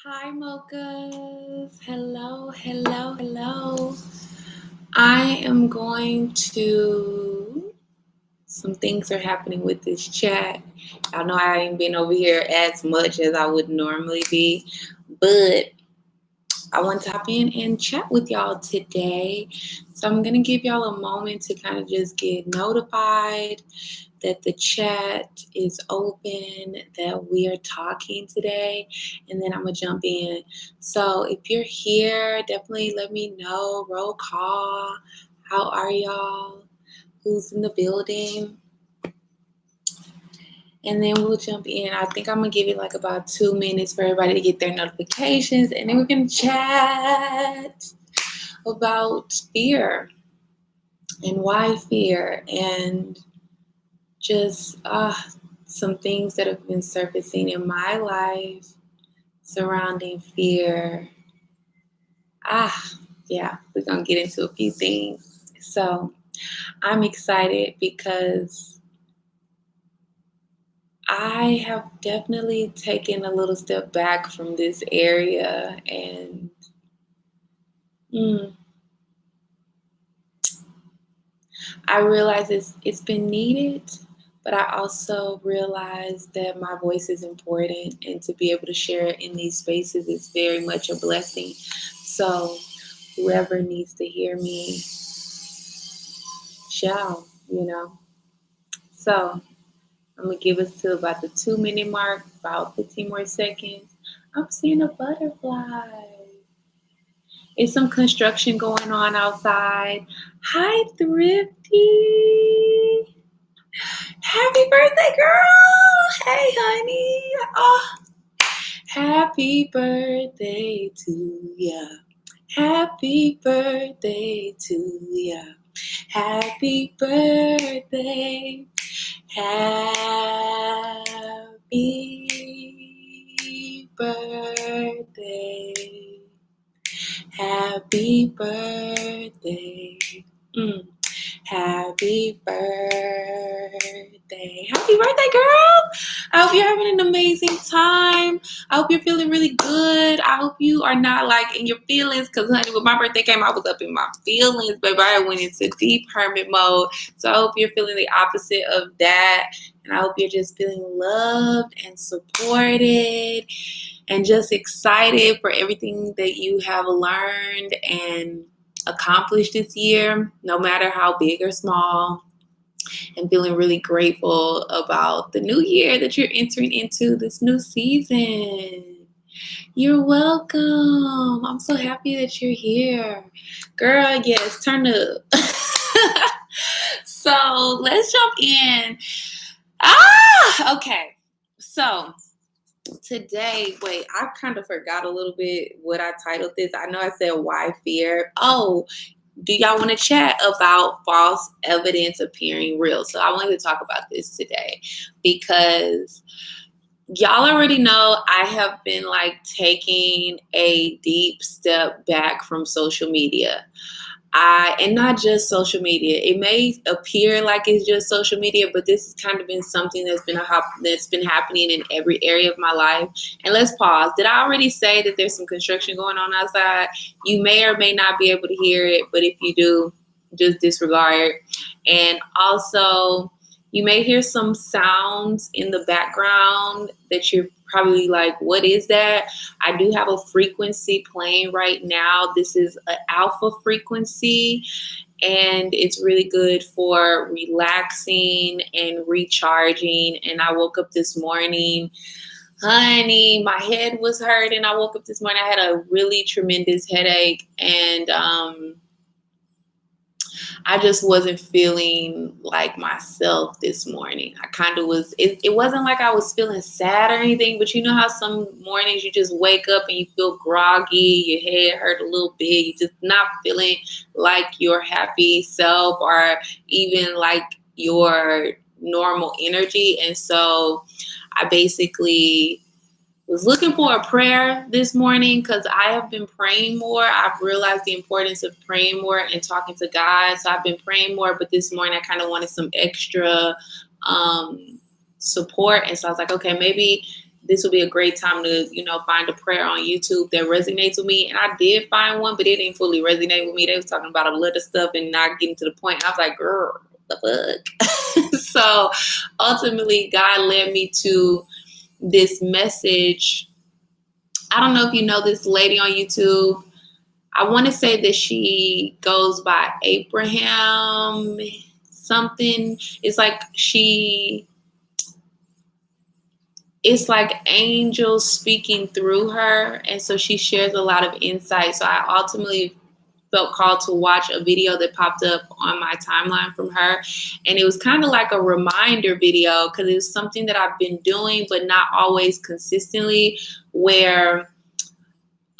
Hi, mochas. Hello, hello, hello. I am going to. Some things are happening with this chat. I know I ain't been over here as much as I would normally be, but I want to hop in and chat with y'all today. So I'm going to give y'all a moment to kind of just get notified that the chat is open, that we are talking today, and then I'm going to jump in. So if you're here, definitely let me know. Roll call. How are y'all? Who's in the building? And then we'll jump in. I think I'm going to give it like about 2 minutes for everybody to get their notifications, and then we're going to chat about fear and why fear and just some things that have been surfacing in my life surrounding fear. Yeah, we're going to get into a few things. So I'm excited because I have definitely taken a little step back from this area, and I realize it's been needed, but I also realize that my voice is important, and to be able to share it in these spaces is very much a blessing. So whoever needs to hear me, shall. So I'm gonna give us to about the 2 minute mark, about 15 more seconds. I'm seeing a butterfly. It's some construction going on outside. Hi, Thrifty. Happy birthday, girl. Hey, honey. Oh, happy birthday to ya. Happy birthday to ya. Happy birthday. Happy birthday. Happy birthday. Happy birthday. Happy birthday, girl. I hope you're having an amazing time. I hope you're feeling really good. I hope you are not like in your feelings, because honey, when my birthday came, I was up in my feelings, baby. I went into deep hermit mode. So I hope you're feeling the opposite of that. And I hope you're just feeling loved and supported and just excited for everything that you have learned and accomplished this year, no matter how big or small, and feeling really grateful about the new year that you're entering into, this new season. You're welcome. I'm so happy that you're here. Girl, yes, turn up. So let's jump in. Okay. So today, wait, I kind of forgot a little bit what I titled this. I know I said why fear. Oh, do y'all want to chat about false evidence appearing real? So I wanted to talk about this today because y'all already know I have been like taking a deep step back from social media. And not just social media. It may appear like it's just social media, but this has kind of been something that's been happening in every area of my life. And let's pause. Did I already say that there's some construction going on outside? You may or may not be able to hear it, but if you do, just disregard. And also, you may hear some sounds in the background that you're probably like, what is that? I do have a frequency playing right now. This is an alpha frequency, and it's really good for relaxing and recharging. And I woke up this morning, honey, my head was hurting. I woke up this morning, I had a really tremendous headache, and I just wasn't feeling like myself this morning. I kind of was, it wasn't like I was feeling sad or anything, but you know how some mornings you just wake up and you feel groggy, your head hurt a little bit, you're just not feeling like your happy self or even like your normal energy. And so I basically was looking for a prayer this morning because I have been praying more. I've realized the importance of praying more and talking to God. So I've been praying more, but this morning I kind of wanted some extra support. And so I was like, okay, maybe this would be a great time to, find a prayer on YouTube that resonates with me. And I did find one, but it didn't fully resonate with me. They was talking about a lot of stuff and not getting to the point. I was like, girl, what the fuck? So ultimately, God led me to this message. I don't know if you know this lady on YouTube. I want to say that she goes by Abraham something. It's like angels speaking through her. And so she shares a lot of insight. So I ultimately felt called to watch a video that popped up on my timeline from her. And it was kind of like a reminder video because it was something that I've been doing, but not always consistently, where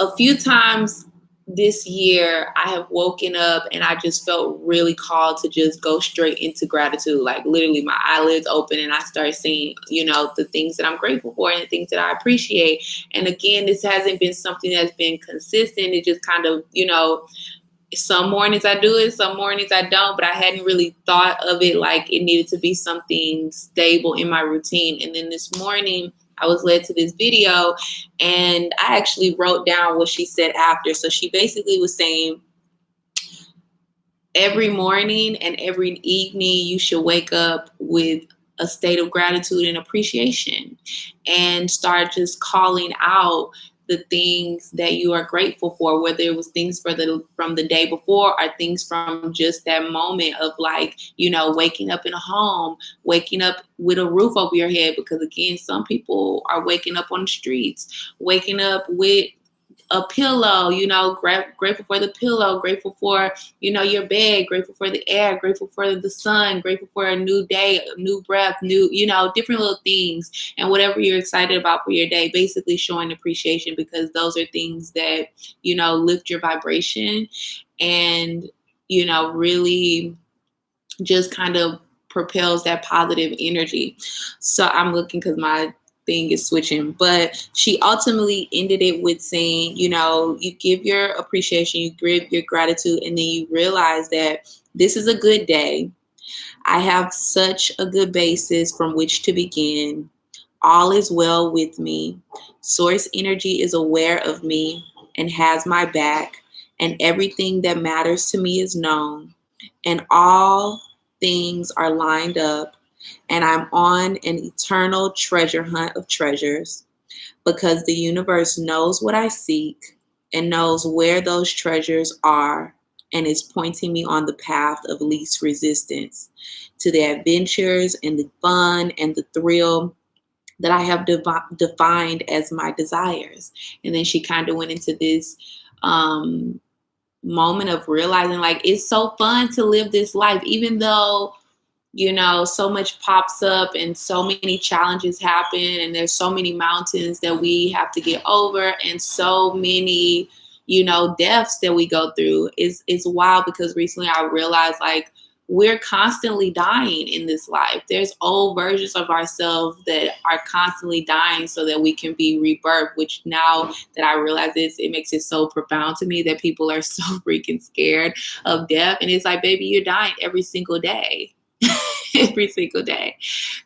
a few times this year I have woken up and I just felt really called to just go straight into gratitude. Like literally my eyelids open and I start seeing, the things that I'm grateful for and the things that I appreciate. And again, this hasn't been something that's been consistent. It just kind of, some mornings I do it, some mornings I don't, but I hadn't really thought of it like it needed to be something stable in my routine. And then this morning I was led to this video and I actually wrote down what she said after. So she basically was saying, every morning and every evening you should wake up with a state of gratitude and appreciation and start just calling out the things that you are grateful for, whether it was things from the day before or things from just that moment of like, waking up in a home, waking up with a roof over your head, because again, some people are waking up on the streets, waking up with a pillow, grateful for the pillow, grateful for, your bed, grateful for the air, grateful for the sun, grateful for a new day, new breath, new, different little things, and whatever you're excited about for your day, basically showing appreciation, because those are things that, lift your vibration and, really just kind of propels that positive energy. So I'm looking because my thing is switching, but she ultimately ended it with saying, you give your appreciation, you give your gratitude, and then you realize that this is a good day. I have such a good basis from which to begin. All is well with me. Source energy is aware of me and has my back, and everything that matters to me is known, and all things are lined up, and I'm on an eternal treasure hunt of treasures, because the universe knows what I seek and knows where those treasures are, and is pointing me on the path of least resistance to the adventures and the fun and the thrill that I have defined as my desires. And then she kind of went into this moment of realizing like it's so fun to live this life, even though so much pops up and so many challenges happen and there's so many mountains that we have to get over and so many deaths that we go through. It's wild, because recently I realized like we're constantly dying in this life. There's old versions of ourselves that are constantly dying so that we can be rebirthed, which now that I realize this, it makes it so profound to me that people are so freaking scared of death. And it's like, baby, you're dying every single day. Every single day.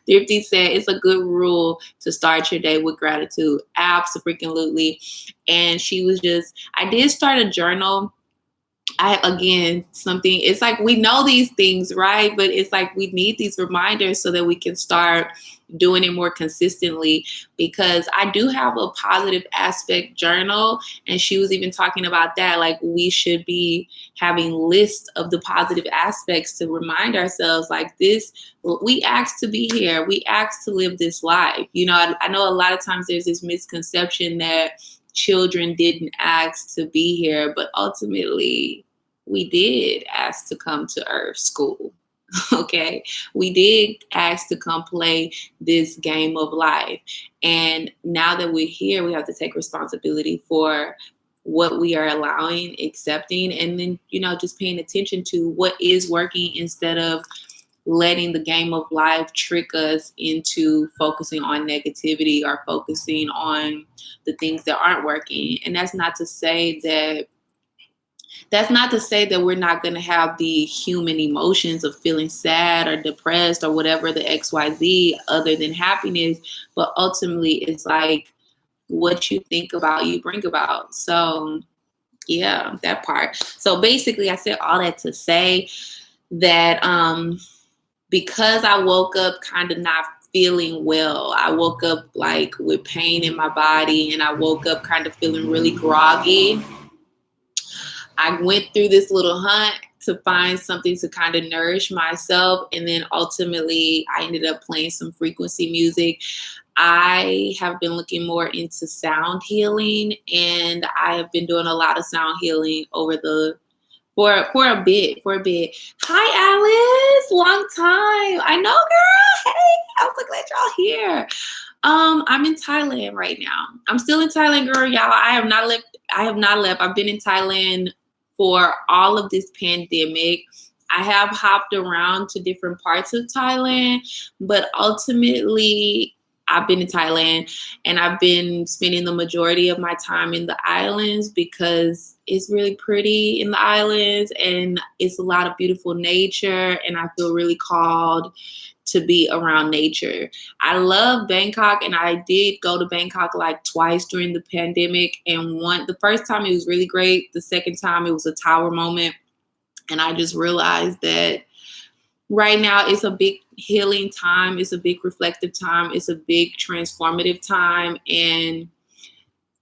Thrifty said it's a good rule to start your day with gratitude. Absolutely. And she was I did start a journal. It's like we know these things, right? But it's like we need these reminders so that we can start doing it more consistently, because I do have a positive aspect journal. And she was even talking about that. Like we should be having lists of the positive aspects to remind ourselves like this, we asked to be here. We asked to live this life. I know a lot of times there's this misconception that children didn't ask to be here, but ultimately we did ask to come to Earth School. Okay, we did ask to come play this game of life. And now that we're here, we have to take responsibility for what we are allowing, accepting, and then, just paying attention to what is working instead of letting the game of life trick us into focusing on negativity or focusing on the things that aren't working. And that's not to say that That's not to say that we're not going to have the human emotions of feeling sad or depressed or whatever the XYZ other than happiness. But ultimately, it's like what you think about, you bring about. So, yeah, that part. So basically, I said all that to say that because I woke up kind of not feeling well, I woke up like with pain in my body and I woke up kind of feeling really groggy. I went through this little hunt to find something to kind of nourish myself. And then ultimately, I ended up playing some frequency music. I have been looking more into sound healing, and I have been doing a lot of sound healing over the for a bit. Hi, Alice, long time. I know, girl. Hey, I'm so glad y'all here. I'm in Thailand right now. I'm still in Thailand, girl, y'all. I have not left. I've been in Thailand for all of this pandemic. I have hopped around to different parts of Thailand, but ultimately I've been in Thailand and I've been spending the majority of my time in the islands because it's really pretty in the islands and it's a lot of beautiful nature and I feel really called to be around nature. I love Bangkok and I did go to Bangkok like twice during the pandemic, and the first time it was really great. The second time it was a tower moment, and I just realized that right now it's a big healing time, it's a big reflective time, it's a big transformative time, and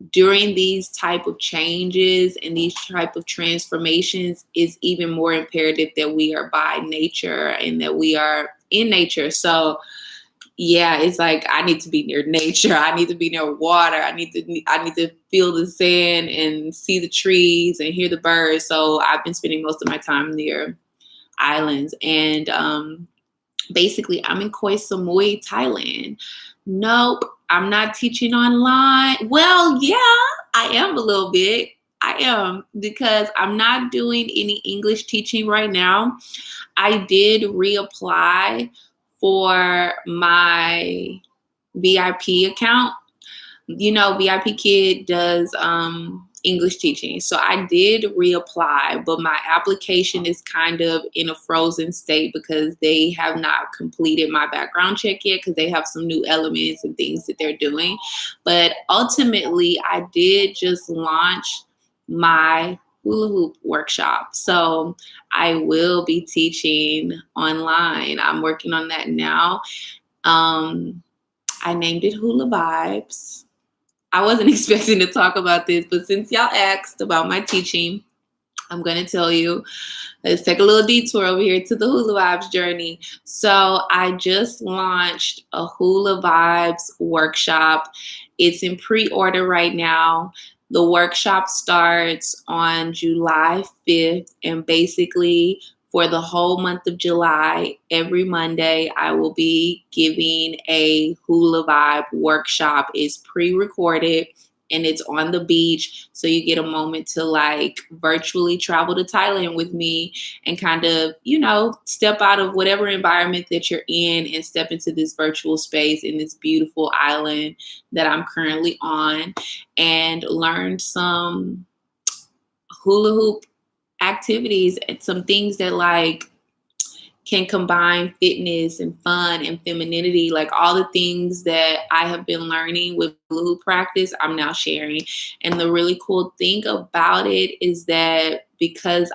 during these type of changes and these type of transformations, it's even more imperative that we are by nature and that we are in nature. So yeah, it's like I need to be near nature. I need to be near water. I need to feel the sand and see the trees and hear the birds. So I've been spending most of my time near islands, and basically I'm in Koh Samui, Thailand. Nope, I'm not teaching online. Well, yeah, I am a little bit. I am, because I'm not doing any English teaching right now. I did reapply for my VIP account. You know, VIP Kid does English teaching. So I did reapply, but my application is kind of in a frozen state because they have not completed my background check yet because they have some new elements and things that they're doing. But ultimately, I did just launch my hula hoop workshop. So I will be teaching online. I'm working on that now. I named it Hula Vibes. I wasn't expecting to talk about this, but since y'all asked about my teaching, I'm going to tell you. Let's take a little detour over here to the Hula Vibes journey. So I just launched a Hula Vibes workshop. It's in pre-order right now. The workshop starts on July 5th, and basically for the whole month of July, every Monday, I will be giving a Hula Vibe workshop. It's pre-recorded and it's on the beach. So you get a moment to like virtually travel to Thailand with me and kind of, step out of whatever environment that you're in and step into this virtual space in this beautiful island that I'm currently on, and learn some hula hoop activities and some things that like can combine fitness and fun and femininity, like all the things that I have been learning with hula hoop practice, I'm now sharing. And the really cool thing about it is that because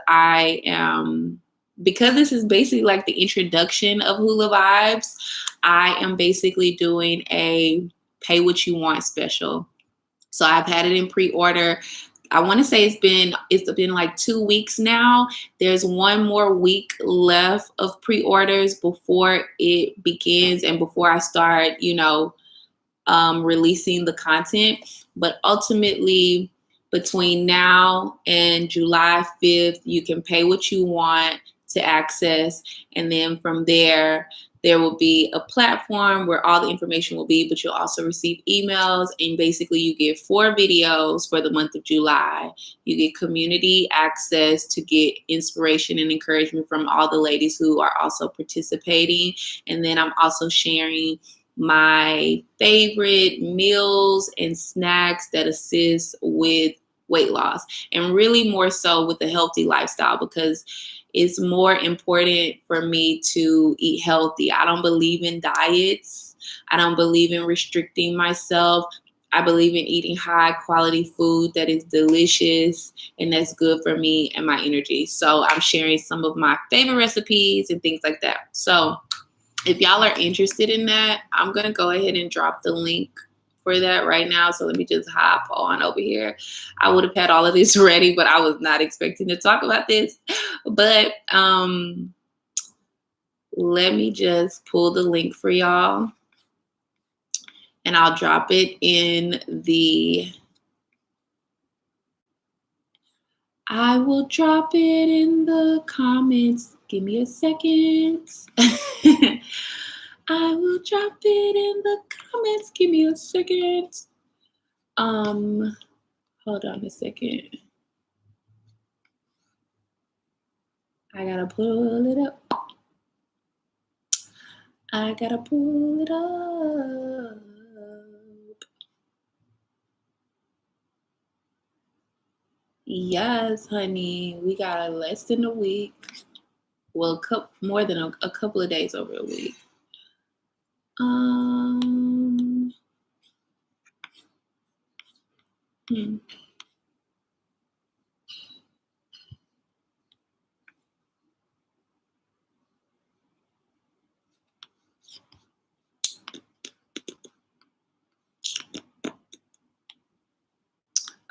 this is basically like the introduction of Hula Vibes, I am basically doing a pay what you want special. So I've had it in pre-order. I want to say it's been like 2 weeks now. There's one more week left of pre-orders before it begins and before I start, releasing the content. But ultimately, between now and July 5th, you can pay what you want to access. And then from there will be a platform where all the information will be, but you'll also receive emails. And basically you get 4 videos for the month of July. You get community access to get inspiration and encouragement from all the ladies who are also participating. And then I'm also sharing my favorite meals and snacks that assist with weight loss, and really more so with a healthy lifestyle, because it's more important for me to eat healthy. I don't believe in diets. I don't believe in restricting myself. I believe in eating high quality food that is delicious and that's good for me and my energy. So I'm sharing some of my favorite recipes and things like that. So if y'all are interested in that, I'm going to go ahead and drop the link for that right now. So let me just hop on over here. I would have had all of this ready, but I was not expecting to talk about this. But let me just pull the link for y'all, and I'll drop it in the... I will drop it in the comments. Give me a second. I will drop it in the comments. Give me a second. Hold on a second. I gotta pull it up. I gotta pull it up. Yes, honey. We got less than a week. Well, more than a couple of days over a week.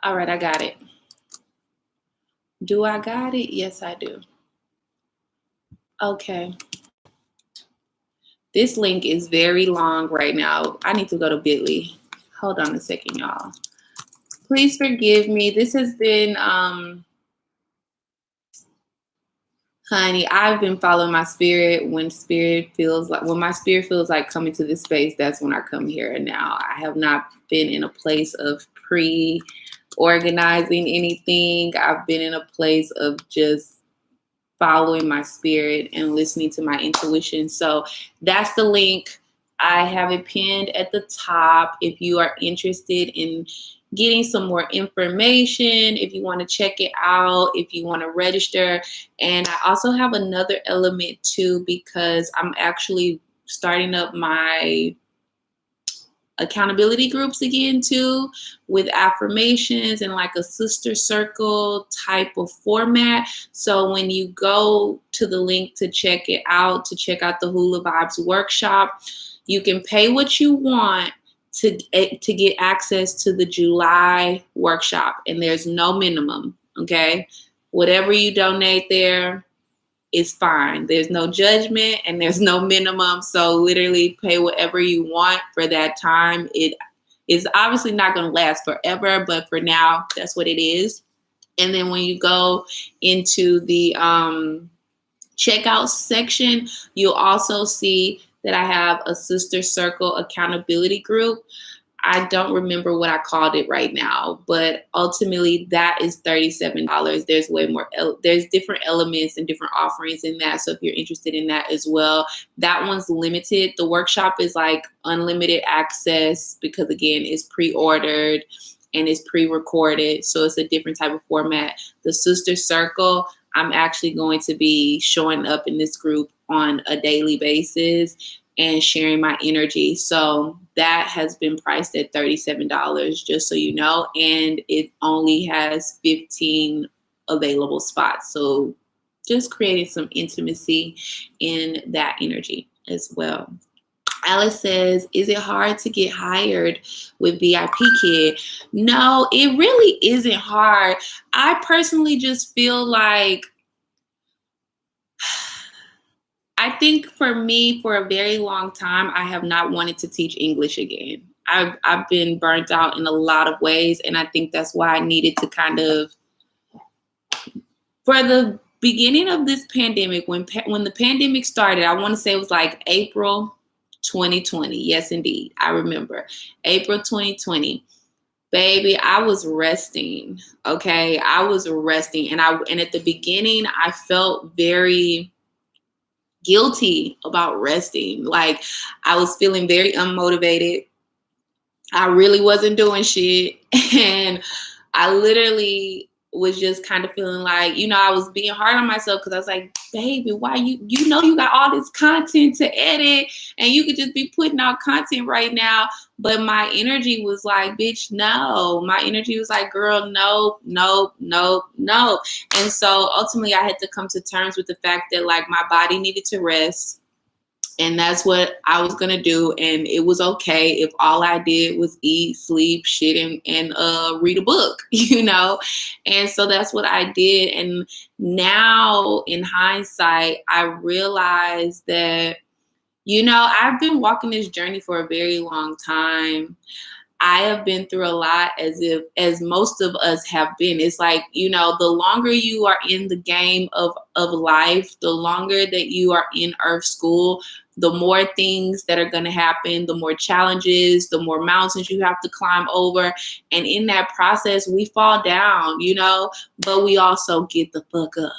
All right, I got it. Do I got it? Yes, I do. Okay. This link is very long right now. I need to go to Bitly. Hold on a second, y'all. Please forgive me. This has been, honey, I've been following my spirit. When my spirit feels like coming to this space, that's when I come here. And now I have not been in a place of pre-organizing anything. I've been in a place of just following my spirit and listening to my intuition. So that's the link. I have it pinned at the top. If you are interested in getting some more information, if you want to check it out, if you want to register. And I also have another element too, because I'm actually starting up my accountability groups again too, with affirmations and like a sister circle type of format. So when you go to the link to check it out, to check out the Hula Vibes workshop, you can pay what you want to get access to the July workshop, and there's no minimum. Okay, whatever you donate there is fine. There's no judgment and there's no minimum. So literally pay whatever you want for that time. It is obviously not going to last forever, but for now, that's what it is. And then when you go into the checkout section, you'll also see that I have a Sister Circle accountability group. I don't remember what I called it right now, but ultimately that is $37. There's way more, there's different elements and different offerings in that. So if you're interested in that as well, that one's limited. The workshop is like unlimited access because again, it's pre-ordered and it's pre-recorded. So it's a different type of format. The Sister Circle, I'm actually going to be showing up in this group on a daily basis and sharing my energy. So that has been priced at $37, just so you know, and it only has 15 available spots. So just creating some intimacy in that energy as well. Alice says, is it hard to get hired with VIP Kid? No, it really isn't hard. I personally just feel like, I think for me, for a very long time, I have not wanted to teach English again. I've been burnt out in a lot of ways, and I think that's why I needed to kind of, for the beginning of this pandemic, when the pandemic started, I want to say it was like April 2020. Yes, indeed. I remember April 2020. Baby, I was resting. Okay. I was resting. And at the beginning, I felt very guilty about resting. Like I was feeling very unmotivated. I really wasn't doing shit. And I literally was just kind of feeling like, I was being hard on myself because I was like, baby, why you know you got all this content to edit and you could just be putting out content right now. But my energy was like, bitch, no. My energy was like, girl, no, no, no, no. And so ultimately I had to come to terms with the fact that like my body needed to rest. And that's what I was going to do. And it was okay if all I did was eat, sleep, shit, and read a book, And so that's what I did. And now in hindsight, I realized that, I've been walking this journey for a very long time. I have been through a lot as most of us have been. It's like, the longer you are in the game of life, the longer that you are in Earth School, the more things that are going to happen, the more challenges, the more mountains you have to climb over. And in that process, we fall down, but we also get the fuck up.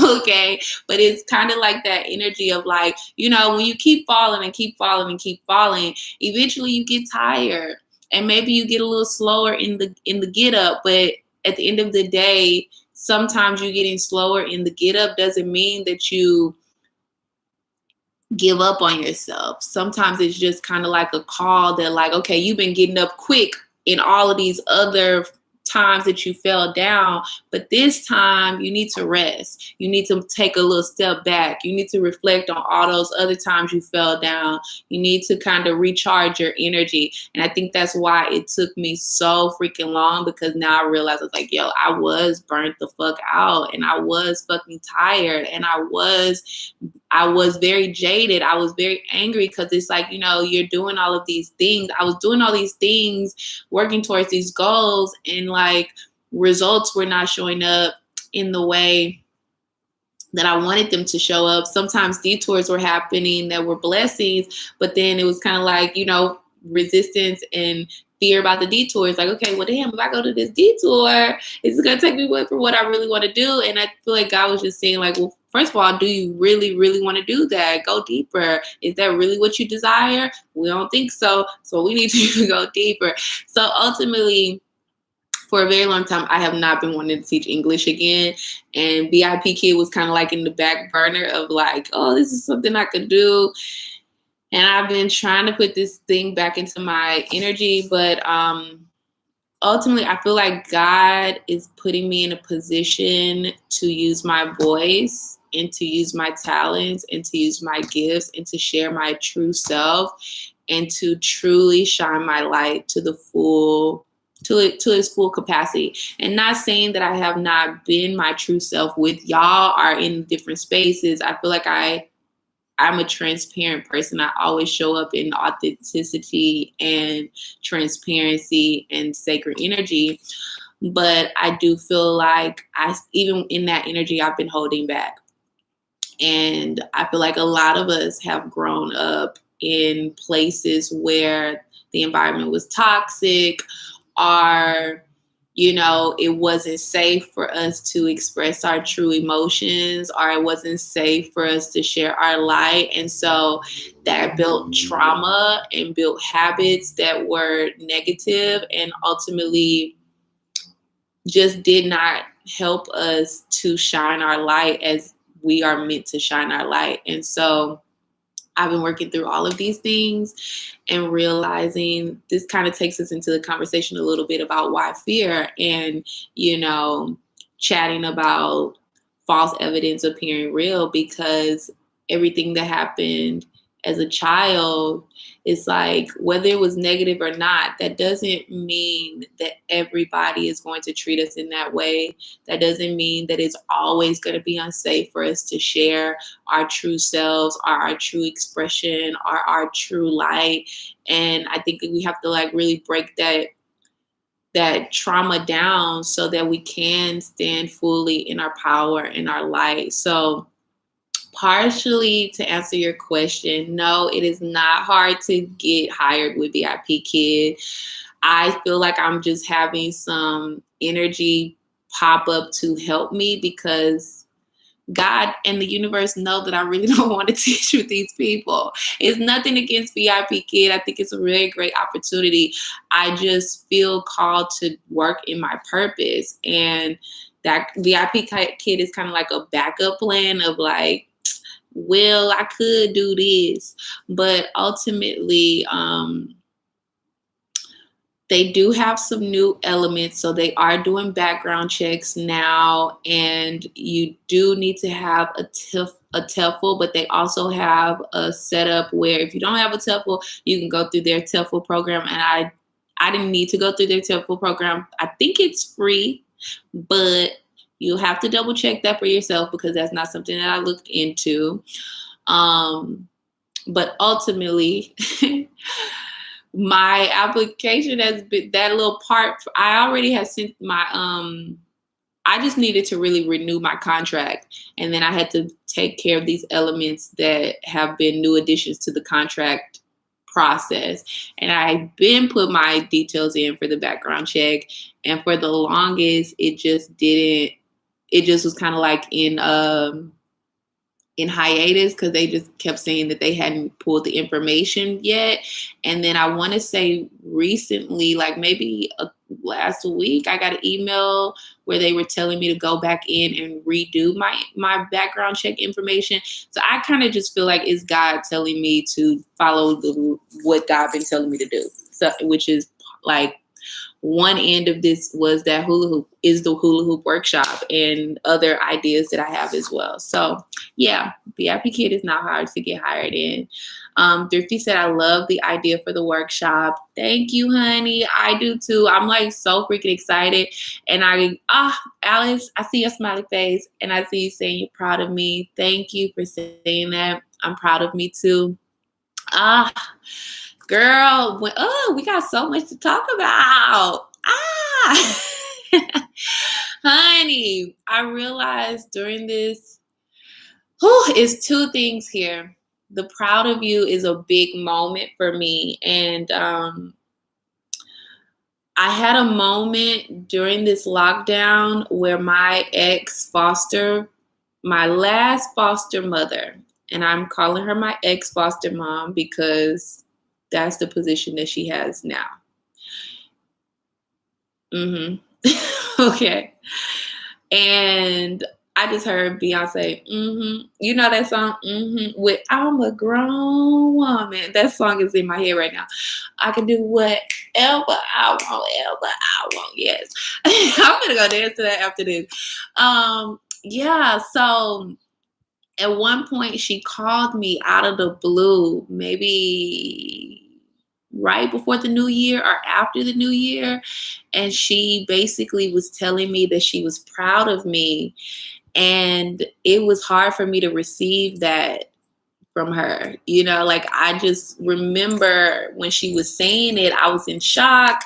Okay. But it's kind of like that energy of like, when you keep falling and keep falling and keep falling, eventually you get tired. And maybe you get a little slower in the get up, but at the end of the day, sometimes you getting slower in the get up doesn't mean that you give up on yourself. Sometimes it's just kind of like a call that like, okay, you've been getting up quick in all of these other times that you fell down, but this time you need to rest. You need to take a little step back. You need to reflect on all those other times you fell down. You need to kind of recharge your energy. And I think that's why it took me so freaking long, because now I realize it's like, yo, I was burnt the fuck out and I was fucking tired and I was very jaded. I was very angry because it's like, you're doing all of these things. I was doing all these things, working towards these goals, and like results were not showing up in the way that I wanted them to show up. Sometimes detours were happening that were blessings, but then it was kind of like, resistance and fear about the detours. Like, okay, well, damn, if I go to this detour, it's going to take me away from what I really want to do. And I feel like God was just saying like, well, first of all, do you really, really want to do that? Go deeper. Is that really what you desire? We don't think so. So we need you to go deeper. So ultimately, for a very long time, I have not been wanting to teach English again. And VIP Kid was kind of like in the back burner of like, oh, this is something I could do. And I've been trying to put this thing back into my energy. But ultimately, I feel like God is putting me in a position to use my voice and to use my talents and to use my gifts and to share my true self and to truly shine my light to the full, to its full capacity. And not saying that I have not been my true self with y'all or in different spaces. I feel like I'm a transparent person. I always show up in authenticity and transparency and sacred energy. But I do feel like even in that energy, I've been holding back. And I feel like a lot of us have grown up in places where the environment was toxic, or it wasn't safe for us to express our true emotions, or it wasn't safe for us to share our light. And so that built trauma and built habits that were negative and ultimately just did not help us to shine our light as we are meant to shine our light. And so I've been working through all of these things and realizing this kind of takes us into the conversation a little bit about why fear and, chatting about false evidence appearing real, because everything that happened as a child is like, whether it was negative or not, that doesn't mean that everybody is going to treat us in that way. That doesn't mean that it's always going to be unsafe for us to share our true selves or our true expression or our true light. And I think that we have to like really break that trauma down so that we can stand fully in our power and our light. So partially to answer your question, no, it is not hard to get hired with VIP Kid. I feel like I'm just having some energy pop up to help me, because God and the universe know that I really don't want to teach with these people. It's nothing against VIP Kid. I think it's a really great opportunity. I just feel called to work in my purpose. And that VIP Kid is kind of like a backup plan of like, well, I could do this. But ultimately, they do have some new elements, so they are doing background checks now, and you do need to have a TEFL, but they also have a setup where if you don't have a TEFL, you can go through their TEFL program, and I didn't need to go through their TEFL program. I think it's free, but you'll have to double check that for yourself because that's not something that I looked into. But ultimately, my application has been that little part. I already had sent my I just needed to really renew my contract, and then I had to take care of these elements that have been new additions to the contract process. And I've been put my details in for the background check, and for the longest it just didn't. It just was kind of like in hiatus because they just kept saying that they hadn't pulled the information yet. And then I want to say recently, like maybe last week, I got an email where they were telling me to go back in and redo my background check information. So I kind of just feel like it's God telling me to follow what God been telling me to do. So, which is like, one end of this was that the hula hoop workshop and other ideas that I have as well. So yeah, VIP Kid is not hard to get hired in. Thrifty said, I love the idea for the workshop. Thank you, honey. I do too. I'm like so freaking excited. And Alice, I see your smiley face and I see you saying you're proud of me. Thank you for saying that. I'm proud of me too. Girl, we got so much to talk about. Honey, I realized during this, it's two things here. The proud of you is a big moment for me. And I had a moment during this lockdown where my my last foster mother, and I'm calling her my ex foster mom because that's the position that she has now. Okay. And I just heard Beyonce, you know that song, with I'm a grown woman. That song is in my head right now. I can do whatever I want. Yes. I'm going to go dance to that after this. Yeah. So at one point she called me out of the blue, maybe right before the new year or after the new year. And she basically was telling me that she was proud of me. And it was hard for me to receive that from her. You know, like I just remember when she was saying it, I was in shock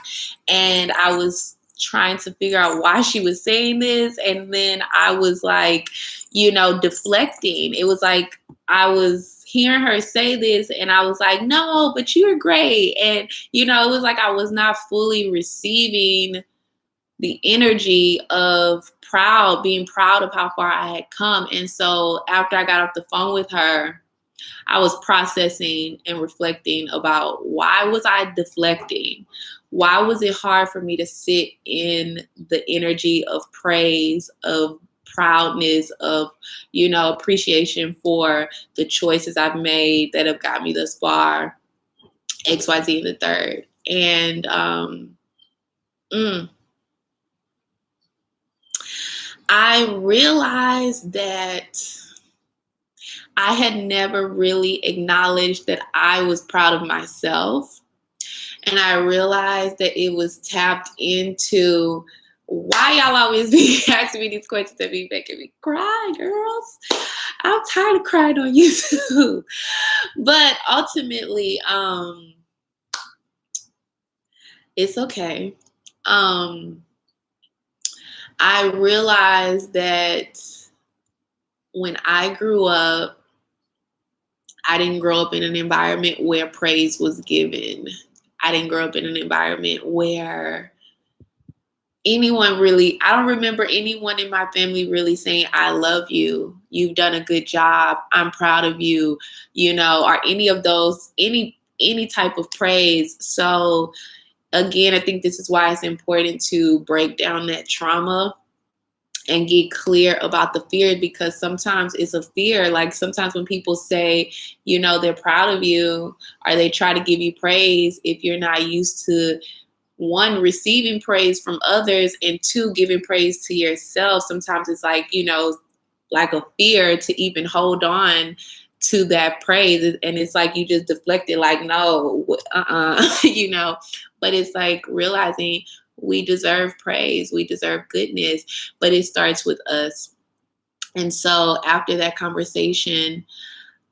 and I was trying to figure out why she was saying this. And then I was like, deflecting. It was like I was hearing her say this and I was like, no, but you're great. And, it was like I was not fully receiving the energy of being proud of how far I had come. And so after I got off the phone with her, I was processing and reflecting about why was I deflecting? Why was it hard for me to sit in the energy of praise, of proudness, of, appreciation for the choices I've made that have got me thus far, XYZ and the third. And I realized that I had never really acknowledged that I was proud of myself. And I realized that it was tapped into why y'all always be asking me these questions that be making me cry, girls. I'm tired of crying on YouTube. But ultimately, it's okay. I realized that when I grew up, I didn't grow up in an environment where praise was given. I didn't grow up in an environment where anyone really, I don't remember anyone in my family really saying, I love you. You've done a good job. I'm proud of you, or any of those, any type of praise. So again, I think this is why it's important to break down that trauma and get clear about the fear, because sometimes it's a fear. Like sometimes when people say, they're proud of you, or they try to give you praise, if you're not used to, one, receiving praise from others, and two, giving praise to yourself, sometimes it's like, like a fear to even hold on to that praise. And it's like you just deflect it, like, no, but it's like realizing we deserve praise, we deserve goodness, but it starts with us. And so after that conversation,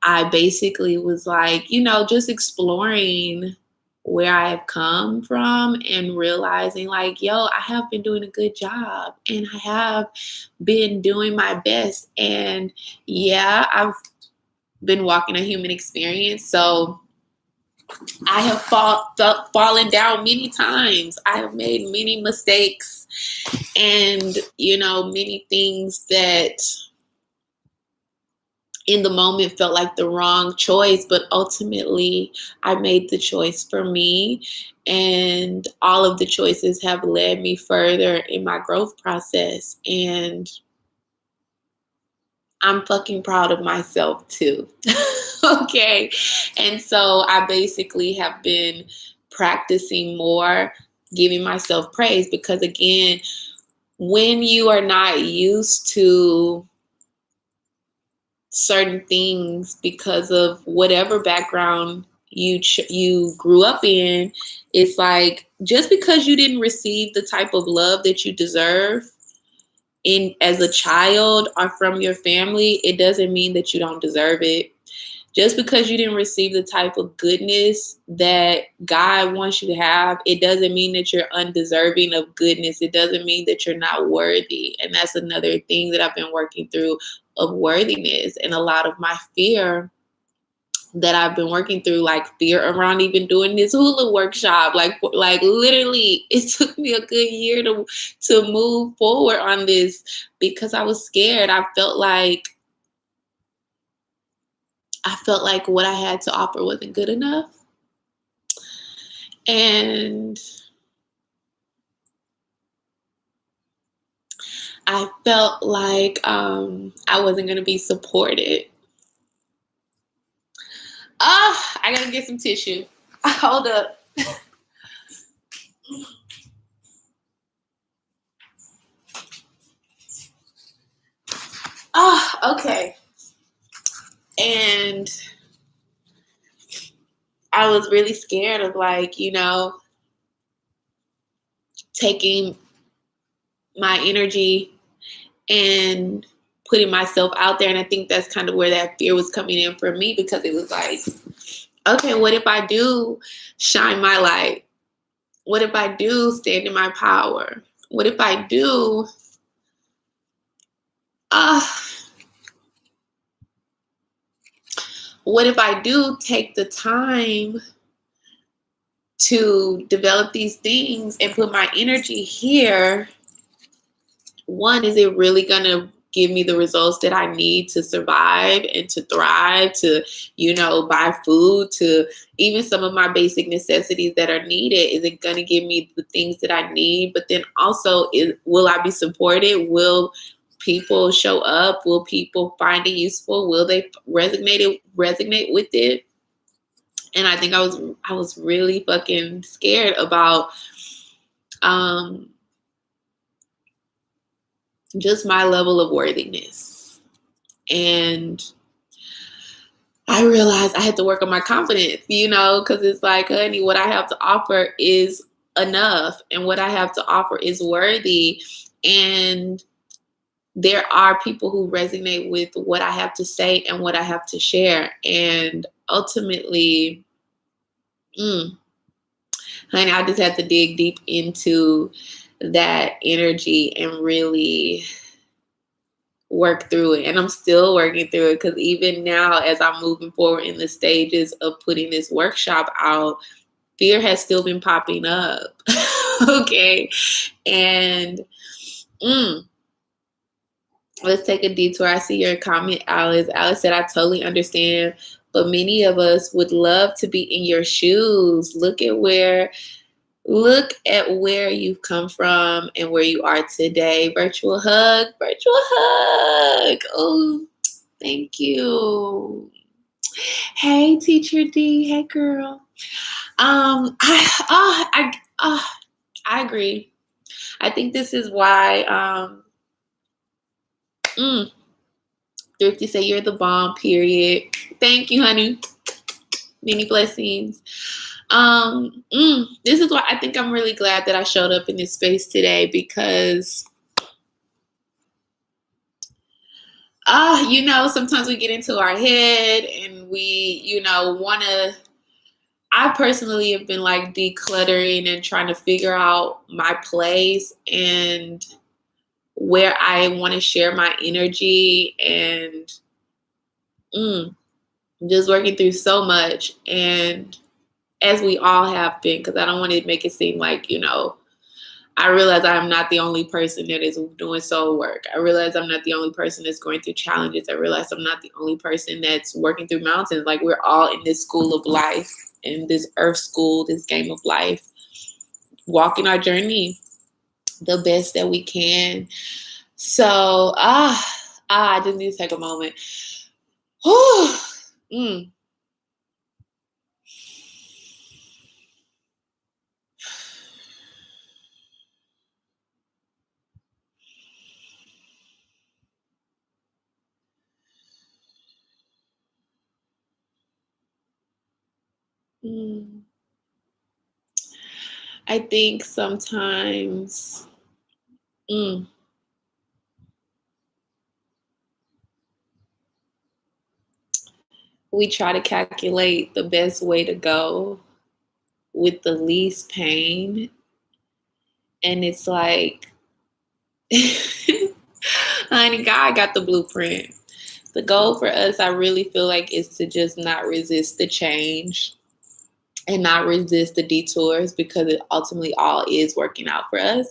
I basically was like, just exploring where I have come from and realizing like, I have been doing a good job and I have been doing my best. And yeah, I've been walking a human experience. So I have fallen down many times. I have made many mistakes and, many things that in the moment felt like the wrong choice, but ultimately I made the choice for me, and all of the choices have led me further in my growth process, and I'm fucking proud of myself too. Okay. And so I basically have been practicing more, giving myself praise, because again, when you are not used to certain things because of whatever background you grew up in, it's like just because you didn't receive the type of love that you deserve in as a child or from your family, it doesn't mean that you don't deserve it. Just because you didn't receive the type of goodness that God wants you to have, it doesn't mean that you're undeserving of goodness. It doesn't mean that you're not worthy. And that's another thing that I've been working through, of worthiness, and a lot of my fear that I've been working through, like fear around even doing this hula workshop. Like literally, it took me a good year to move forward on this because I was scared. I felt like what I had to offer wasn't good enough. And I felt like I wasn't going to be supported. I got to get some tissue. Hold up. Okay. And I was really scared of taking my energy and putting myself out there. And I think that's kind of where that fear was coming in for me, because it was like, okay, what if I do shine my light? What if I do stand in my power? What if I do what if I do take the time to develop these things and put my energy here? One, is it really going to give me the results that I need to survive and to thrive, to, buy food, to even some of my basic necessities that are needed? Is it going to give me the things that I need? But then also, will I be supported? Will people show up? Will people find it useful? Will they resonate with it? And I think I was really fucking scared about just my level of worthiness. And I realized I had to work on my confidence, because it's like, honey, what I have to offer is enough, and what I have to offer is worthy. And there are people who resonate with what I have to say and what I have to share. And ultimately, honey, I just had to dig deep into that energy and really work through it. And I'm still working through it, because even now, as I'm moving forward in the stages of putting this workshop out, fear has still been popping up. Okay. And let's take a detour. I see your comment, Alice. Alice said, I totally understand, but many of us would love to be in your shoes. Look at where you've come from and where you are today. Virtual hug, virtual hug. Oh, thank you. Hey, Teacher D. Hey, girl. I agree. I think this is why Thrifty say you're the bomb, period. Thank you, honey. Many blessings. This is why I think I'm really glad that I showed up in this space today, because sometimes we get into our head and we, I personally have been like decluttering and trying to figure out my place and where I want to share my energy, and just working through so much. And as we all have been, because I don't want to make it seem like, I realize I'm not the only person that is doing soul work. I realize I'm not the only person that's going through challenges. I realize I'm not the only person that's working through mountains. Like, we're all in this school of life, in this earth school, this game of life, walking our journey the best that we can. So, I just need to take a moment. I think sometimes we try to calculate the best way to go with the least pain. And it's like, honey, God got the blueprint. The goal for us, I really feel like, is to just not resist the change and not resist the detours, because it ultimately all is working out for us.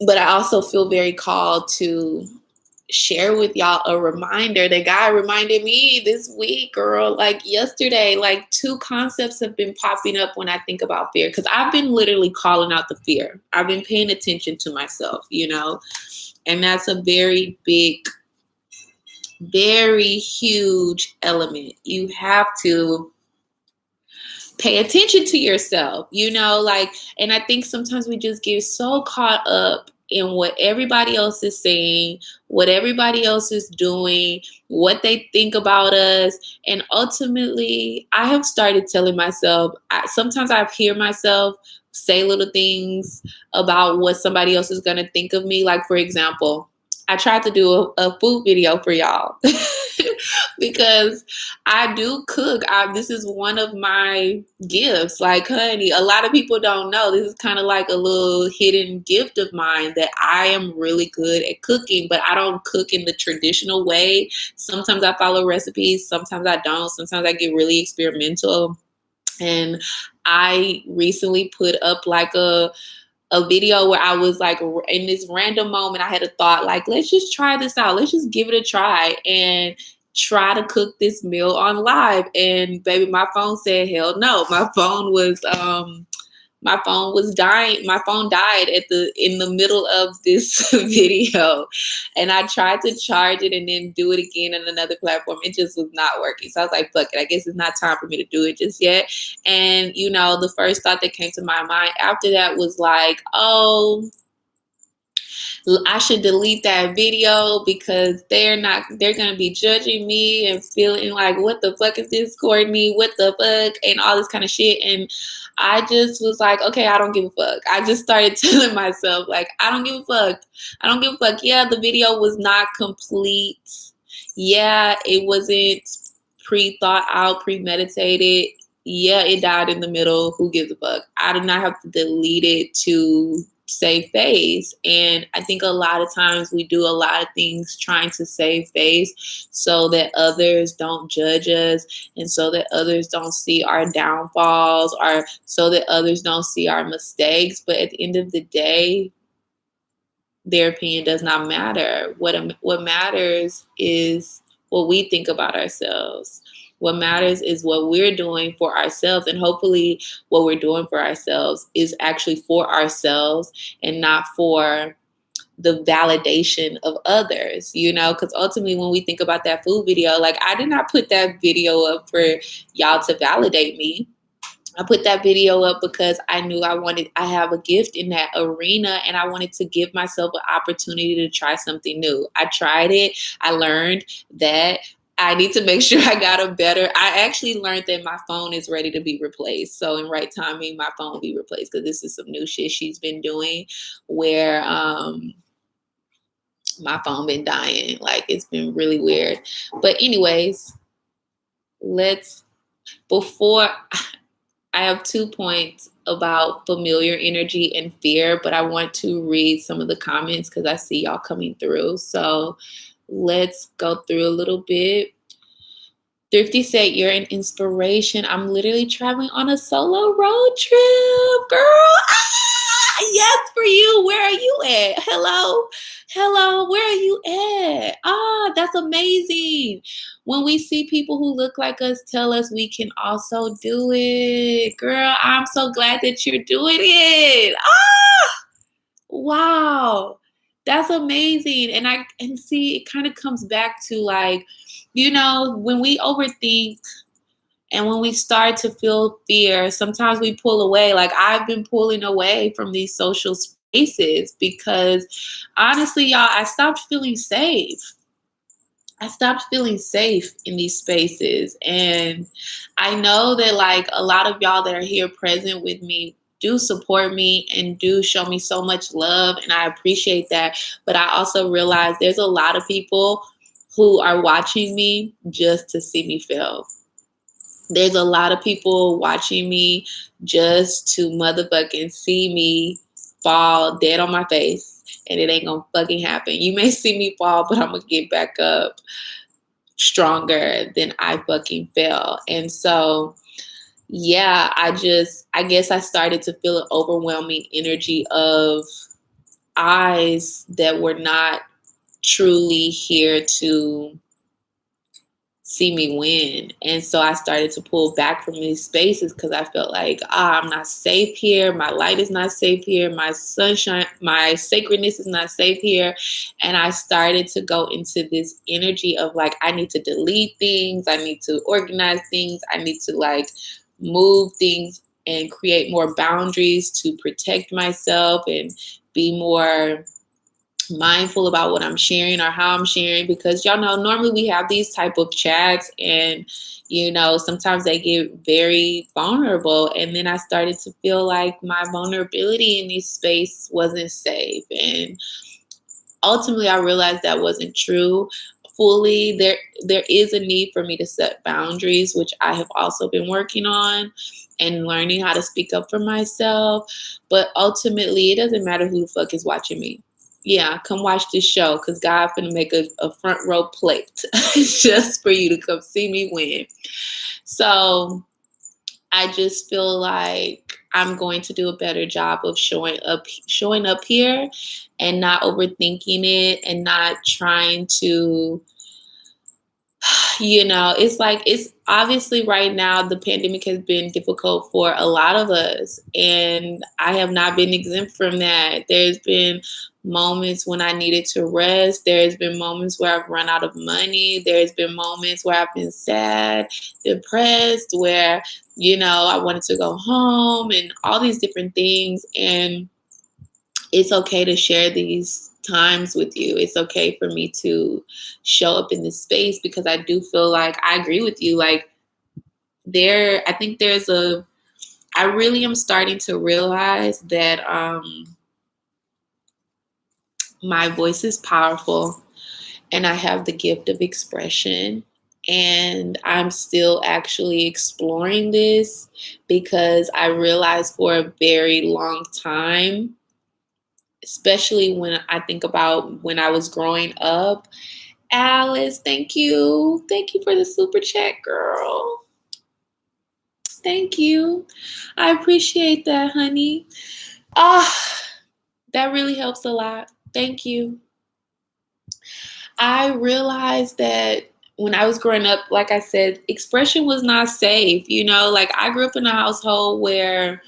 But I also feel very called to share with y'all a reminder that God reminded me this week, girl, like yesterday. Like, 2 concepts have been popping up when I think about fear, because I've been literally calling out the fear. I've been paying attention to myself, and that's a very big, very huge element. You have to pay attention to yourself, and I think sometimes we just get so caught up in what everybody else is saying, what everybody else is doing, what they think about us. And ultimately, I have started telling myself, sometimes I hear myself say little things about what somebody else is going to think of me. Like, for example, I tried to do a food video for y'all because I do cook. This is one of my gifts. Like, honey, a lot of people don't know. This is kind of like a little hidden gift of mine, that I am really good at cooking, but I don't cook in the traditional way. Sometimes I follow recipes. Sometimes I don't. Sometimes I get really experimental. And I recently put up like a video where I was like, in this random moment, I had a thought, like, let's just try this out. Let's just give it a try and try to cook this meal on live. And baby, my phone said, hell no. My phone was dying. My phone died in the middle of this video. And I tried to charge it and then do it again on another platform. It just was not working. So I was like, fuck it. I guess it's not time for me to do it just yet. And, the first thought that came to my mind after that was like, oh, I should delete that video, because they're going to be judging me and feeling like, what the fuck is this, Courtney? What the fuck? And all this kind of shit. And I just was like, okay, I don't give a fuck. I just started telling myself, like, I don't give a fuck. I don't give a fuck. Yeah, the video was not complete. Yeah, it wasn't pre-thought out, premeditated. Yeah, it died in the middle. Who gives a fuck? I did not have to delete it to save face. And I think a lot of times we do a lot of things trying to save face so that others don't judge us, and so that others don't see our downfalls, or so that others don't see our mistakes. But at the end of the day, their opinion does not matter. What matters is what we think about ourselves. What matters is what we're doing for ourselves, and hopefully what we're doing for ourselves is actually for ourselves and not for the validation of others, because ultimately when we think about that food video, like, I did not put that video up for y'all to validate me. I put that video up because I knew I have a gift in that arena, and I wanted to give myself an opportunity to try something new. I tried it. I learned that I need to make sure I got a better. I actually learned that my phone is ready to be replaced. So in right timing, my phone will be replaced, because this is some new shit she's been doing where my phone been dying. Like, it's been really weird. But anyways, before I have 2 points about familiar energy and fear, but I want to read some of the comments because I see y'all coming through. So let's go through a little bit. Thrifty said, "You're an inspiration. I'm literally traveling on a solo road trip, girl. Yes, for you. Where are you at? Hello, where are you at? That's amazing. When we see people who look like us tell us we can also do it. Girl, I'm so glad that you're doing it. Wow. That's amazing. And see, it kind of comes back to, like, when we overthink and when we start to feel fear, sometimes we pull away. Like, I've been pulling away from these social spaces because honestly, y'all, I stopped feeling safe. I stopped feeling safe in these spaces. And I know that, like, a lot of y'all that are here present with me do support me and do show me so much love. And I appreciate that. But I also realize there's a lot of people who are watching me just to see me fail. There's a lot of people watching me just to motherfucking see me fall dead on my face. And it ain't gonna fucking happen. You may see me fall, but I'm gonna get back up stronger than I fucking fell. And so, yeah, I guess I started to feel an overwhelming energy of eyes that were not truly here to see me win. And so I started to pull back from these spaces because I felt like, I'm not safe here. My light is not safe here. My sunshine, my sacredness is not safe here. And I started to go into this energy of, like, I need to delete things. I need to organize things. I need to, like, move things and create more boundaries to protect myself and be more mindful about what I'm sharing or how I'm sharing, because y'all know normally we have these type of chats and sometimes they get very vulnerable, and then I started to feel like my vulnerability in this space wasn't safe, and ultimately I realized that wasn't true fully. There is a need for me to set boundaries, which I have also been working on and learning how to speak up for myself. But ultimately, it doesn't matter who the fuck is watching me. Yeah, come watch this show because God's gonna make a front row plate just for you to come see me win. So I just feel like I'm going to do a better job of showing up here and not overthinking it and not trying to, it's obviously right now the pandemic has been difficult for a lot of us, and I have not been exempt from that. There's been moments when I needed to rest. There's been moments where I've run out of money. There's been moments where I've been sad, depressed, where, I wanted to go home and all these different things. And it's okay to share these times with you. It's okay for me to show up in this space because I do feel like I agree with you. Like, I really am starting to realize that my voice is powerful and I have the gift of expression. And I'm still actually exploring this because I realized for a very long time especially when I think about when I was growing up. Alice, thank you. Thank you for the super chat, girl. Thank you. I appreciate that, honey. Ah, that really helps a lot. Thank you. I realized that when I was growing up, like I said, expression was not safe. Like I grew up in a household where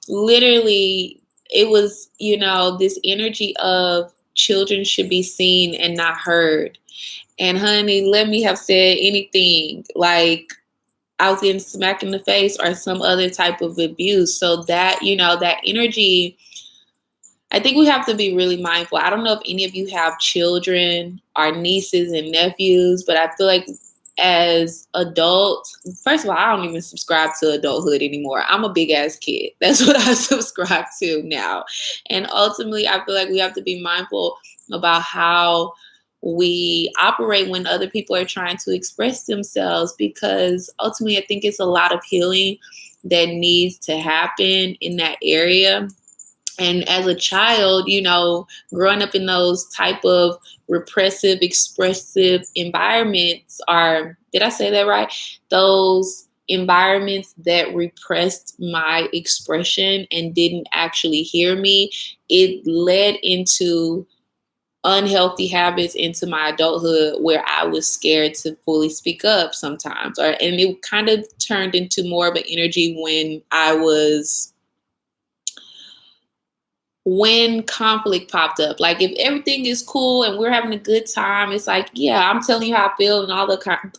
literally it was, this energy of children should be seen and not heard. And honey, let me have said anything like I was getting smacked in the face or some other type of abuse. So that, that energy, I think we have to be really mindful. I don't know if any of you have children or nieces and nephews, but I feel like as adults, first of all, I don't even subscribe to adulthood anymore. I'm a big ass kid. That's what I subscribe to now. And ultimately, I feel like we have to be mindful about how we operate when other people are trying to express themselves, because ultimately, I think it's a lot of healing that needs to happen in that area. And as a child, growing up in those type of repressive, expressive environments are, did I say that right? Those environments that repressed my expression and didn't actually hear me, it led into unhealthy habits into my adulthood where I was scared to fully speak up sometimes. And it kind of turned into more of an energy when conflict popped up. Like if everything is cool and we're having a good time, it's like, yeah, I'm telling you how I feel and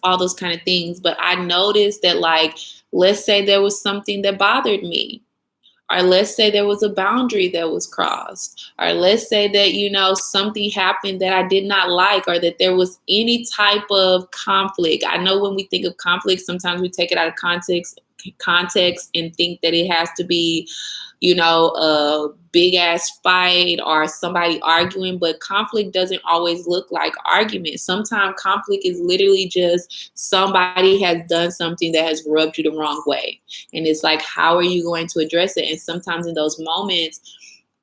all those kind of things. But I noticed that, like, let's say there was something that bothered me, or let's say there was a boundary that was crossed, or let's say that, something happened that I did not like, or that there was any type of conflict. I know when we think of conflict, sometimes we take it out of context and think that it has to be, a big ass fight or somebody arguing, but conflict doesn't always look like argument. Sometimes conflict is literally just somebody has done something that has rubbed you the wrong way. And it's like, how are you going to address it? And sometimes in those moments,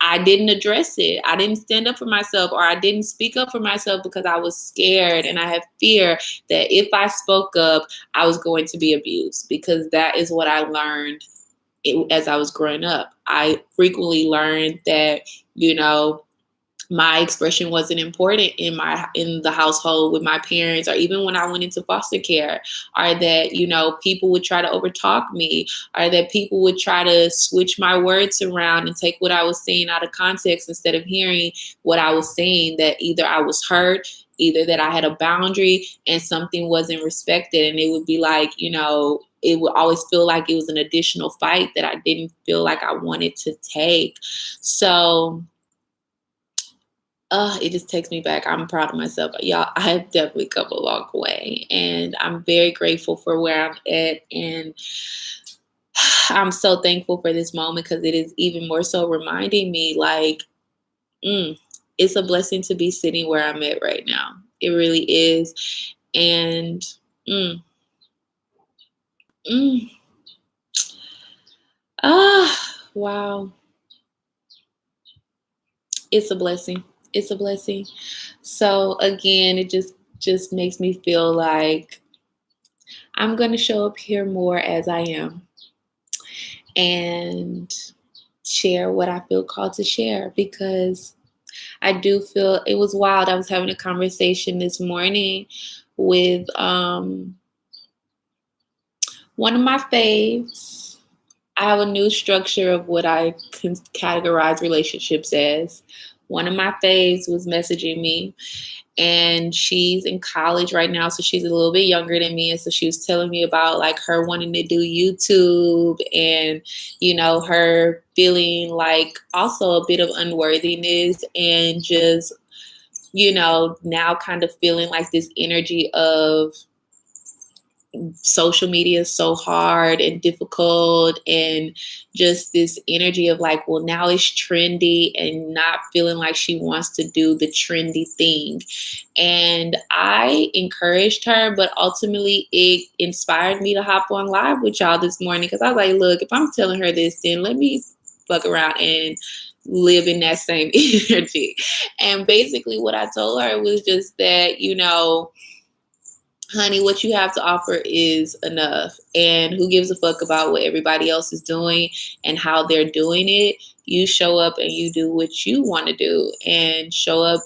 I didn't address it. I didn't stand up for myself, or I didn't speak up for myself because I was scared and I had fear that if I spoke up, I was going to be abused, because that is what I learned as I was growing up. I frequently learned that, my expression wasn't important in the household with my parents, or even when I went into foster care, or that, people would try to overtalk me, or that people would try to switch my words around and take what I was saying out of context instead of hearing what I was saying, that either I was hurt, either that I had a boundary and something wasn't respected. And it would be like, it would always feel like it was an additional fight that I didn't feel like I wanted to take. So it just takes me back. I'm proud of myself. Y'all, I have definitely come a long way, and I'm very grateful for where I'm at. And I'm so thankful for this moment, because it is even more so reminding me, like, it's a blessing to be sitting where I'm at right now. It really is. And wow. It's a blessing. It's a blessing. So again, it just makes me feel like I'm going to show up here more as I am and share what I feel called to share, because I do feel it was wild. I was having a conversation this morning with one of my faves. I have a new structure of what I can categorize relationships as. One of my faves was messaging me, and she's in college right now, so she's a little bit younger than me. And so she was telling me about like her wanting to do YouTube, and her feeling like also a bit of unworthiness, and just now kind of feeling like this energy of social media is so hard and difficult, and just this energy of like, well, now it's trendy, and not feeling like she wants to do the trendy thing. And I encouraged her, but ultimately it inspired me to hop on live with y'all this morning, because I was like, look, if I'm telling her this, then let me fuck around and live in that same energy. And basically what I told her was just that, honey, what you have to offer is enough. And who gives a fuck about what everybody else is doing and how they're doing it? You show up and you do what you want to do and show up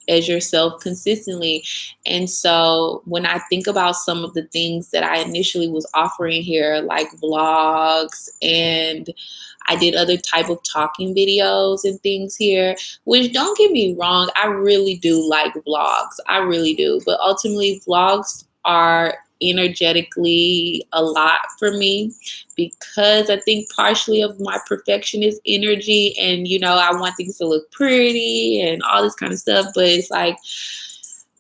as yourself consistently. And so when I think about some of the things that I initially was offering here, like vlogs, and I did other type of talking videos and things here, which, don't get me wrong, I really do like vlogs. I really do. But ultimately, vlogs are energetically a lot for me, because I think partially of my perfectionist energy, and I want things to look pretty and all this kind of stuff. But it's like,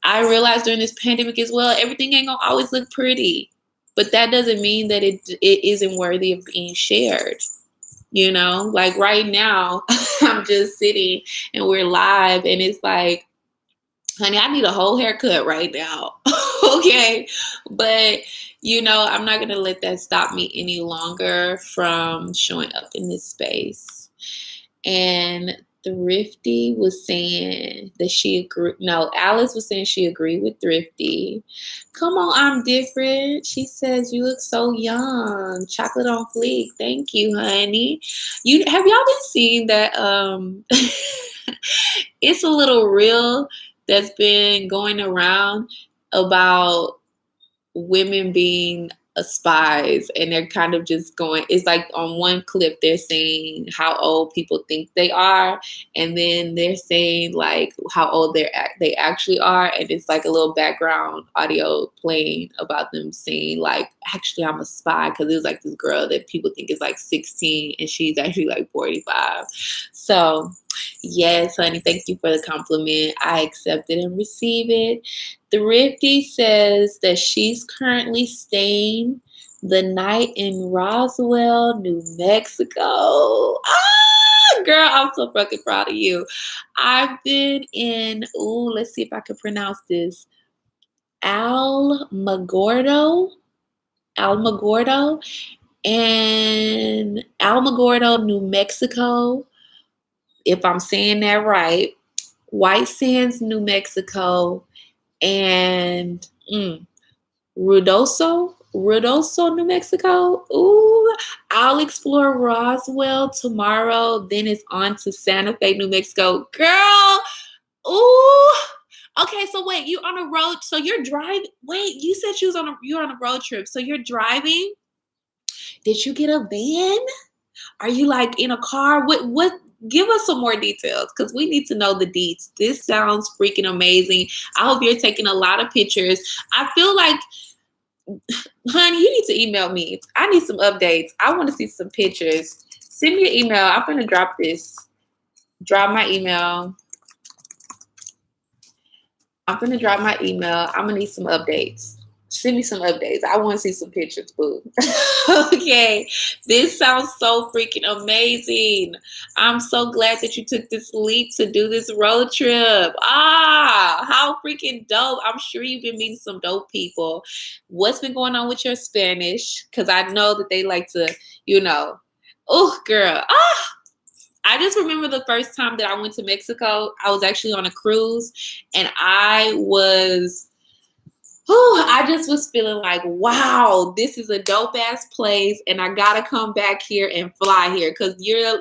I realized during this pandemic as well, everything ain't gonna always look pretty, but that doesn't mean that it isn't worthy of being shared. Like right now, I'm just sitting and we're live, and it's like, honey, I need a whole haircut right now. Okay. But, I'm not going to let that stop me any longer from showing up in this space. And Thrifty was saying that she agreed. No, Alice was saying she agreed with Thrifty. Come on, I'm different. She says, you look so young. Chocolate on fleek. Thank you, honey. Have y'all been seeing that? It's a little reel that's been going around about women being spies, and they're kind of just going, it's like on one clip they're saying how old people think they are, and then they're saying like how old they actually are, and it's like a little background audio playing about them saying like, actually I'm a spy, because it was like this girl that people think is like 16 and she's actually like 45. So yes, honey, thank you for the compliment. I accept it and receive it. Thrifty says that she's currently staying the night in Roswell, New Mexico. Girl, I'm so fucking proud of you. I've been in, let's see if I can pronounce this, Alamogordo, and Alamogordo, New Mexico, if I'm saying that right, White Sands, New Mexico, and Ruidoso, New Mexico. Ooh, I'll explore Roswell tomorrow. Then it's on to Santa Fe, New Mexico. Girl, ooh. Okay, so wait, you on a road? So you're driving? Wait, you said you're on a road trip. So you're driving? Did you get a van? Are you like in a car? What? Give us some more details, because we need to know the deets. This sounds freaking amazing. I hope you're taking a lot of pictures. I feel like, honey, you need to email me. I need some updates. I want to see some pictures. Send me an email. I'm going to drop this. Drop my email. I'm going to drop my email. I'm going to need some updates. Send me some updates. I want to see some pictures, boo. Okay. This sounds so freaking amazing. I'm so glad that you took this leap to do this road trip. How freaking dope. I'm sure you've been meeting some dope people. What's been going on with your Spanish? Because I know that they like to, oh, girl. I just remember the first time that I went to Mexico. I was actually on a cruise, and I just was feeling like, wow, this is a dope ass place, and I gotta come back here and fly here, because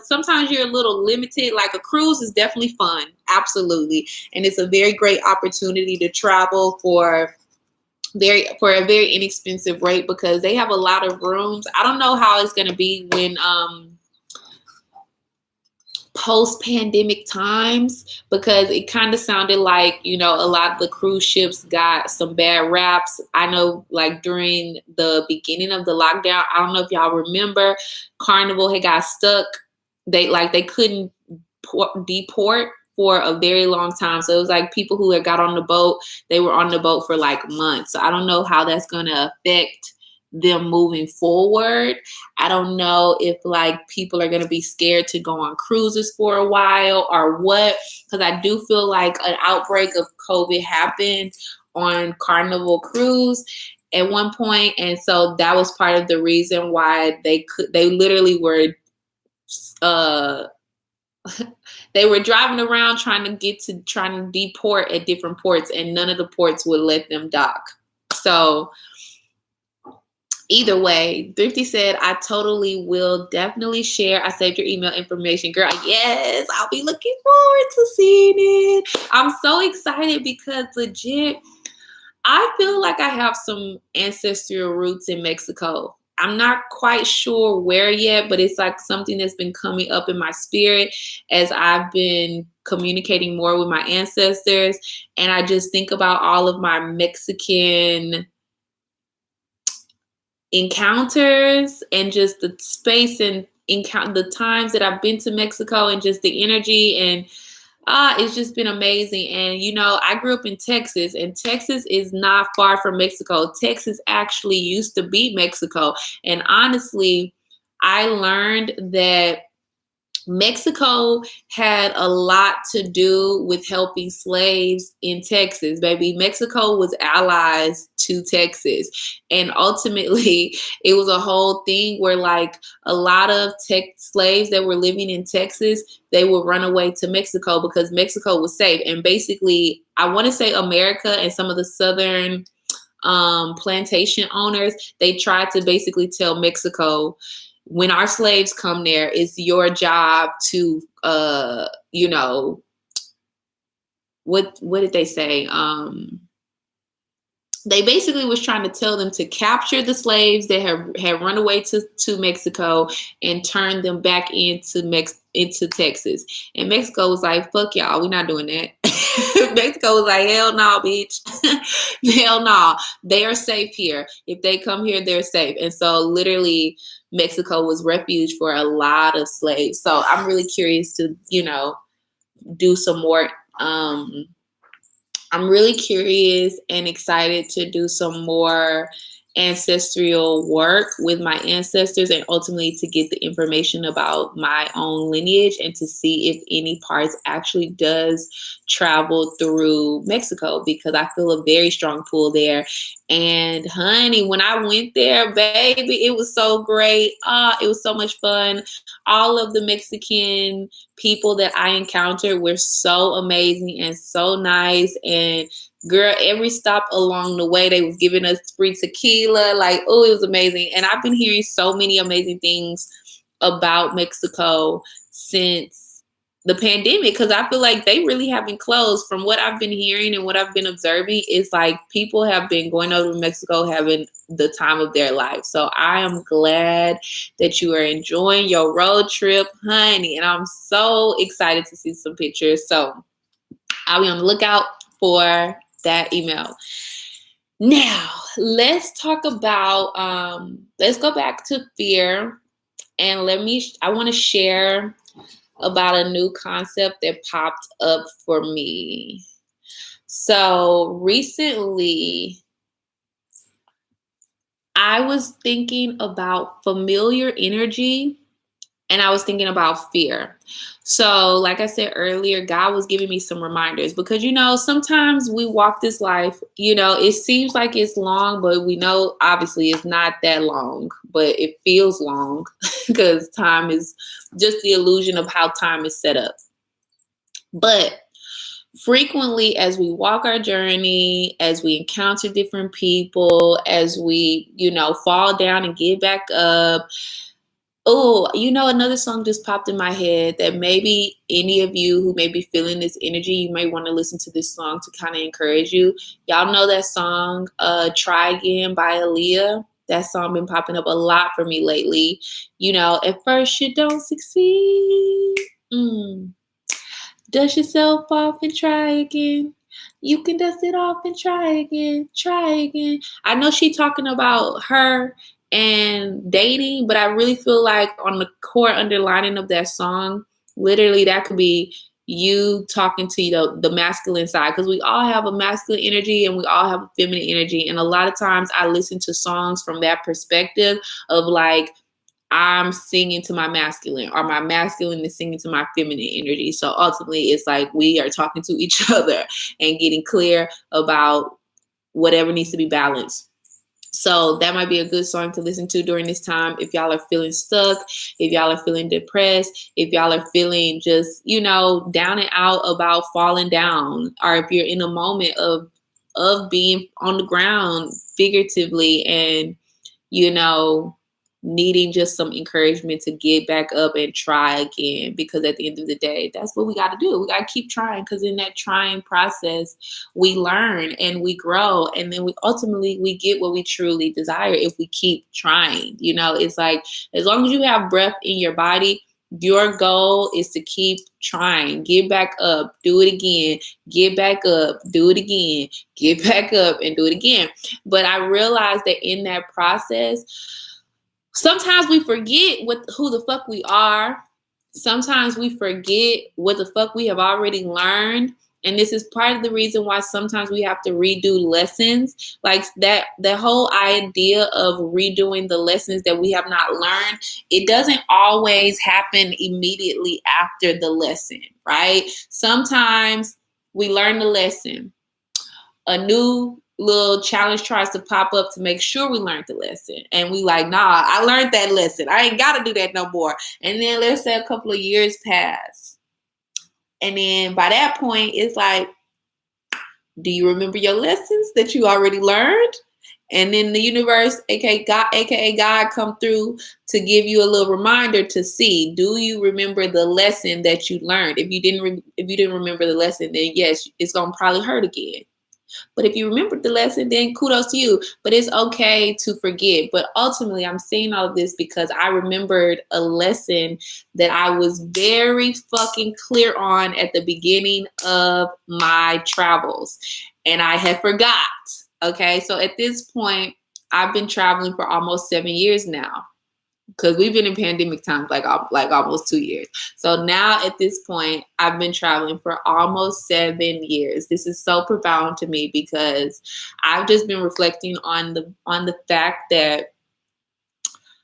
sometimes you're a little limited. Like, a cruise is definitely fun, absolutely, and it's a very great opportunity to travel for a very inexpensive rate, because they have a lot of rooms. I don't know how it's gonna be when post-pandemic times, because it kind of sounded like, a lot of the cruise ships got some bad raps. I know, like, during the beginning of the lockdown, I don't know if y'all remember, Carnival had got stuck. They couldn't deport for a very long time. So it was like people who had got on the boat, they were on the boat for like months. So I don't know how that's going to affect them moving forward. I don't know if like people are going to be scared to go on cruises for a while or what, because I do feel like an outbreak of COVID happened on Carnival Cruise at one point, and so that was part of the reason why they literally were they were driving around trying to deport at different ports, and none of the ports would let them dock. So either way, Thrifty said, I totally will definitely share. I saved your email information. Girl, yes, I'll be looking forward to seeing it. I'm so excited because legit, I feel like I have some ancestral roots in Mexico. I'm not quite sure where yet, but it's like something that's been coming up in my spirit as I've been communicating more with my ancestors. And I just think about all of my Mexican encounters and just the space and the times that I've been to Mexico and just the energy, and it's just been amazing. And I grew up in Texas, and Texas is not far from Mexico. Texas actually used to be Mexico, and honestly, I learned that Mexico had a lot to do with helping slaves in Texas, baby. Mexico was allies to Texas. And ultimately, it was a whole thing where like a lot of slaves that were living in Texas, they would run away to Mexico because Mexico was safe. And basically, I want to say America and some of the southern plantation owners, they tried to basically tell Mexico, when our slaves come there, it's your job to, what did they say? They basically was trying to tell them to capture the slaves that had run away to Mexico and turn them back into Texas. And Mexico was like, fuck y'all, we're not doing that. Mexico was like, hell no, bitch. Hell no. They are safe here. If they come here, they're safe. And so literally Mexico was refuge for a lot of slaves. So I'm really curious to, do some more. I'm really curious and excited to do some more ancestral work with my ancestors and ultimately to get the information about my own lineage and to see if any parts actually does travel through Mexico, because I feel a very strong pull there. And honey, when I went there, baby, it was so great. It was so much fun. All of the Mexican people that I encountered were so amazing and so nice. And girl, every stop along the way, they was giving us free tequila. Like, oh, it was amazing. And I've been hearing so many amazing things about Mexico since the pandemic, because I feel like they really haven't closed. From what I've been hearing and what I've been observing, it's like people have been going over to Mexico having the time of their life. So I am glad that you are enjoying your road trip, honey. And I'm so excited to see some pictures. So I'll be on the lookout for that email. Now, let's talk about, let's go back to fear. And I want to share about a new concept that popped up for me. So recently, I was thinking about familiar energy and I was thinking about fear. So like I said earlier, God was giving me some reminders because, sometimes we walk this life, it seems like it's long, but we know obviously it's not that long, but it feels long because time is just the illusion of how time is set up. But frequently, as we walk our journey, as we encounter different people, as we, fall down and get back up. Oh, another song just popped in my head that maybe any of you who may be feeling this energy, you may want to listen to this song to kind of encourage you. Y'all know that song, Try Again by Aaliyah. That song been popping up a lot for me lately. At first you don't succeed. Dust yourself off and try again. You can dust it off and try again. Try again. I know she's talking about her and dating, but I really feel like on the core underlining of that song, literally that could be you talking to the masculine side, because we all have a masculine energy and we all have a feminine energy. And a lot of times I listen to songs from that perspective of like, I'm singing to my masculine or my masculine is singing to my feminine energy. So ultimately it's like we are talking to each other and getting clear about whatever needs to be balanced. So that might be a good song to listen to during this time. If y'all are feeling stuck, if y'all are feeling depressed, if y'all are feeling just, down and out about falling down, or if you're in a moment of being on the ground figuratively and, needing just some encouragement to get back up and try again. Because at the end of the day, that's what we got to do. We got to keep trying, because in that trying process, we learn and we grow, and then we ultimately get what we truly desire if we keep trying. It's like, as long as you have breath in your body, your goal is to keep trying. Get back up, do it again, get back up, do it again, get back up and do it again. But I realized that in that process, sometimes we forget who the fuck we are. Sometimes we forget what the fuck we have already learned. And this is part of the reason why sometimes we have to redo lessons. Like that whole idea of redoing the lessons that we have not learned, it doesn't always happen immediately after the lesson, right? Sometimes we learn the lesson. A new little challenge tries to pop up to make sure we learned the lesson. And we like, nah, I learned that lesson. I ain't got to do that no more. And then let's say a couple of years pass. And then by that point, it's like, do you remember your lessons that you already learned? And then the universe, aka God, come through to give you a little reminder to see, do you remember the lesson that you learned? If you didn't remember the lesson, then yes, it's gonna probably hurt again. But if you remembered the lesson, then kudos to you. But it's okay to forget. But ultimately, I'm saying all of this because I remembered a lesson that I was very fucking clear on at the beginning of my travels. And I had forgot. Okay, so at this point, I've been traveling for almost 7 years now. Because we've been in pandemic times like almost 2 years. So now at this point, I've been traveling for almost 7 years. This is so profound to me because I've just been reflecting on the fact that,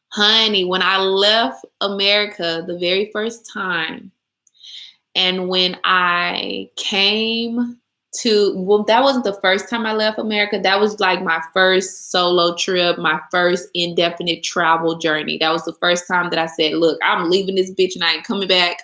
honey, when I left America the very first time, and when I came that wasn't the first time I left America. That was like my first solo trip, my first indefinite travel journey. That was the first time that I said, look, I'm leaving this bitch and I ain't coming back.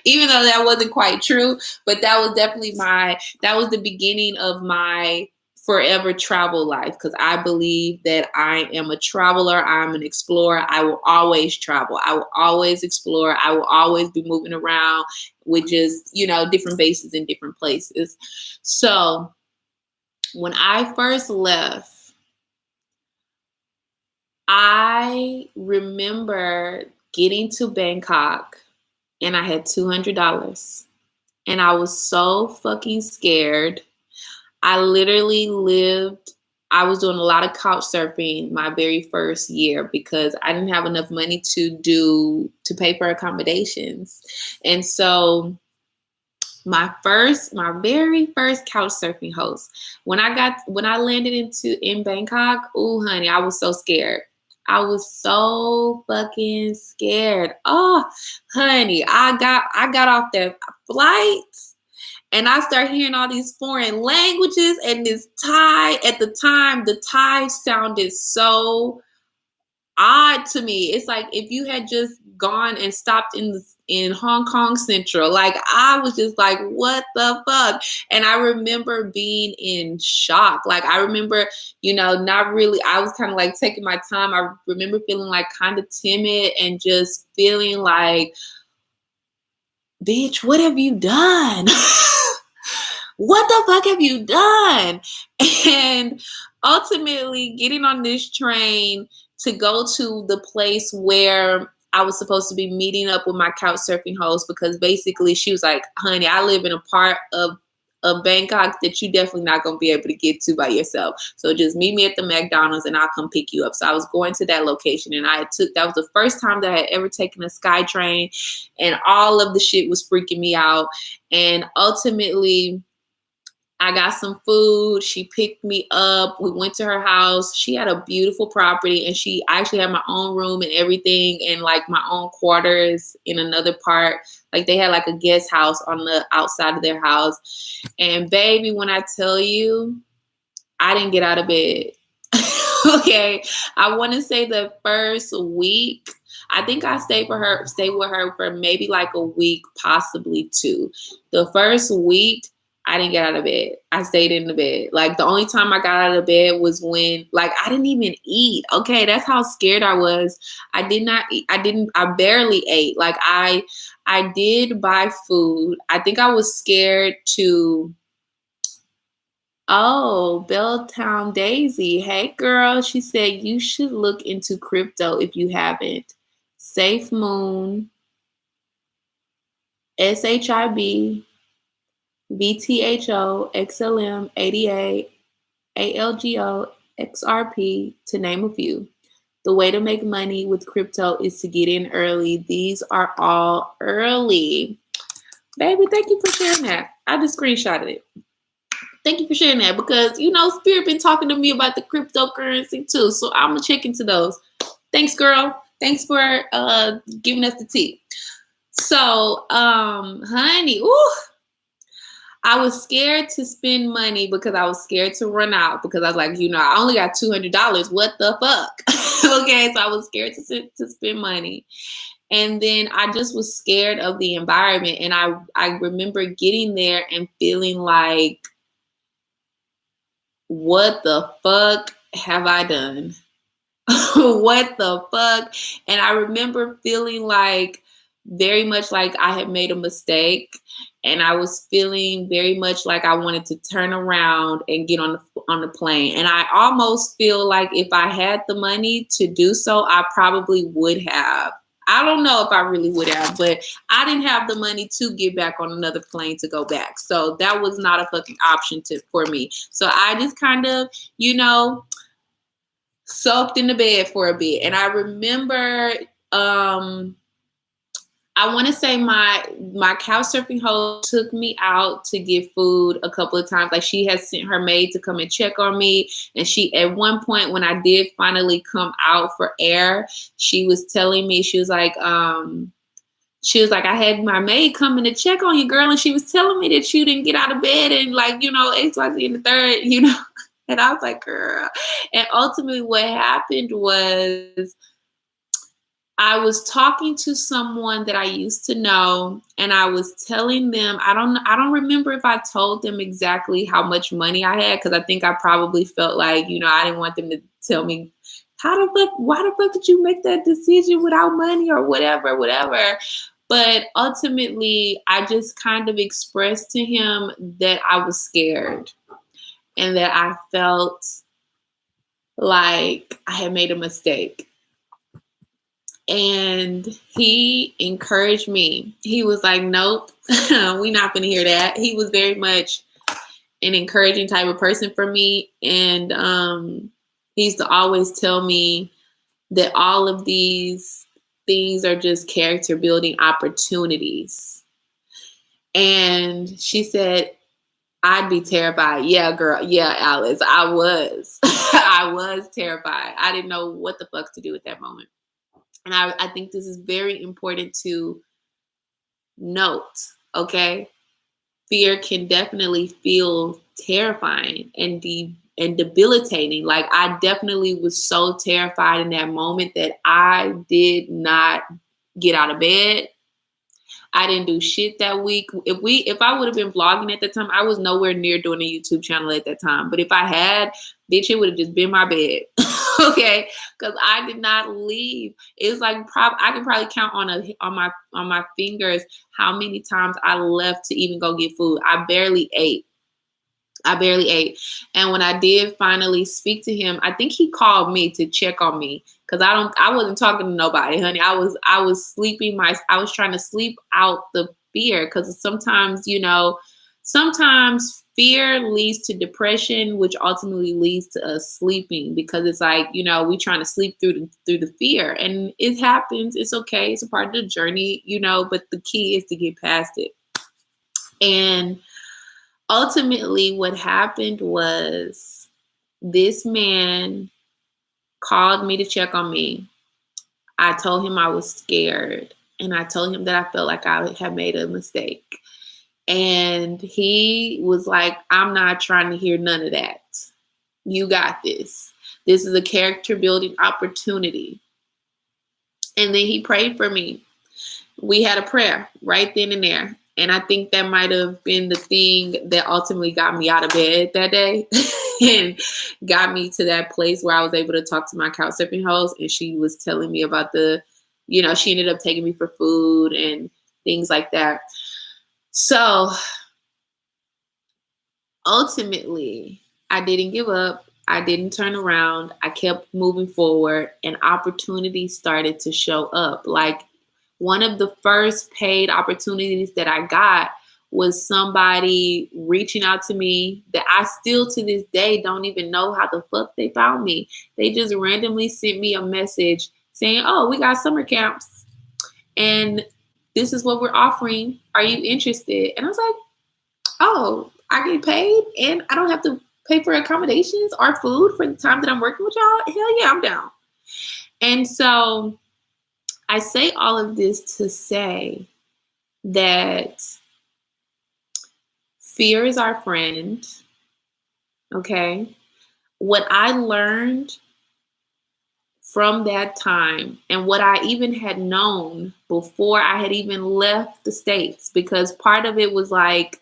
Even though that wasn't quite true, but that was definitely that was the beginning of my forever travel life, because I believe that I am a traveler. I'm an explorer. I will always travel. I will always explore. I will always be moving around with just, different bases in different places. So when I first left, I remember getting to Bangkok and I had $200 and I was so fucking scared. I literally I was doing a lot of couch surfing my very first year because I didn't have enough money to pay for accommodations. And so my very first couch surfing host, when I landed in Bangkok, oh honey, I was so scared. I was so fucking scared. Oh, honey, I got off that flight. And I start hearing all these foreign languages, and this Thai, at the time, the Thai sounded so odd to me. It's like if you had just gone and stopped in Hong Kong Central. Like, I was just like, what the fuck? And I remember being in shock. Like, I remember, not really, I was kind of like taking my time. I remember feeling like kind of timid and just feeling like, bitch, what have you done? What the fuck have you done? And ultimately getting on this train to go to the place where I was supposed to be meeting up with my couch surfing host, because basically she was like, honey, I live in a part of Bangkok that you definitely not going to be able to get to by yourself. So just meet me at the McDonald's and I'll come pick you up. So I was going to that location, and that was the first time that I had ever taken a SkyTrain, and all of the shit was freaking me out. And ultimately I got some food. She picked me up. We went to her house. She had a beautiful property, and I actually had my own room and everything, and like my own quarters in another part. Like, they had like a guest house on the outside of their house. And baby, when I tell you, I didn't get out of bed. Okay. I want to say the first week, I think I stayed with her for maybe like a week, possibly two. The first week, I didn't get out of bed. I stayed in the bed. Like the only time I got out of bed was when, like, I didn't even eat. Okay, that's how scared I was. I did not eat. I barely ate. Like I did buy food. I think I was scared to. Oh, Belltown Daisy. Hey, girl. She said you should look into crypto if you haven't. Safe Moon, SHIB, BTHO, XLM, ADA, ALGO, XRP, to name a few. The way to make money with crypto is to get in early. These are all early. Baby, thank you for sharing that. I just screenshotted it. Thank you for sharing that because, Spirit been talking to me about the cryptocurrency too. So I'm going to check into those. Thanks, girl. Thanks for giving us the tea. So, honey, I was scared to spend money because I was scared to run out because I was like, I only got $200. What the fuck? Okay, so I was scared to spend money. And then I just was scared of the environment. And I remember getting there and feeling like, what the fuck have I done? What the fuck? And I remember feeling like very much like I had made a mistake. And I was feeling very much like I wanted to turn around and get on the plane. And I almost feel like if I had the money to do so, I probably would have. I don't know if I really would have, but I didn't have the money to get back on another plane to go back. So that was not a fucking option for me. So I just kind of, soaked in the bed for a bit. And I remember, I want to say my couch surfing host took me out to get food a couple of times. Like she had sent her maid to come and check on me. And she, at one point when I did finally come out for air, she was telling me, she was like, I had my maid coming to check on you, girl. And she was telling me that you didn't get out of bed and like, X, Y, Z in the third, And I was like, girl. And ultimately what happened was, I was talking to someone that I used to know, and I was telling them, I don't remember if I told them exactly how much money I had, because I think I probably felt like, I didn't want them to tell me, why the fuck did you make that decision without money or whatever. But ultimately, I just kind of expressed to him that I was scared and that I felt like I had made a mistake. And he encouraged me. He was like, nope, we're not going to hear that. He was very much an encouraging type of person for me. And he used to always tell me that all of these things are just character building opportunities. And she said, I'd be terrified. Yeah, girl. Yeah, Alice, I was. I was terrified. I didn't know what the fuck to do at that moment. And I think this is very important to note, okay? Fear can definitely feel terrifying and debilitating. Like I definitely was so terrified in that moment that I did not get out of bed. I didn't do shit that week. If I would have been vlogging at that time, I was nowhere near doing a YouTube channel at that time. But if I had, bitch, it would have just been my bed. Okay, because I did not leave. It's like I can probably count on my fingers how many times I left to even go get food. I barely ate. And when I did finally speak to him, I think he called me to check on me because I wasn't talking to nobody, honey. I was sleeping I was trying to sleep out the fear because sometimes, sometimes fear leads to depression, which ultimately leads to us sleeping because it's like, we trying to sleep through the fear, and it happens. It's okay. It's a part of the journey, but the key is to get past it. And ultimately, what happened was this man called me to check on me. I told him I was scared, and I told him that I felt like I had made a mistake. And he was like, I'm not trying to hear none of that. You got this. This is a character building opportunity. And then he prayed for me. We had a prayer right then and there. And I think that might have been the thing that ultimately got me out of bed that day and got me to that place where I was able to talk to my couch surfing host. And she was telling me about she ended up taking me for food and things like that. So ultimately, I didn't give up. I didn't turn around. I kept moving forward, and opportunities started to show up. Like, one of the first paid opportunities that I got was somebody reaching out to me that I still to this day don't even know how the fuck they found me. They just randomly sent me a message saying, "Oh, we got summer camps and this is what we're offering. Are you interested?" And I was like, "Oh, I get paid and I don't have to pay for accommodations or food for the time that I'm working with y'all? Hell yeah, I'm down." And so I say all of this to say that fear is our friend, okay? What I learned from that time and what I even had known before I had even left the States, because part of it was like,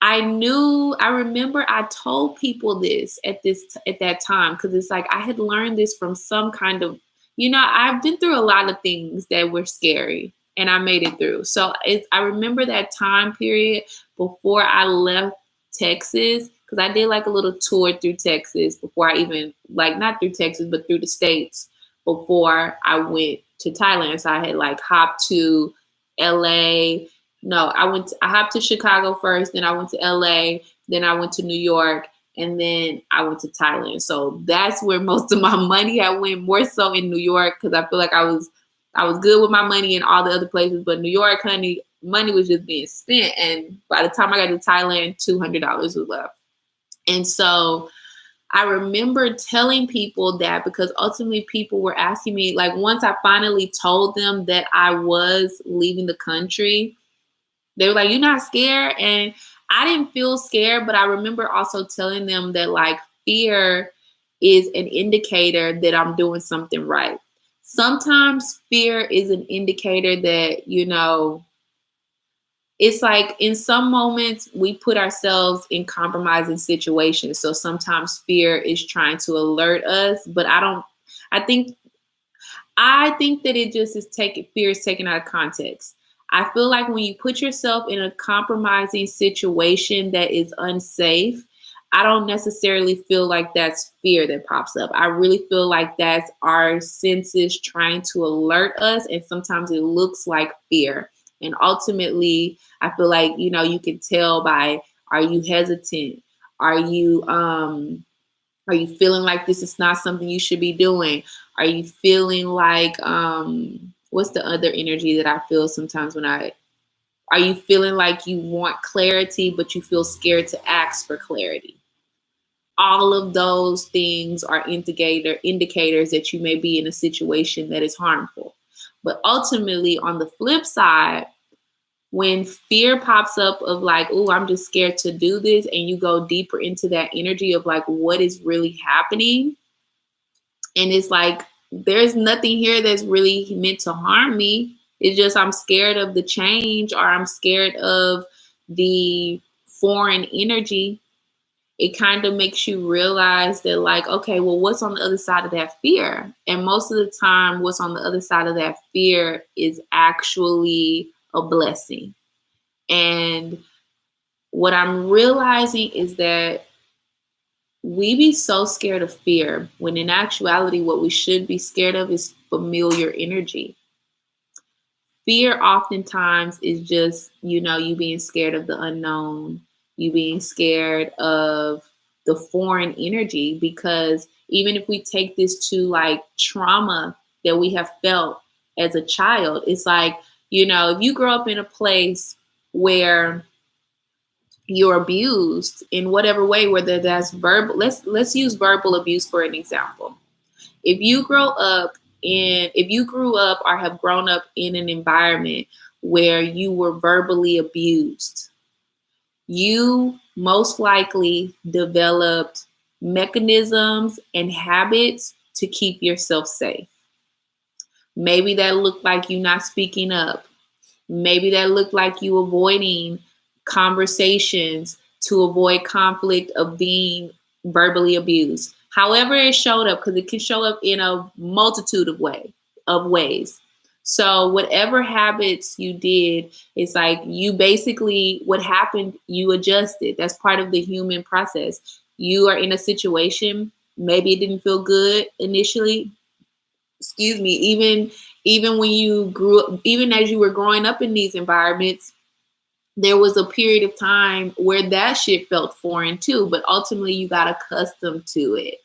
I remember I told people this at that time, because it's like I had learned this from some kind of, I've been through a lot of things that were scary and I made it through. So I remember that time period before I left Texas, because I did like a little tour through Texas before I even, like, not through Texas, but through the States before I went to Thailand. So I had like hopped to LA. No, I hopped to Chicago first, then I went to LA, then I went to New York, and then I went to Thailand. So that's where most of my money had went, more so in New York, because I feel like I was good with my money in all the other places, but New York, honey, money was just being spent. And by the time I got to Thailand, $200 was left. And so I remember telling people that, because ultimately people were asking me, like, once I finally told them that I was leaving the country, they were like, "You're not scared?" And I didn't feel scared, but I remember also telling them that, like, fear is an indicator that I'm doing something right. Sometimes fear is an indicator that, it's like in some moments we put ourselves in compromising situations. So sometimes fear is trying to alert us, but I think that it just fear is taken out of context. I feel like when you put yourself in a compromising situation that is unsafe, I don't necessarily feel like that's fear that pops up. I really feel like that's our senses trying to alert us, and sometimes it looks like fear. And ultimately, I feel like, you can tell by, are you hesitant? Are you feeling like this is not something you should be doing? Are you feeling like, what's the other energy that I feel sometimes are you feeling like you want clarity, but you feel scared to ask for clarity? All of those things are indicators that you may be in a situation that is harmful. But ultimately, on the flip side, when fear pops up of like, "Oh, I'm just scared to do this," and you go deeper into that energy of like, what is really happening? And it's like, there's nothing here that's really meant to harm me. It's just I'm scared of the change, or I'm scared of the foreign energy. It kind of makes you realize that, like, okay, well, what's on the other side of that fear? And most of the time, what's on the other side of that fear is actually a blessing. And what I'm realizing is that we be so scared of fear, when in actuality, what we should be scared of is familiar energy. Fear oftentimes is just, you being scared of the unknown, you being scared of the foreign energy, because even if we take this to like trauma that we have felt as a child, it's like, if you grow up in a place where you're abused in whatever way, whether that's verbal, let's use verbal abuse for an example. If you grew up or have grown up in an environment where you were verbally abused, you most likely developed mechanisms and habits to keep yourself safe. Maybe that looked like you not speaking up. Maybe that looked like you avoiding conversations to avoid conflict of being verbally abused. However it showed up, because it can show up in a multitude of ways. So whatever habits you did, it's like you basically, what happened, you adjusted. That's part of the human process. You are in a situation, maybe it didn't feel good initially. Excuse me, even when you grew up, even as you were growing up in these environments, there was a period of time where that shit felt foreign too, but ultimately you got accustomed to it.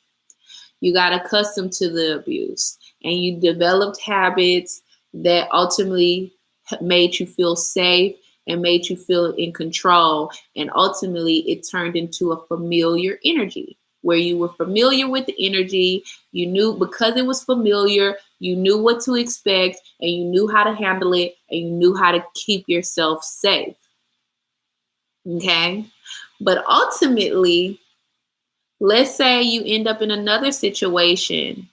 You got accustomed to the abuse and you developed habits that ultimately made you feel safe and made you feel in control. And ultimately it turned into a familiar energy where you were familiar with the energy. You knew, because it was familiar, you knew what to expect and you knew how to handle it and you knew how to keep yourself safe. Okay. But ultimately, let's say you end up in another situation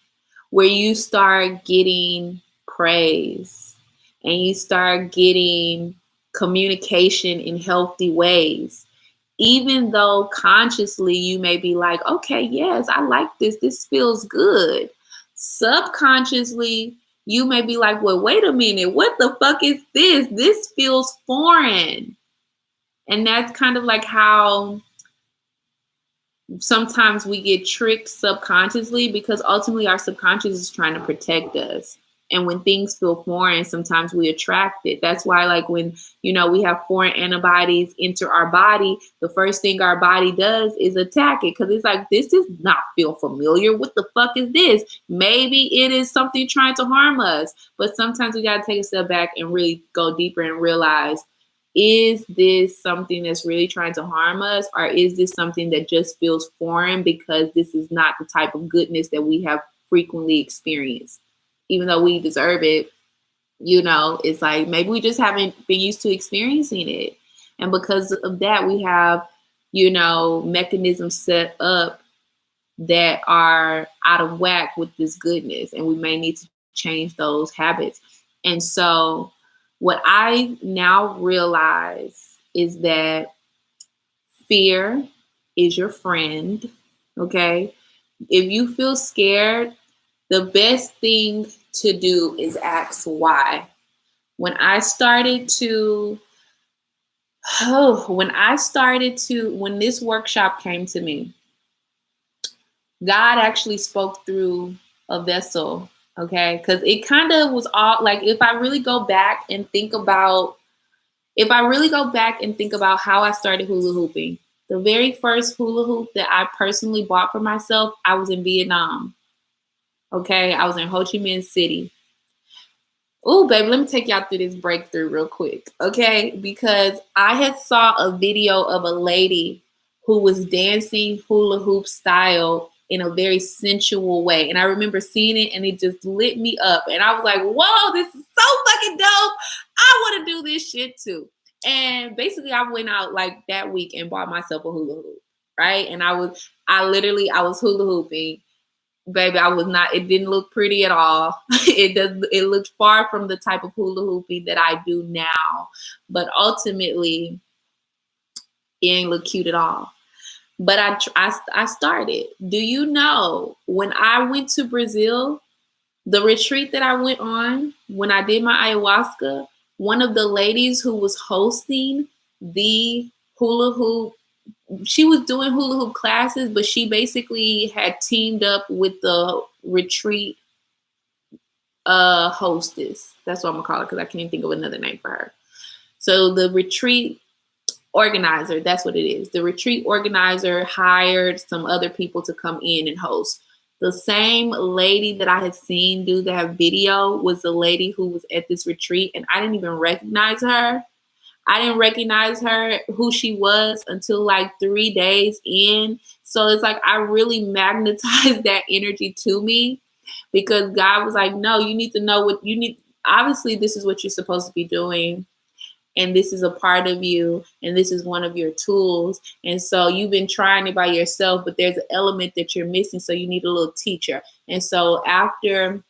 where you start getting praise and you start getting communication in healthy ways. Even though consciously you may be like, okay, yes, I like this. This feels good. Subconsciously, you may be like, well, wait a minute. What the fuck is this? This feels foreign. And that's kind of like how sometimes we get tricked subconsciously, because ultimately our subconscious is trying to protect us. And when things feel foreign, sometimes we attract it. That's why, like, when, we have foreign antibodies enter our body, the first thing our body does is attack it, because it's like, this does not feel familiar. What the fuck is this? Maybe it is something trying to harm us. But sometimes we got to take a step back and really go deeper and realize, is this something that's really trying to harm us? Or is this something that just feels foreign because this is not the type of goodness that we have frequently experienced? Even though we deserve it, it's like maybe we just haven't been used to experiencing it. And because of that, we have, mechanisms set up that are out of whack with this goodness. And we may need to change those habits. And so what I now realize is that fear is your friend, okay? If you feel scared, the best thing to do is ask why. When this workshop came to me, God actually spoke through a vessel, okay? Because it kind of was all like, if I really go back and think about how I started hula hooping, the very first hula hoop that I personally bought for myself, I was in Vietnam. Okay, I was in Ho Chi Minh City. Oh, baby, let me take y'all through this breakthrough real quick, okay? Because I had saw a video of a lady who was dancing hula hoop style in a very sensual way. And I remember seeing it and it just lit me up. And I was like, whoa, this is so fucking dope. I want to do this shit too. And basically I went out like that week and bought myself a hula hoop, right? And I was hula hooping. Baby, it didn't look pretty at all. It looked far from the type of hula hooping that I do now. But ultimately, it ain't look cute at all. But I started. Do you know, when I went to Brazil, the retreat that I went on, when I did my ayahuasca, one of the ladies who was hosting the hula hoop, she was doing hula hoop classes, but she basically had teamed up with the retreat hostess. That's what I'm gonna call it, because I can't think of another name for her. So the retreat organizer, that's what it is. The retreat organizer hired some other people to come in and host. The same lady that I had seen do that video was the lady who was at this retreat, and I didn't even recognize her. I didn't recognize her, who she was, until like 3 days in. So it's like I really magnetized that energy to me, because God was like, no, you need to know what you need. Obviously, this is what you're supposed to be doing. and this is a part of you, and this is one of your tools. And so you've been trying it by yourself, but there's an element that you're missing, so you need a little teacher. And so after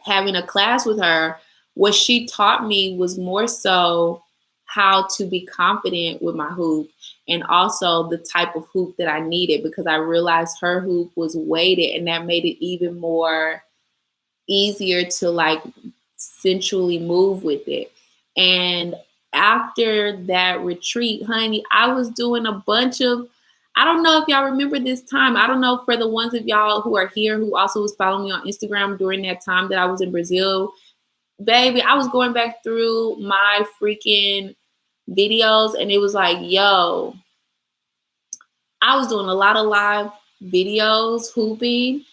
having a class with her, what she taught me was more so how to be confident with my hoop, and also the type of hoop that I needed, because I realized her hoop was weighted, and that made it even more easier to like sensually move with it. And after that retreat, honey, I was doing a bunch of, I don't know if y'all remember this time. I don't know for the ones of y'all who are here who also was following me on Instagram during that time that I was in Brazil. Baby, I was going back through my freaking videos, and it was like, yo, I was doing a lot of live videos hooping.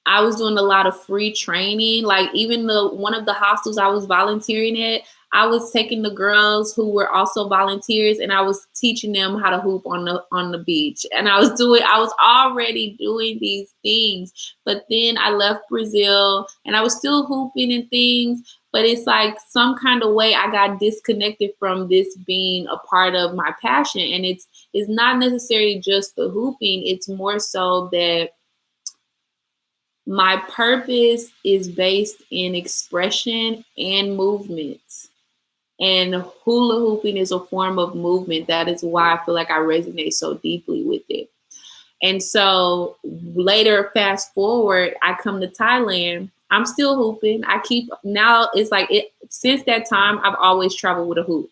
I was doing a lot of free training. Like even one of the hostels I was volunteering at, I was taking the girls who were also volunteers, and I was teaching them how to hoop on the beach. And I was already doing these things. But then I left Brazil, and I was still hooping and things, but it's like some kind of way I got disconnected from this being a part of my passion. And it's not necessarily just the hooping. It's more so that my purpose is based in expression and movement. And hula hooping is a form of movement. That is why I feel like I resonate so deeply with it. And so later, fast forward, I come to Thailand. I'm still hooping. It's like since that time, I've always traveled with a hoop.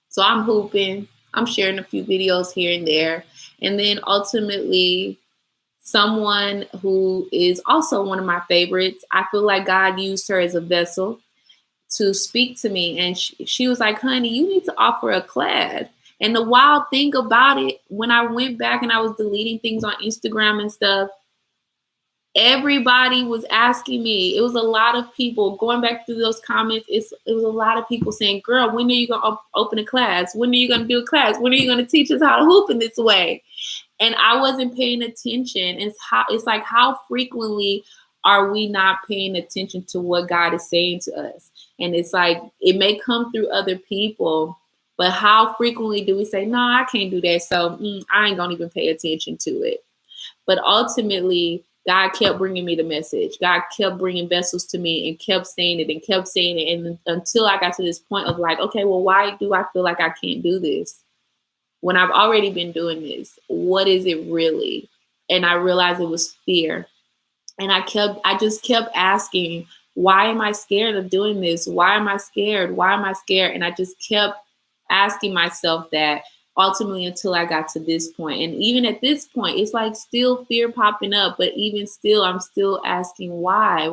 So I'm hooping. I'm sharing a few videos here and there. And then ultimately, someone who is also one of my favorites, I feel like God used her as a vessel to speak to me. And she was like, honey, you need to offer a class. And the wild thing about it, when I went back and I was deleting things on Instagram and stuff, everybody was asking me. It was a lot of people going back through those comments. It was a lot of people saying, girl, when are you going to open a class? When are you going to do a class? When are you going to teach us how to hoop in this way? And I wasn't paying attention. It's like, how frequently are we not paying attention to what God is saying to us? And it's like, it may come through other people, but how frequently do we say, no, I can't do that, so I ain't gonna even pay attention to it. But ultimately, God kept bringing me the message. God kept bringing vessels to me and kept saying it and kept saying it. And until I got to this point of like, okay, well, why do I feel like I can't do this when I've already been doing this? What is it really? And I realized it was fear. And I just kept asking, why am I scared of doing this? Why am I scared? Why am I scared? And I just kept asking myself that, ultimately, until I got to this point. And even at this point, it's like still fear popping up, but even still, I'm still asking why.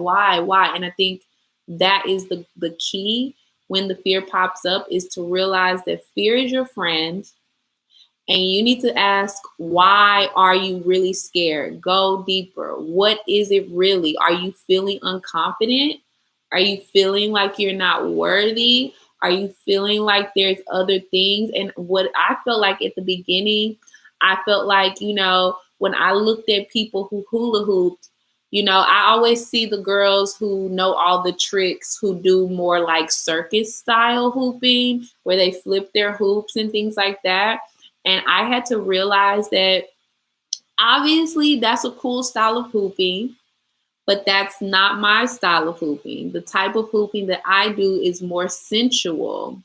And I think that is the key when the fear pops up, is to realize that fear is your friend. And you need to ask, why are you really scared? Go deeper. What is it really? Are you feeling unconfident? Are you feeling like you're not worthy? Are you feeling like there's other things? And what I felt like at the beginning, I felt like, when I looked at people who hula hooped, I always see the girls who know all the tricks, who do more like circus style hooping, where they flip their hoops and things like that. And I had to realize that obviously that's a cool style of hooping, but that's not my style of hooping. The type of hooping that I do is more sensual.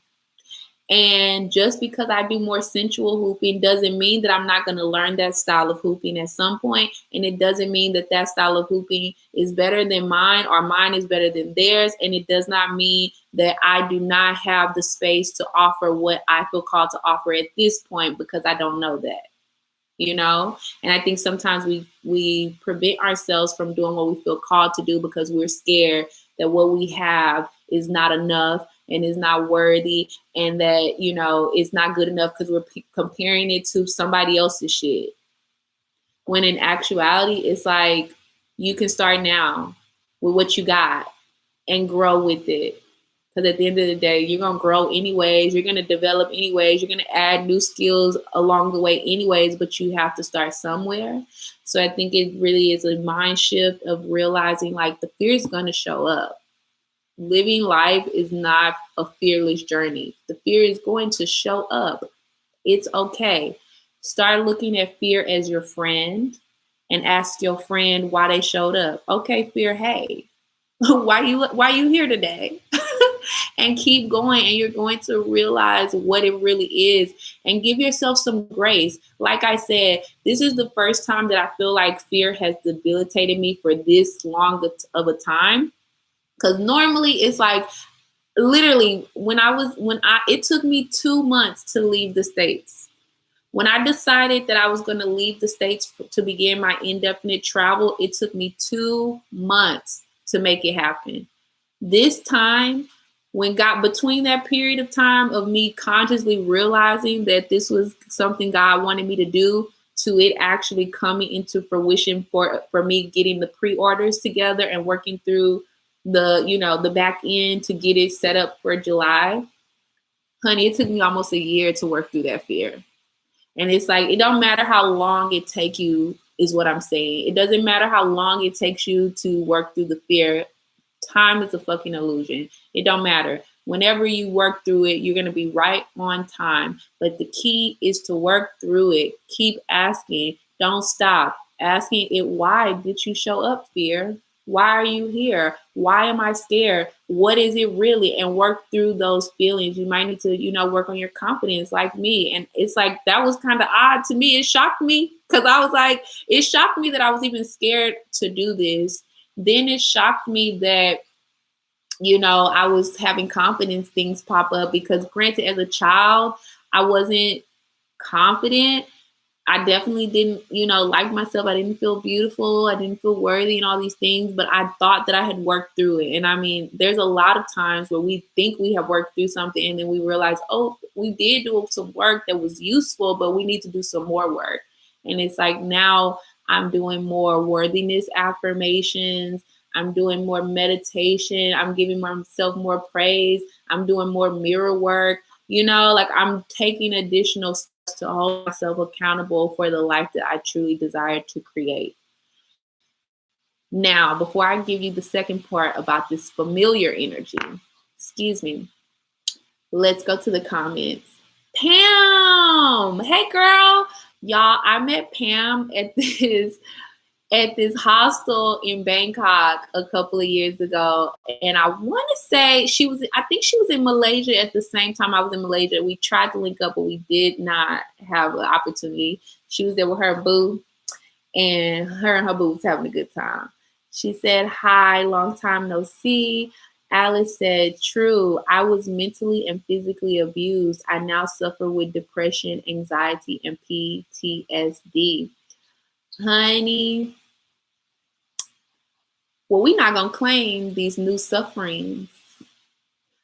And just because I do more sensual hooping doesn't mean that I'm not going to learn that style of hooping at some point. And it doesn't mean that that style of hooping is better than mine or mine is better than theirs. And it does not mean that I do not have the space to offer what I feel called to offer at this point, because I don't know that. And I think sometimes we prevent ourselves from doing what we feel called to do because we're scared that what we have is not enough and is not worthy, and that, it's not good enough because we're comparing it to somebody else's shit. When in actuality, it's like, you can start now with what you got and grow with it. Because at the end of the day, you're going to grow anyways. You're going to develop anyways. You're going to add new skills along the way anyways, but you have to start somewhere. So I think it really is a mind shift of realizing like the fear is going to show up. living life is not a fearless journey. The fear is going to show up. It's okay. Start looking at fear as your friend and ask your friend why they showed up. Okay, fear, hey, why you here today? And keep going, and you're going to realize what it really is, and give yourself some grace. Like I said, this is the first time that I feel like fear has debilitated me for this long of a time, because normally it's like literally it took me 2 months to leave the States. When I decided that I was going to leave the States to begin my indefinite travel, it took me 2 months to make it happen. This time, when got between that period of time of me consciously realizing that this was something God wanted me to do, to it actually coming into fruition for me getting the pre-orders together and working through the back end to get it set up for July. Honey, it took me almost a year to work through that fear. And it's like, it don't matter how long it take you, is what I'm saying. It doesn't matter how long it takes you to work through the fear. Time is a fucking illusion. It don't matter. Whenever you work through it, you're going to be right on time. But the key is to work through it. Keep asking. Don't stop asking it. Why did you show up, fear? Why are you here? Why am I scared? What is it really? And work through those feelings. You might need to, work on your confidence like me. And it's like, that was kind of odd to me. It shocked me because I was like, it shocked me that I was even scared to do this. Then it shocked me that, I was having confidence things pop up, because granted, as a child, I wasn't confident. I definitely didn't, like myself. I didn't feel beautiful. I didn't feel worthy and all these things, but I thought that I had worked through it. And I mean, there's a lot of times where we think we have worked through something and then we realize, oh, we did do some work that was useful, but we need to do some more work. And it's like, now I'm doing more worthiness affirmations. I'm doing more meditation. I'm giving myself more praise. I'm doing more mirror work. Like I'm taking additional steps to hold myself accountable for the life that I truly desire to create. Now, before I give you the second part about this familiar energy, let's go to the comments. Pam, hey girl. Y'all, I met Pam at this hostel in Bangkok a couple of years ago. And I want to say I think she was in Malaysia at the same time I was in Malaysia. We tried to link up, but we did not have an opportunity. She was there with her boo, and her boo was having a good time. She said, hi, long time no see. Alice said, true, I was mentally and physically abused. I now suffer with depression, anxiety, and PTSD. Honey, well, we're not going to claim these new sufferings.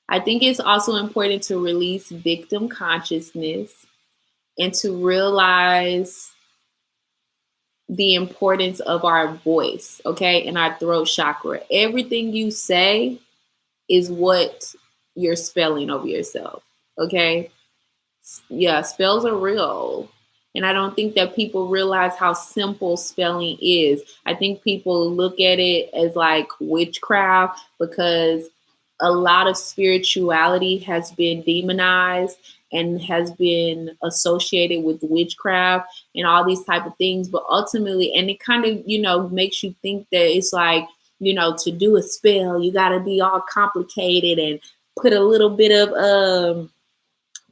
I think it's also important to release victim consciousness and to realize the importance of our voice, okay, and our throat chakra. Everything you say is what you're spelling over yourself, okay? Yeah, spells are real. And I don't think that people realize how simple spelling is. I think people look at it as like witchcraft, because a lot of spirituality has been demonized and has been associated with witchcraft and all these type of things. But ultimately, and it kind of, makes you think that it's like, to do a spell, you got to be all complicated and put a little bit of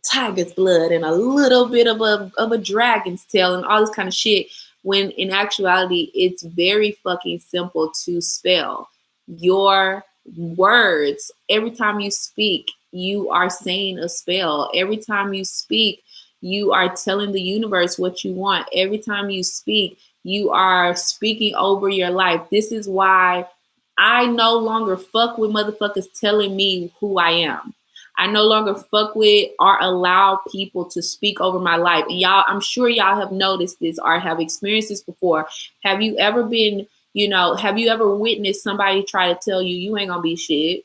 tiger's blood and a little bit of a dragon's tail and all this kind of shit, when in actuality it's very fucking simple to spell. Your words, every time you speak, you are saying a spell. Every time you speak, you are telling the universe what you want. Every time you speak, you are speaking over your life. This is why I no longer fuck with motherfuckers telling me who I am. I no longer fuck with or allow people to speak over my life. And y'all, I'm sure y'all have noticed this or have experienced this before. Have you ever been, have you ever witnessed somebody try to tell you, you ain't gonna be shit?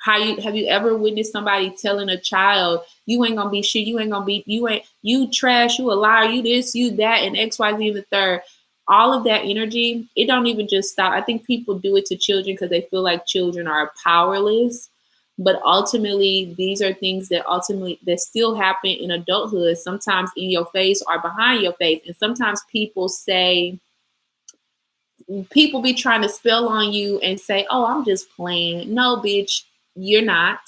Have you ever witnessed somebody telling a child, you ain't gonna be shit, you trash, you a liar, you this, you that, and X, Y, Z, the third? all of that energy, it don't even just stop. I think people do it to children because they feel like children are powerless. But ultimately, these are things that still happen in adulthood, sometimes in your face or behind your face. And sometimes people be trying to spell on you and say, oh, I'm just playing. No, bitch, you're not.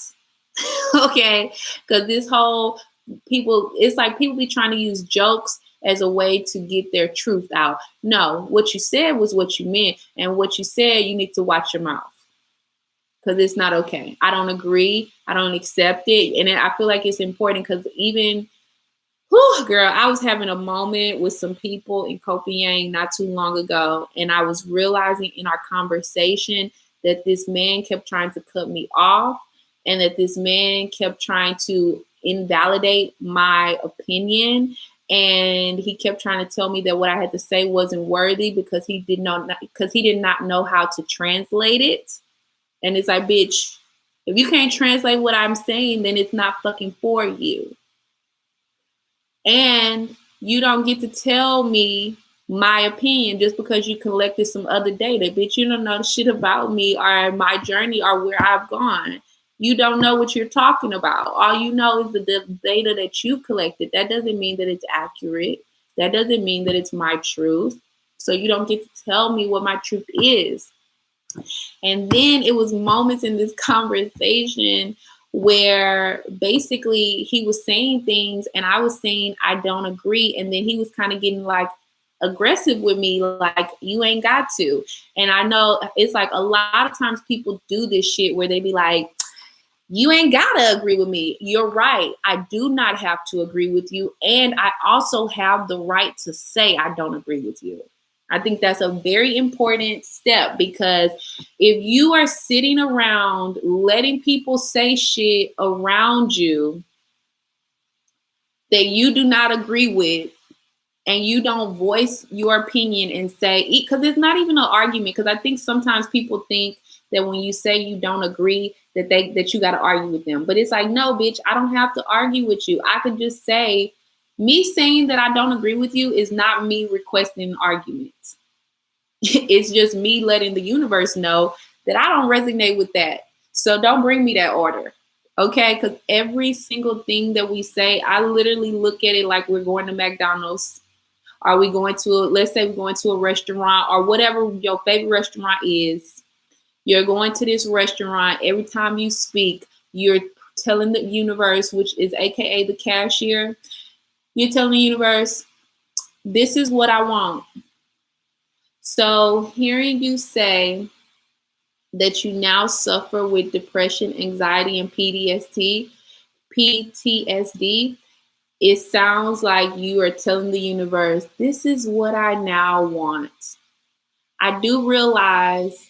Okay. Because this whole it's like people be trying to use jokes as a way to get their truth out. No, what you said was what you meant. And what you said, you need to watch your mouth because it's not okay. I don't agree. I don't accept it. And I feel like it's important because even, whew, girl, I was having a moment with some people in Copenhagen not too long ago. And I was realizing in our conversation that this man kept trying to cut me off and that this man kept trying to invalidate my opinion. And he kept trying to tell me that what I had to say wasn't worthy because he did not know how to translate it. And it's like, bitch, if you can't translate what I'm saying, then it's not fucking for you. And you don't get to tell me my opinion just because you collected some other data. Bitch, you don't know shit about me or my journey or where I've gone. You don't know what you're talking about. All you know is the data that you collected. That doesn't mean that it's accurate. That doesn't mean that it's my truth. So you don't get to tell me what my truth is. And then it was moments in this conversation where basically he was saying things and I was saying I don't agree. And then he was kind of getting like aggressive with me, like, you ain't got to. And I know it's like a lot of times people do this shit where they be like, you ain't gotta agree with me. You're right. I do not have to agree with you. And I also have the right to say I don't agree with you. I think that's a very important step because if you are sitting around letting people say shit around you that you do not agree with, and you don't voice your opinion and say, because it's not even an argument, because I think sometimes people think that when you say you don't agree that you got to argue with them. But it's like, no, bitch, I don't have to argue with you. I could just say, me saying that I don't agree with you is not me requesting an argument. It's just me letting the universe know that I don't resonate with that. So don't bring me that order. Okay? Because every single thing that we say, I literally look at it like we're going to McDonald's. Are we going to, let's say we're going to a restaurant or whatever your favorite restaurant is. You're going to this restaurant. Every time you speak, you're telling the universe, which is AKA the cashier, you're telling the universe, this is what I want. So hearing you say that you now suffer with depression, anxiety, and PTSD, it sounds like you are telling the universe, this is what I now want. I do realize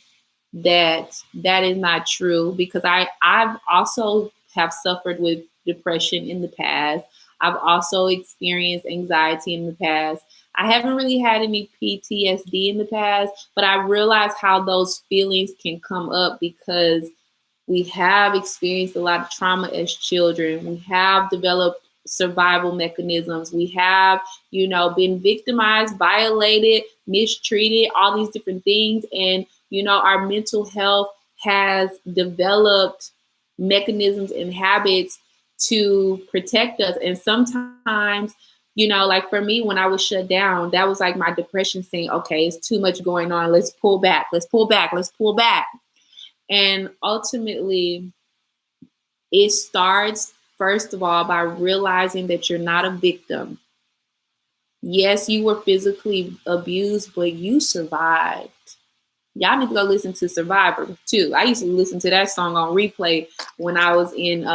that is not true because I've also have suffered with depression in the past. I've also experienced anxiety in the past. I haven't really had any PTSD in the past, but I realize how those feelings can come up because we have experienced a lot of trauma as children. We have developed survival mechanisms. We have, been victimized, violated, mistreated, all these different things. And, our mental health has developed mechanisms and habits to protect us. And sometimes, like for me, when I was shut down, that was like my depression saying, okay, it's too much going on. Let's pull back. Let's pull back. Let's pull back. And ultimately, it starts, first of all, by realizing that you're not a victim. Yes, you were physically abused, but you survived. Y'all need to go listen to Survivor, too. I used to listen to that song on replay when I was in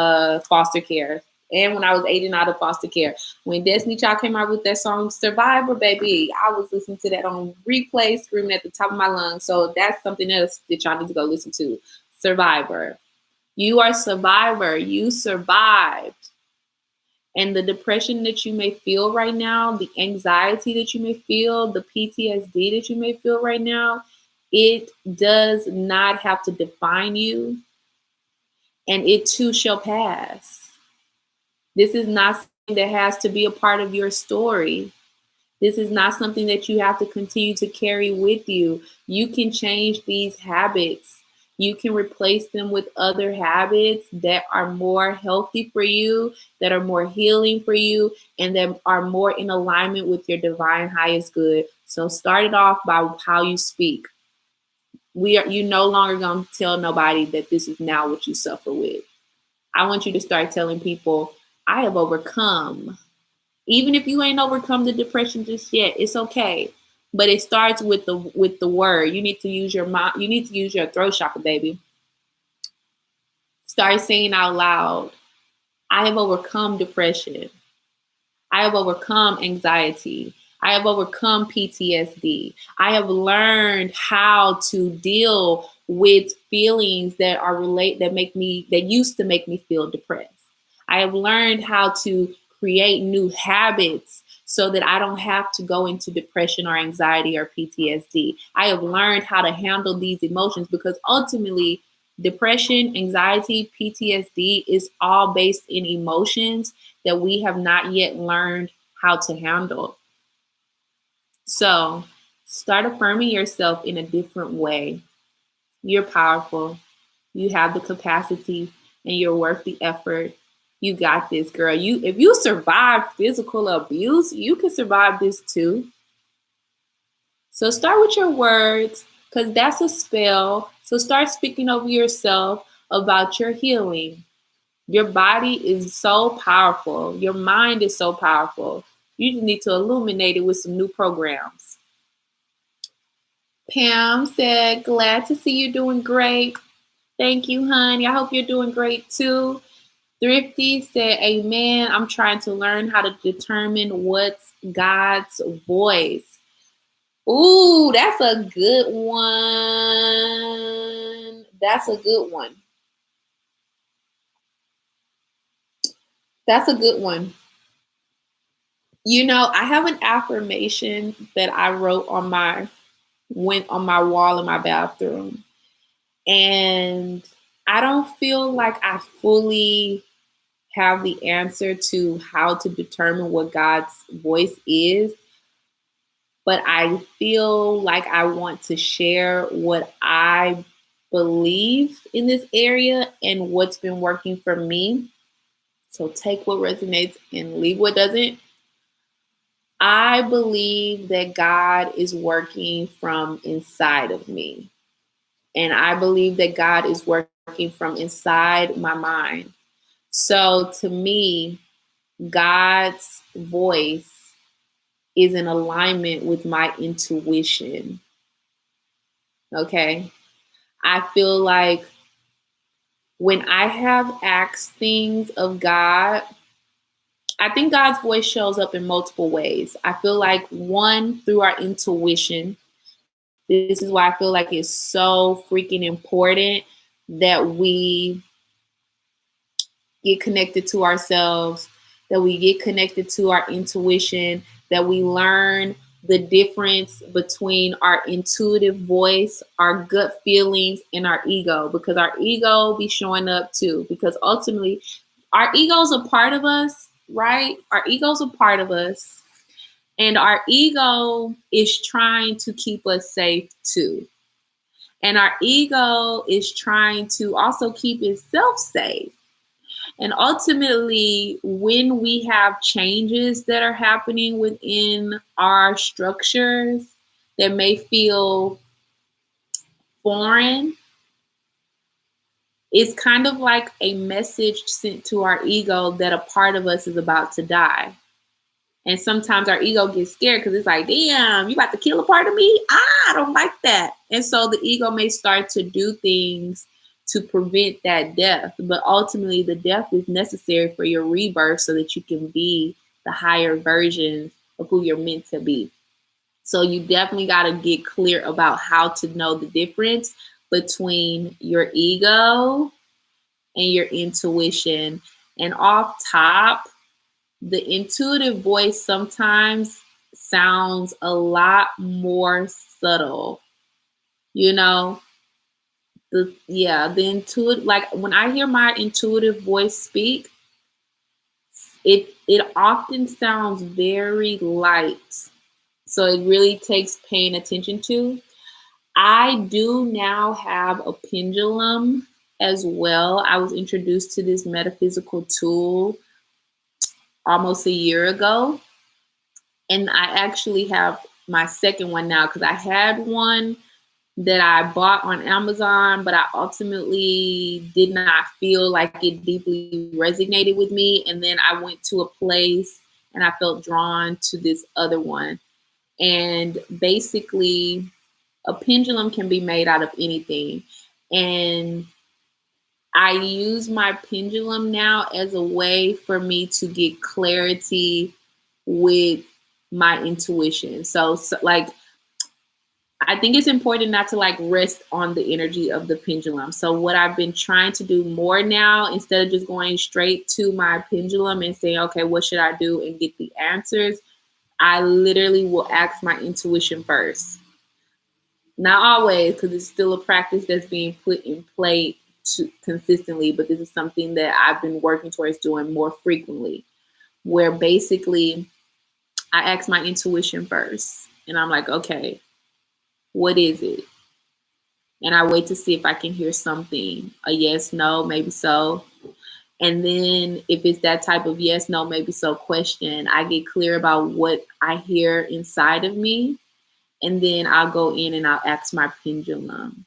foster care and when I was aging out of foster care. When Destiny Child came out with that song, Survivor, baby, I was listening to that on replay, screaming at the top of my lungs. So that's something else that y'all need to go listen to. Survivor. You are a survivor. You survived. And the depression that you may feel right now, the anxiety that you may feel, the PTSD that you may feel right now, it does not have to define you. And it too shall pass. This is not something that has to be a part of your story. This is not something that you have to continue to carry with you. You can change these habits. You can replace them with other habits that are more healthy for you, that are more healing for you, and that are more in alignment with your divine highest good. So start it off by how you speak. You no longer gonna tell nobody that this is now what you suffer with. I want you to start telling people, I have overcome. Even if you ain't overcome the depression just yet, it's okay. But it starts with the word. You need to use your mouth. You need to use your throat chakra, baby. Start saying out loud, I have overcome depression. I have overcome anxiety. I have overcome PTSD. I have learned how to deal with feelings that used to make me feel depressed. I have learned how to create new habits so that I don't have to go into depression or anxiety or PTSD. I have learned how to handle these emotions because ultimately depression, anxiety, PTSD is all based in emotions that we have not yet learned how to handle. So start affirming yourself in a different way. You're powerful. You have the capacity and you're worth the effort. You got this, girl. If you survive physical abuse, you can survive this too. So start with your words because that's a spell. So start speaking over yourself about your healing. Your body is so powerful. Your mind is so powerful. You just need to illuminate it with some new programs. Pam said, glad to see you doing great. Thank you, honey. I hope you're doing great too. Thrifty said, amen. I'm trying to learn how to determine what's God's voice. Ooh, that's a good one. That's a good one. That's a good one. You know, I have an affirmation that I wrote on my wall in my bathroom. And I don't feel like I fully have the answer to how to determine what God's voice is, but I feel like I want to share what I believe in this area and what's been working for me. So take what resonates and leave what doesn't. I believe that God is working from inside of me. And I believe that God is working from inside my mind. So to me, God's voice is in alignment with my intuition. Okay. I feel like when I have asked things of God, I think God's voice shows up in multiple ways. I feel like one, through our intuition. This is why I feel like it's so freaking important that we get connected to ourselves, that we get connected to our intuition, that we learn the difference between our intuitive voice, our gut feelings, and our ego, because our ego be showing up too. Because ultimately, our ego's a part of us, right? Our ego's a part of us. And our ego is trying to keep us safe too. And our ego is trying to also keep itself safe. And ultimately, when we have changes that are happening within our structures that may feel foreign, it's kind of like a message sent to our ego that a part of us is about to die. And sometimes our ego gets scared because it's like, damn, you about to kill a part of me? I don't like that. And so the ego may start to do things to prevent that death. But ultimately, the death is necessary for your rebirth so that you can be the higher version of who you're meant to be. So you definitely got to get clear about how to know the difference between your ego and your intuition. And off top, the intuitive voice sometimes sounds a more subtle, you know. The intuitive, like when I hear my intuitive voice speak, it often sounds very light. So it really takes paying attention to. I do now have a pendulum as well. I was introduced to this metaphysical tool almost a year ago. And I actually have my second one now because I had one that I bought on Amazon, but I ultimately did not feel like it deeply resonated with me. And then I went to a place and I felt drawn to this other one. And basically, a pendulum can be made out of anything. And I use my pendulum now as a way for me to get clarity with my intuition. So like, I think it's important not to like rest on the energy of the pendulum. So what I've been trying to do more now, instead of just going straight to my pendulum and saying, okay, what should I do and get the answers? I literally will ask my intuition first. Not always, because it's still a practice that's being put in play consistently, but this is something that I've been working towards doing more frequently, where basically I ask my intuition first. And I'm like, okay, what is it? And I wait to see if I can hear something, a yes, no, maybe so. And then if it's that type of yes, no, maybe so question, I get clear about what I hear inside of me. And then I'll go in and I'll ask my pendulum.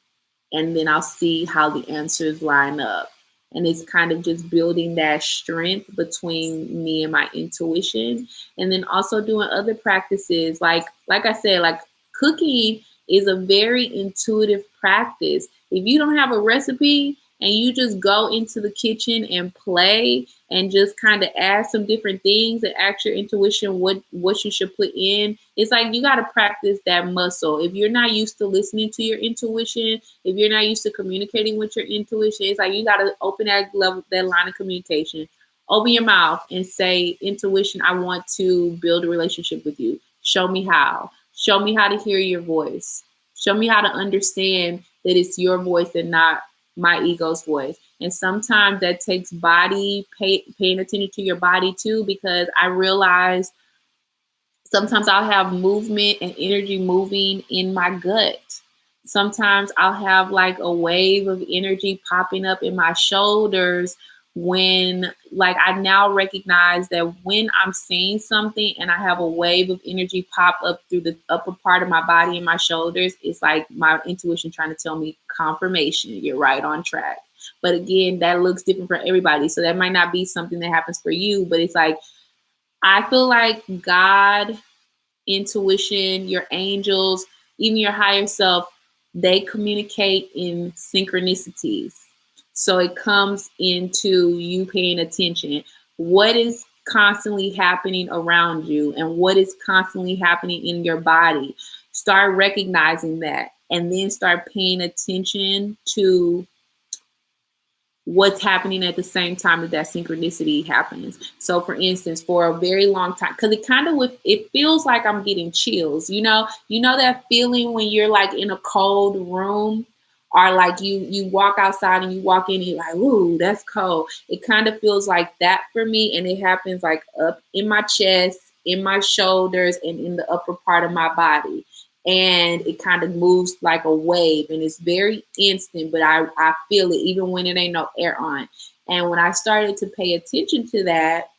And then I'll see how the answers line up. And it's kind of just building that strength between me and my intuition. And then also doing other practices. Like I said, like cooking is a very intuitive practice. If you don't have a recipe and you just go into the kitchen and play and just kind of add some different things and ask your intuition what you should put in, it's like you got to practice that muscle. If you're not used to listening to your intuition, if you're not used to communicating with your intuition, it's like you got to open that line of communication. Open your mouth and say, intuition, I want to build a relationship with you. Show me how. Show me how to hear your voice. Show me how to understand that it's your voice and not my ego's voice. And sometimes that takes paying attention to your body too, because I realize sometimes I'll have movement and energy moving in my gut. Sometimes I'll have like a wave of energy popping up in my shoulders when like I now recognize that when I'm saying something and I have a wave of energy pop up through the upper part of my body and my shoulders, it's like my intuition trying to tell me confirmation, you're right on track. But again, that looks different for everybody. So that might not be something that happens for you, but it's like, I feel like God, intuition, your angels, even your higher self, they communicate in synchronicities. So it comes into you paying attention. What is constantly happening around you and what is constantly happening in your body? Start recognizing that and then start paying attention to what's happening at the same time that synchronicity happens. So for instance, for a very long time, because it feels like I'm getting chills, you know that feeling when you're like in a cold room, or like you walk outside and you walk in and you're like, ooh, that's cold. It kind of feels like that for me. And it happens like up in my chest, in my shoulders, and in the upper part of my body. And it kind of moves like a wave and it's very instant, but I feel it even when it ain't no air on. And when I started to pay attention to that,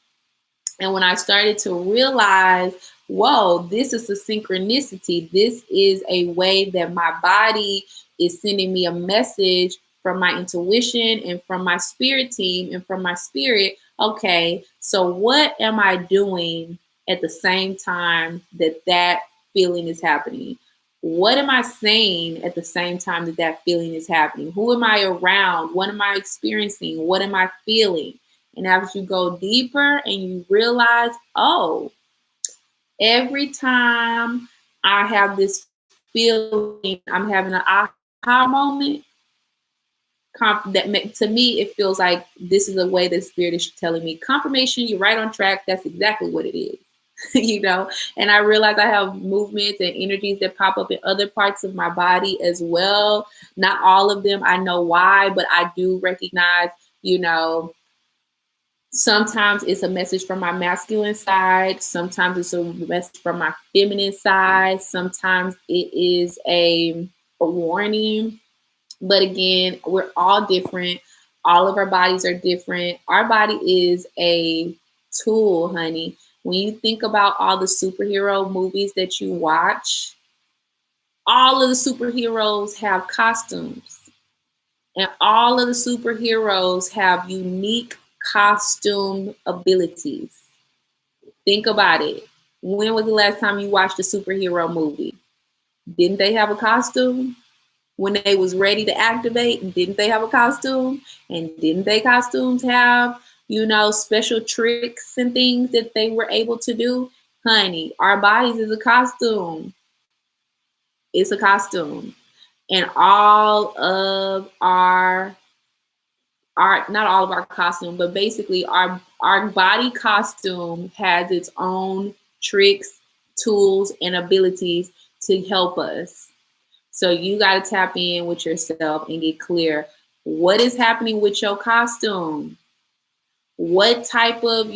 and when I started to realize, whoa, this is a synchronicity. This is a way that my body is sending me a message from my intuition and from my spirit team and from my spirit. Okay, so what am I doing at the same time that feeling is happening? What am I saying at the same time that feeling is happening? Who am I around? What am I experiencing? What am I feeling? And as you go deeper and you realize, oh, every time I have this feeling, I'm having an aha moment. To me, it feels like this is a way that spirit is telling me confirmation. You're right on track. That's exactly what it is. And I realize I have movements and energies that pop up in other parts of my body as well. Not all of them I know why, but I do recognize, Sometimes it's a message from my masculine side. Sometimes it's a message from my feminine side. Sometimes it is a warning. But again, we're all different. All of our bodies are different. Our body is a tool, honey. When you think about all the superhero movies that you watch, all of the superheroes have costumes. And all of the superheroes have unique costume abilities. Think about it. When was the last time you watched a superhero movie? Didn't they have a costume? When they was ready to activate, didn't they have a costume? And didn't they costumes have, special tricks and things that they were able to do? Honey, our bodies is a costume. It's a costume. And all of our not all of our costume, but basically our body costume has its own tricks, tools, and abilities to help us. So you got to tap in with yourself and get clear. What is happening with your costume? What type of,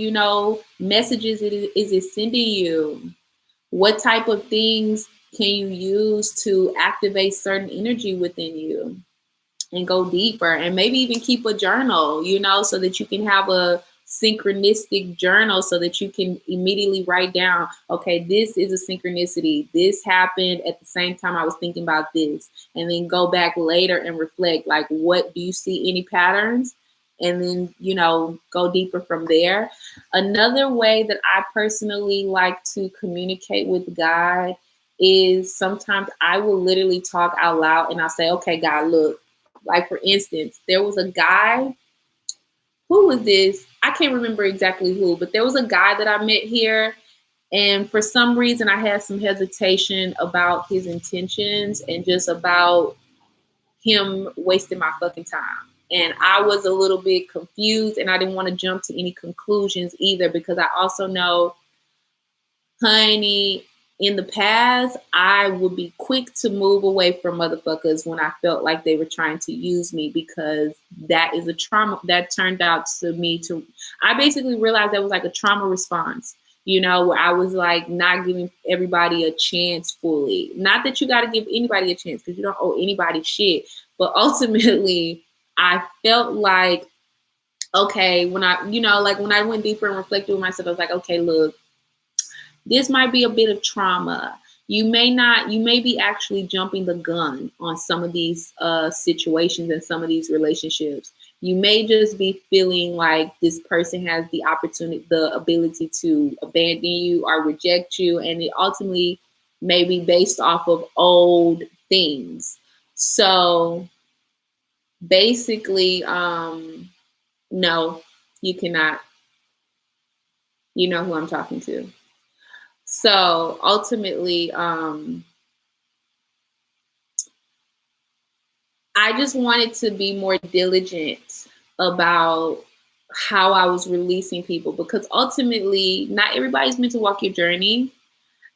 messages is it sending you? What type of things can you use to activate certain energy within you? And go deeper, and maybe even keep a journal, so that you can have a synchronistic journal so that you can immediately write down, okay, this is a synchronicity. This happened at the same time I was thinking about this. And then go back later and reflect, like, what do you see any patterns? And then, go deeper from there. Another way that I personally like to communicate with God is sometimes I will literally talk out loud and I'll say, okay, God, look. Like, for instance, there was a guy, who was this? I can't remember exactly who, but there was a guy that I met here. And for some reason, I had some hesitation about his intentions and just about him wasting my fucking time. And I was a little bit confused and I didn't want to jump to any conclusions either, because I also know, honey, in the past, I would be quick to move away from motherfuckers when I felt like they were trying to use me, because that is a trauma that turned out to me to, I basically realized that was like a trauma response, where I was like not giving everybody a chance fully. Not that you got to give anybody a chance, because you don't owe anybody shit. But ultimately, I felt like, okay, when I, when I went deeper and reflected with myself, I was like, okay, look, this might be a bit of trauma. You may be actually jumping the gun on some of these situations and some of these relationships. You may just be feeling like this person has the opportunity, the ability to abandon you or reject you. And it ultimately may be based off of old things. So basically, no, you cannot. You know who I'm talking to. So ultimately, I just wanted to be more diligent about how I was releasing people, because ultimately, not everybody's meant to walk your journey.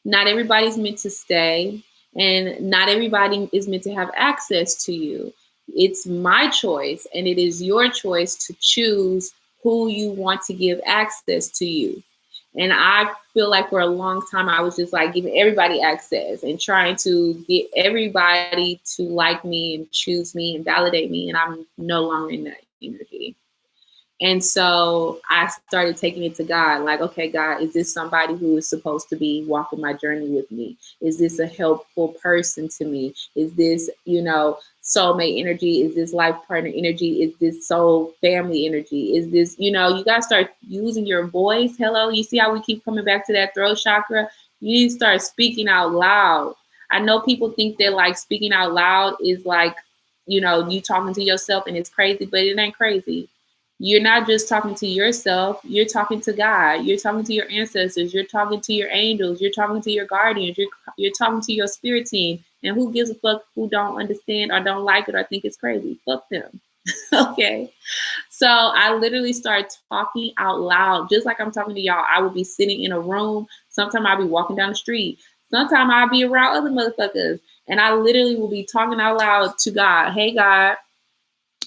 Not everybody's meant to stay, and not everybody is meant to have access to you. It's my choice, and it is your choice to choose who you want to give access to you. And I feel like for a long time, I was just like giving everybody access and trying to get everybody to like me and choose me and validate me. And I'm no longer in that energy. And so I started taking it to God, like, okay, God, is this somebody who is supposed to be walking my journey with me? Is this a helpful person to me? Is this, soulmate energy? Is this life partner energy? Is this soul family energy? Is this, you got to start using your voice. Hello, you see how we keep coming back to that throat chakra? You need to start speaking out loud. I know people think that like speaking out loud is like, you talking to yourself and it's crazy, but it ain't crazy. You're not just talking to yourself, you're talking to God, you're talking to your ancestors, you're talking to your angels, you're talking to your guardians, you're talking to your spirit team. And who gives a fuck who don't understand or don't like it or think it's crazy? Fuck them. Okay. So I literally started talking out loud, just like I'm talking to y'all. I would be sitting in a room. Sometimes I'll be walking down the street. Sometimes I'll be around other motherfuckers. And I literally will be talking out loud to God. Hey, God,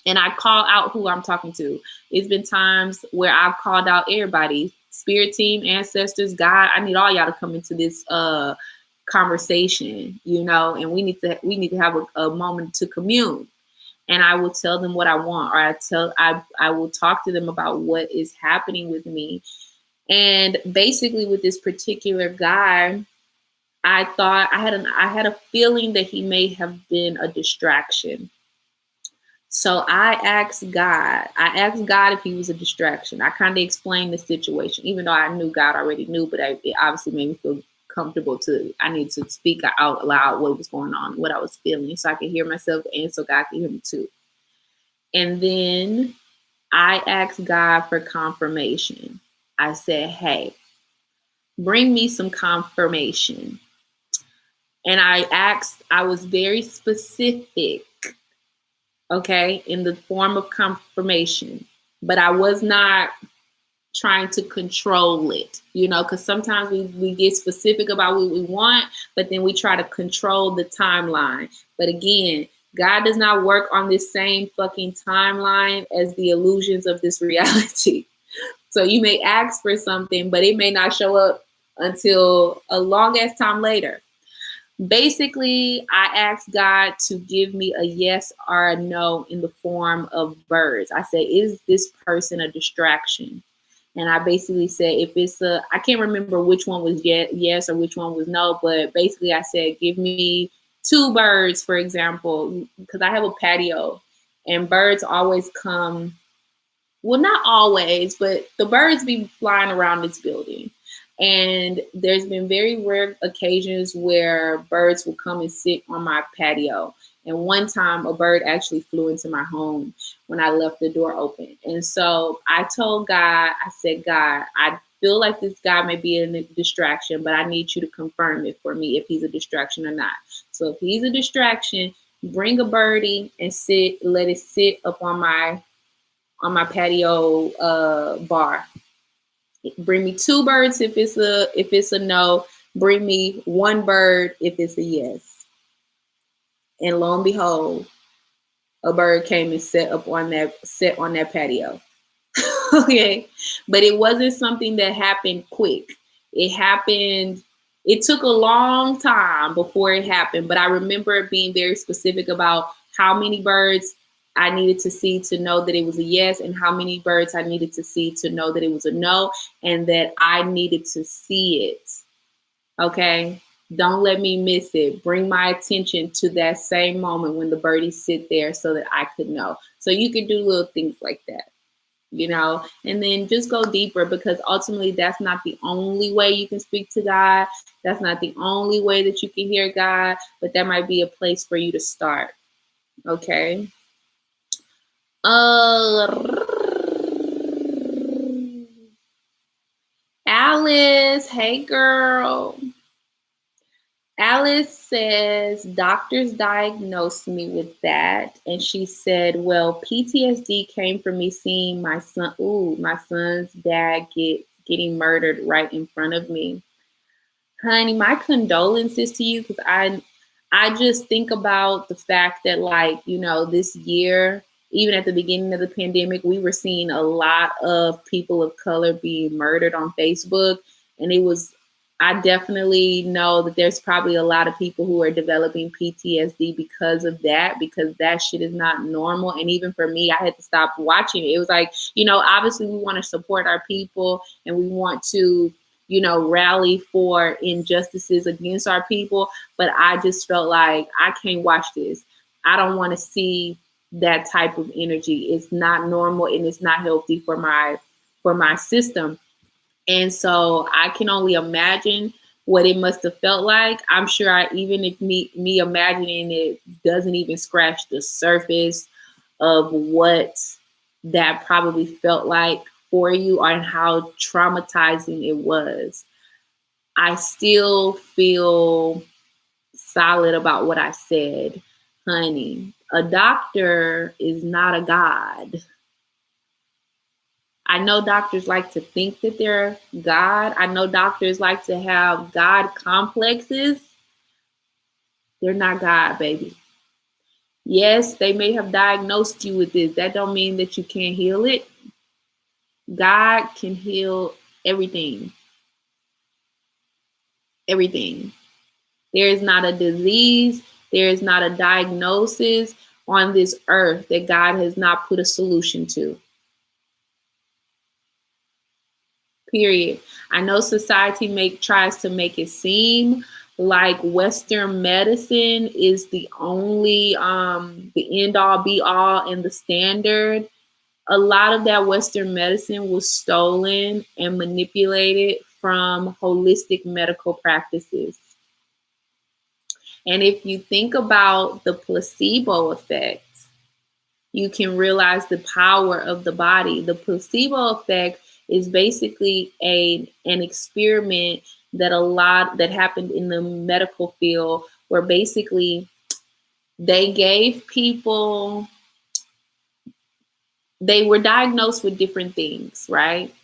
And I call out who I'm talking to. It's been times where I've called out everybody, spirit team, ancestors, God. I need all y'all to come into this conversation, and we need to have a moment to commune. And I will tell them what I want, or I will talk to them about what is happening with me. And basically with this particular guy, I thought I had a feeling that he may have been a distraction. So I asked God if he was a distraction. I kind of explained the situation, even though I knew God already knew, but it obviously made me feel comfortable I need to speak out loud what was going on, what I was feeling, so I could hear myself and so God could hear me too. And then I asked God for confirmation. I said, hey, bring me some confirmation. And I was very specific, okay, in the form of confirmation, but I was not trying to control it, because sometimes we get specific about what we want, but then we try to control the timeline. But again, God does not work on this same fucking timeline as the illusions of this reality. So you may ask for something, but it may not show up until a long ass time later. Basically, I asked God to give me a yes or a no in the form of birds. I said, is this person a distraction? And I basically said, I can't remember which one was yes or which one was no, but basically I said, give me 2 birds, for example, because I have a patio and birds always come. Well, not always, but the birds be flying around this building. And there's been very rare occasions where birds will come and sit on my patio. And one time a bird actually flew into my home when I left the door open. And so I told God, I said, God, I feel like this guy may be a distraction, but I need you to confirm it for me if he's a distraction or not. So if he's a distraction, bring a birdie and let it sit up on my patio bar. Bring me 2 birds if it's a no. Bring me 1 bird if it's a yes. And lo and behold, a bird came and set on that patio. Okay, but it wasn't something that happened quick. It took a long time before it happened, but I remember being very specific about how many birds I needed to see to know that it was a yes, and how many birds I needed to see to know that it was a no, and that I needed to see it. Okay? Don't let me miss it. Bring my attention to that same moment when the birdies sit there so that I could know. So you can do little things like that. And then just go deeper, because ultimately that's not the only way you can speak to God. That's not the only way that you can hear God, but that might be a place for you to start. Okay. Alice, hey girl. Alice says, doctors diagnosed me with that. And she said, well, PTSD came from me seeing my son's dad getting murdered right in front of me. Honey, my condolences to you, because I just think about the fact that, this year, even at the beginning of the pandemic, we were seeing a lot of people of color being murdered on Facebook. And I definitely know that there's probably a lot of people who are developing PTSD because of that, because that shit is not normal. And even for me, I had to stop watching it. It was like, obviously we want to support our people and we want to, rally for injustices against our people. But I just felt like I can't watch this. I don't want to see that type of energy. It's not normal and it's not healthy for my system. And so I can only imagine what it must have felt like. I'm sure even if me imagining it doesn't even scratch the surface of what that probably felt like for you, or how traumatizing it was. I still feel solid about what I said. Honey, a doctor is not a god. I know doctors like to think that they're God. I know doctors like to have God complexes. They're not God, baby. Yes, they may have diagnosed you with this. That don't mean that you can't heal it. God can heal everything. Everything. There is not a disease, there is not a diagnosis on this earth that God has not put a solution to. Period. I know society tries to make it seem like Western medicine is the only the end all be all and the standard. A lot of that Western medicine was stolen and manipulated from holistic medical practices. And if you think about the placebo effect, you can realize the power of the body. The placebo effect is basically an experiment that happened in the medical field where basically they gave people, they were diagnosed with different things, right?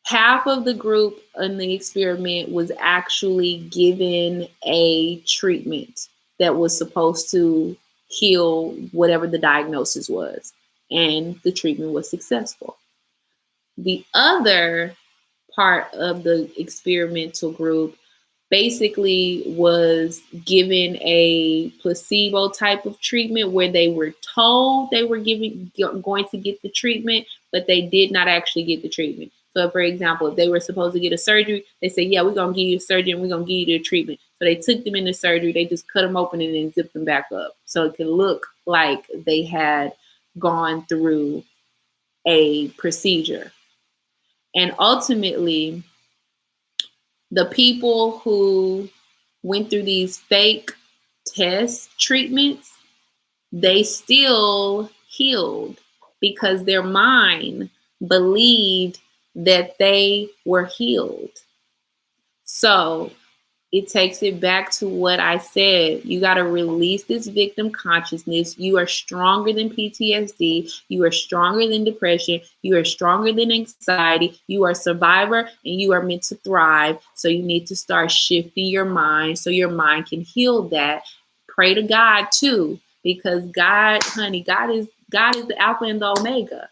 Half of the group in the experiment was actually given a treatment that was supposed to heal whatever the diagnosis was, and the treatment was successful. The other part of the experimental group basically was given a placebo type of treatment where they were told they were going to get the treatment, but they did not actually get the treatment. So, for example, if they were supposed to get a surgery, they said, yeah, we're going to give you a surgery and we're going to give you the treatment. So they took them into surgery. They just cut them open and then zipped them back up. So it could look like they had gone through a procedure. And ultimately, the people who went through these fake test treatments, they still healed because their mind believed that they were healed. So it takes it back to what I said. You got to release this victim consciousness. You are stronger than PTSD. You are stronger than depression. You are stronger than anxiety. You are a survivor and you are meant to thrive. So you need to start shifting your mind so your mind can heal that. Pray to God too, because God, honey, God is the Alpha and the Omega.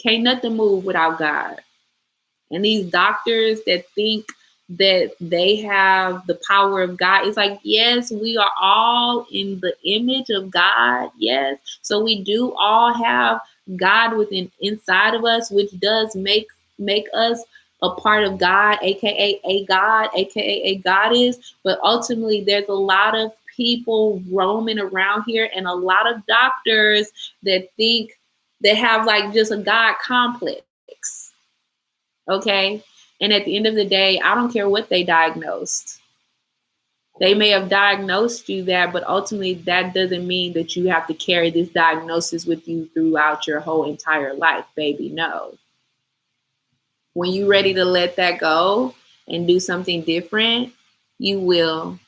Can't nothing move without God. And these doctors that think that they have the power of God, it's like, yes, we are all in the image of God. Yes. So we do all have God within inside of us, which does make us a part of God, aka a God, aka a goddess. But ultimately, there's a lot of people roaming around here and a lot of doctors that think they have like just a God complex. Okay. And at the end of the day, I don't care what they diagnosed. They may have diagnosed you that, but ultimately that doesn't mean that you have to carry this diagnosis with you throughout your whole entire life, baby. No. When you're ready to let that go and do something different, you will.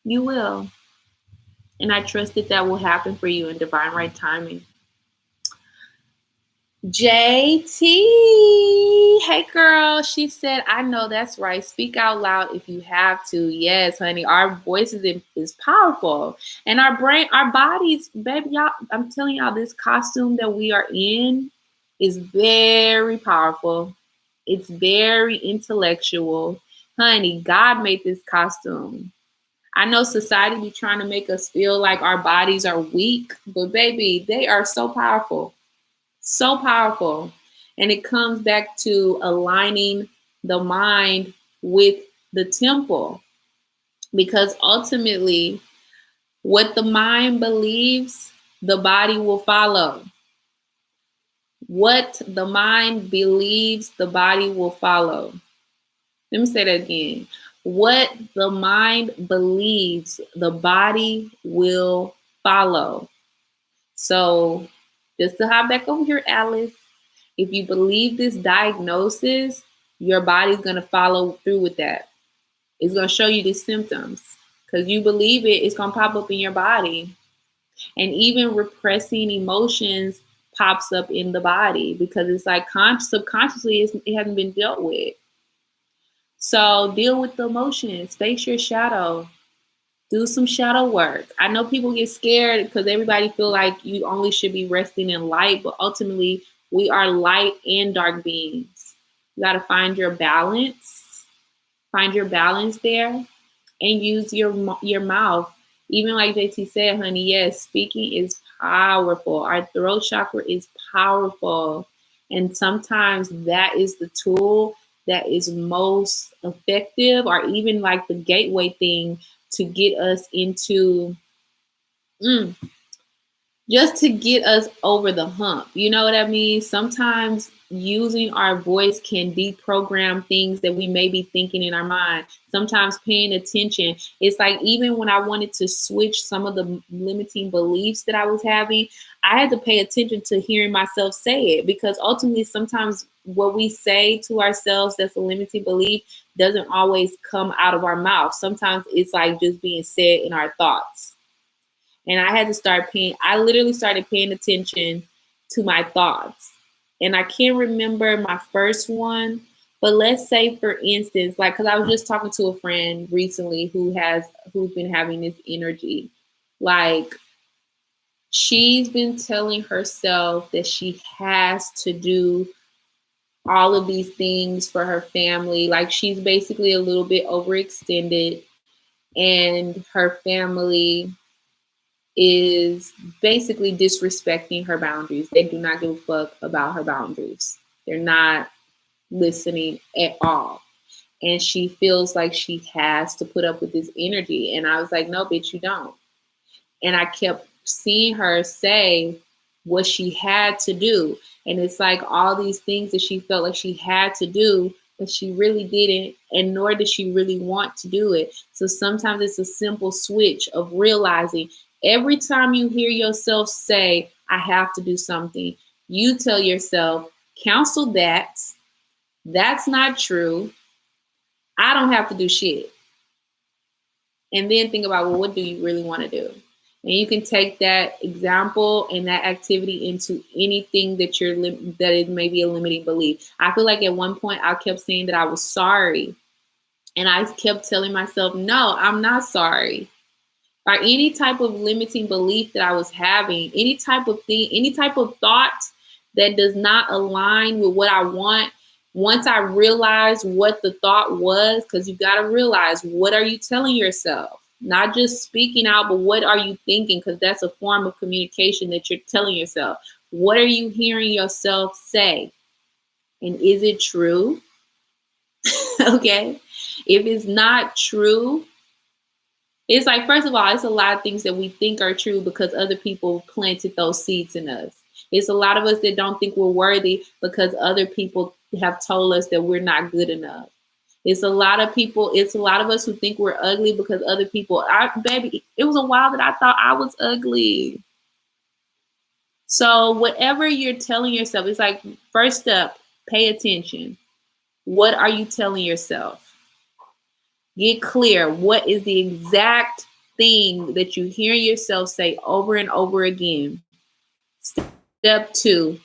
You will. And I trust that will happen for you in divine right timing. JT, hey girl, she said, I know that's right. Speak out loud if you have to. Yes, honey, our voices is powerful. And our brain, our bodies, baby, y'all, I'm telling y'all, this costume that we are in is very powerful. It's very intellectual. Honey, God made this costume. I know society be trying to make us feel like our bodies are weak, but baby, they are so powerful. So powerful. And it comes back to aligning the mind with the temple. Because ultimately, what the mind believes, the body will follow. What the mind believes, the body will follow. Let me say that again. What the mind believes, the body will follow. So just to hop back over here, Alice, if you believe this diagnosis, your body's going to follow through with that. It's going to show you the symptoms because you believe it, it's going to pop up in your body. And even repressing emotions pops up in the body because it's like subconsciously it hasn't been dealt with. So deal with the emotions, face your shadow. Do some shadow work. I know people get scared because everybody feel like you only should be resting in light, but ultimately we are light and dark beings. You got to find your balance. Find your balance there and use your mouth. Even like JT said, honey, yes, speaking is powerful. Our throat chakra is powerful. And sometimes that is the tool that is most effective, or even like the gateway thing to get us into just to get us over the hump. You know what I mean? Sometimes using our voice can deprogram things that we may be thinking in our mind. Sometimes paying attention. It's like even when I wanted to switch some of the limiting beliefs that I was having, I had to pay attention to hearing myself say it, because ultimately sometimes what we say to ourselves that's a limiting belief doesn't always come out of our mouth. Sometimes it's like just being said in our thoughts. And I had to I literally started paying attention to my thoughts. And I can't remember my first one, but let's say for instance, like, cause I was just talking to a friend recently who's been having this energy. Like, she's been telling herself that she has to do all of these things for her family. Like, she's basically a little bit overextended, and her family is basically disrespecting her boundaries. They do not give a fuck about her boundaries. They're not listening at all. And she feels like she has to put up with this energy. And I was like, no, bitch, you don't. And I kept seeing her say what she had to do. And it's like all these things that she felt like she had to do, but she really didn't, and nor did she really want to do it. So sometimes it's a simple switch of realizing every time you hear yourself say, I have to do something, you tell yourself, counsel that. That's not true. I don't have to do shit. And then think about, well, what do you really want to do? And you can take that example and that activity into anything that that it may be a limiting belief. I feel like at one point I kept saying that I was sorry. And I kept telling myself, no, I'm not sorry. Or any type of limiting belief that I was having, any type of thing, any type of thought that does not align with what I want. Once I realized what the thought was, because you got to realize, what are you telling yourself? Not just speaking out, but what are you thinking? Because that's a form of communication that you're telling yourself. What are you hearing yourself say? And is it true? Okay. If it's not true, it's like, first of all, it's a lot of things that we think are true because other people planted those seeds in us. It's a lot of us that don't think we're worthy because other people have told us that we're not good enough. It's a lot of us who think we're ugly because other people, baby, it was a while that I thought I was ugly. So whatever you're telling yourself, it's like, first step, pay attention. What are you telling yourself? Get clear. What is the exact thing that you hear yourself say over and over again? Step 2,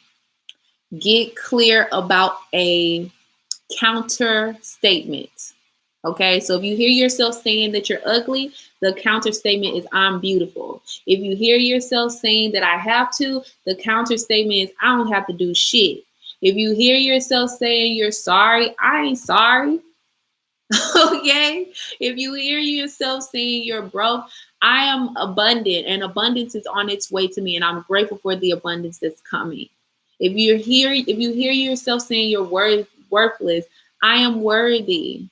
get clear about a counter statement. Okay, so if you hear yourself saying that you're ugly, the counter statement is I'm beautiful. If you hear yourself saying that I have to, the counter statement is I don't have to do shit. If you hear yourself saying you're sorry, I ain't sorry. Okay, if you hear yourself saying you're broke, I am abundant, and abundance is on its way to me, and I'm grateful for the abundance that's coming. If you hear yourself saying you're worthless, I am worthy.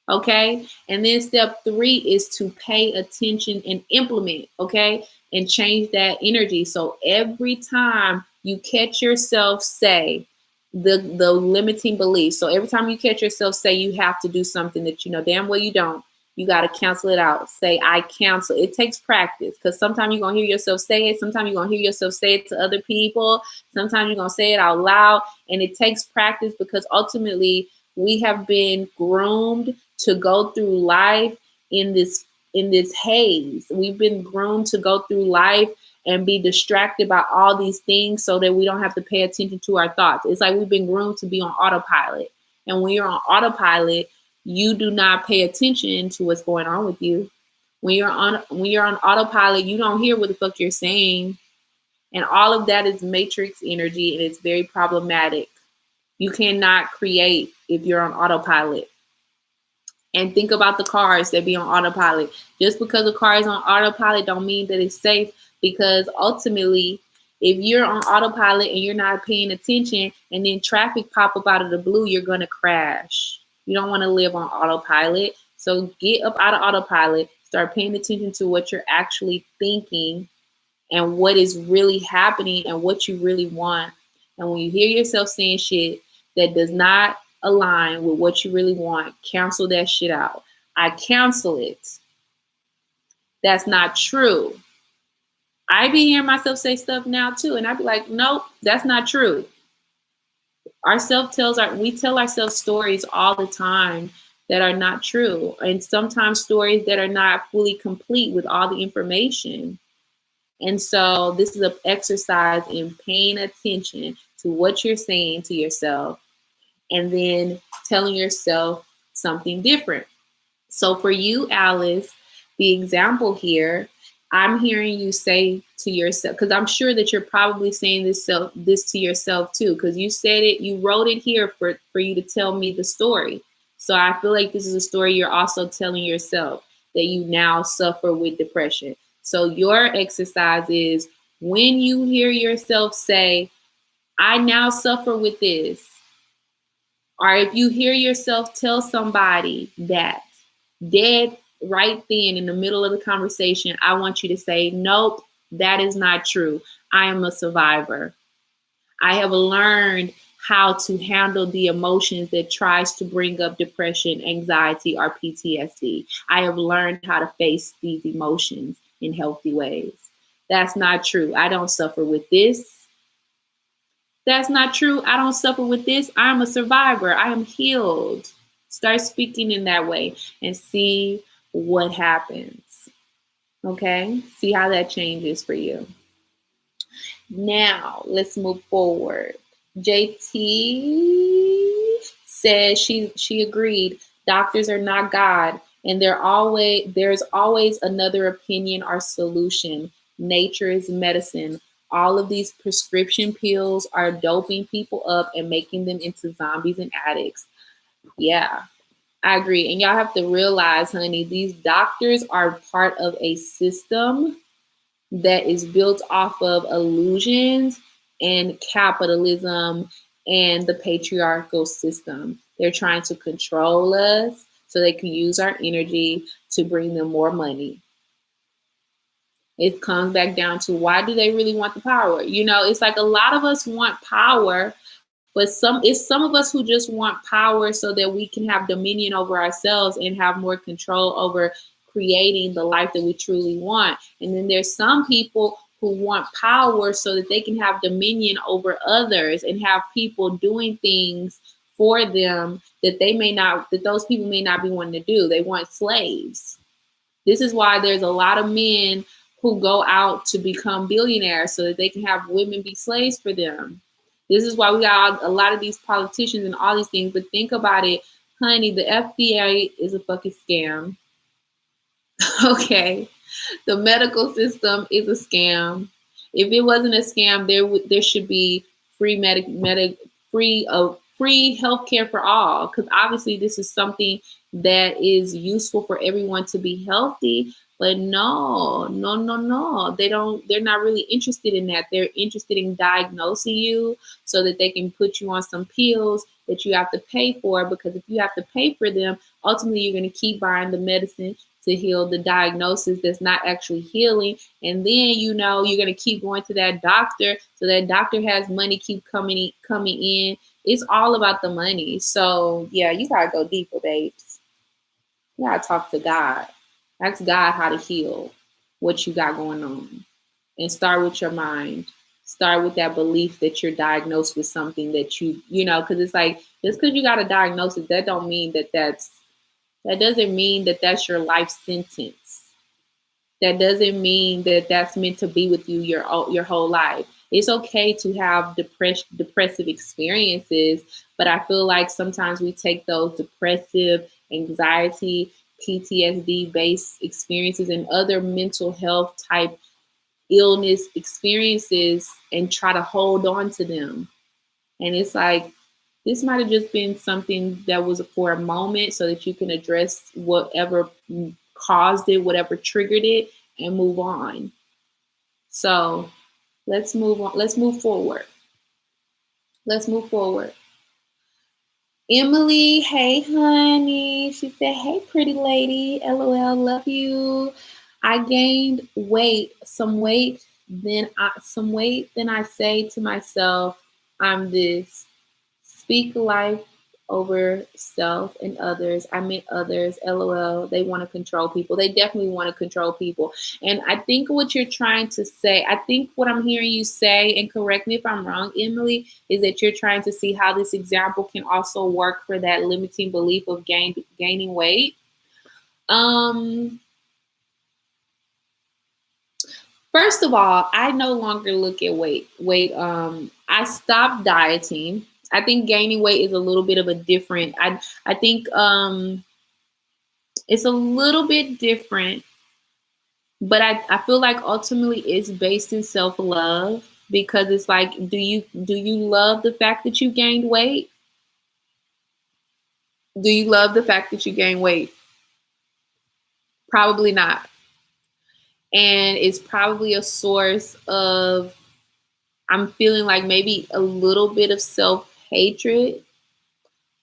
Okay, and then step 3 is to pay attention and implement. Okay, and change that energy. So every time you catch yourself say the limiting beliefs. So every time you catch yourself say you have to do something that you know damn well you don't, you got to cancel it out. Say, I cancel. It takes practice, because sometimes you're going to hear yourself say it. Sometimes you're going to hear yourself say it to other people. Sometimes you're going to say it out loud. And it takes practice, because ultimately we have been groomed to go through life in this haze. We've been groomed to go through life and be distracted by all these things so that we don't have to pay attention to our thoughts. It's like we've been groomed to be on autopilot. And when you're on autopilot, you do not pay attention to what's going on with you. When you're on autopilot, you don't hear what the fuck you're saying. And all of that is matrix energy, and it's very problematic. You cannot create if you're on autopilot. And think about the cars that be on autopilot. Just because a car is on autopilot don't mean that it's safe, because ultimately, if you're on autopilot and you're not paying attention and then traffic pop up out of the blue, you're going to crash. You don't want to live on autopilot. So get up out of autopilot, start paying attention to what you're actually thinking and what is really happening and what you really want. And when you hear yourself saying shit that does not align with what you really want, cancel that shit out. I cancel it. That's not true. I be hearing myself say stuff now too, and I be like, nope, that's not true. We tell ourselves stories all the time that are not true, and sometimes stories that are not fully complete with all the information. And so this is an exercise in paying attention to what you're saying to yourself and then telling yourself something different. So for you, Alice, the example here, I'm hearing you say to yourself, because I'm sure that you're probably saying this to yourself too, because you said it, you wrote it here for you to tell me the story. So I feel like this is a story you're also telling yourself, that you now suffer with depression. So your exercise is, when you hear yourself say, I now suffer with this, or if you hear yourself tell somebody that, dead right then in the middle of the conversation, I want you to say, nope, that is not true. I am a survivor. I have learned how to handle the emotions that tries to bring up depression, anxiety, or PTSD. I have learned how to face these emotions in healthy ways. That's not true. I don't suffer with this. That's not true. I don't suffer with this. I'm a survivor. I am healed. Start speaking in that way and see what happens. Okay? See how that changes for you. Now, let's move forward. JT says she agreed. Doctors are not God, and there's always another opinion or solution. Nature is medicine. All of these prescription pills are doping people up and making them into zombies and addicts. Yeah, I agree. And y'all have to realize, honey, these doctors are part of a system that is built off of illusions and capitalism and the patriarchal system. They're trying to control us so they can use our energy to bring them more money. It comes back down to, why do they really want the power? It's like a lot of us want power, but it's some of us who just want power so that we can have dominion over ourselves and have more control over creating the life that we truly want. And then there's some people who want power so that they can have dominion over others and have people doing things for them that those people may not be wanting to do. They want slaves. This is why there's a lot of men who go out to become billionaires so that they can have women be slaves for them. This is why we got a lot of these politicians and all these things. But think about it, honey, the FDA is a fucking scam. Okay. The medical system is a scam. If it wasn't a scam, there should be free free healthcare for all, because obviously this is something that is useful for everyone to be healthy. But no. They're not really interested in that. They're interested in diagnosing you so that they can put you on some pills that you have to pay for, because if you have to pay for them, ultimately you're going to keep buying the medicine to heal the diagnosis that's not actually healing. And then, you're going to keep going to that doctor, so that doctor has money keep coming in. It's all about the money. So yeah, you got to go deeper, babes. You got to talk to God. Ask God how to heal what you got going on. And start with your mind. Start with that belief that you're diagnosed with something that because it's like, just because you got a diagnosis, that don't mean that doesn't mean that that's your life sentence. That doesn't mean that that's meant to be with you your whole life. It's okay to have depressive experiences, but I feel like sometimes we take those depressive, anxiety PTSD based experiences and other mental health type illness experiences and try to hold on to them. And it's like, this might have just been something that was for a moment so that you can address whatever caused it, whatever triggered it, and move on. So let's move on. Let's move forward. Let's move forward. Emily, hey honey. She said, hey pretty lady. LOL, love you. I gained some weight, then I say to myself, I'm this. Speak life over self and others. I meant others. LOL. They want to control people. They definitely want to control people. And I think what you're trying to say, I think what I'm hearing you say, and correct me if I'm wrong, Emily, is that you're trying to see how this example can also work for that limiting belief of gaining weight. First of all, I no longer look at weight. I stopped dieting. I think gaining weight is a little bit of a different. I think it's a little bit different, but I feel like ultimately it's based in self love because it's like, do you love the fact that you gained weight? Do you love the fact that you gained weight? Probably not, and it's probably a source of, I'm feeling like maybe a little bit of self hatred,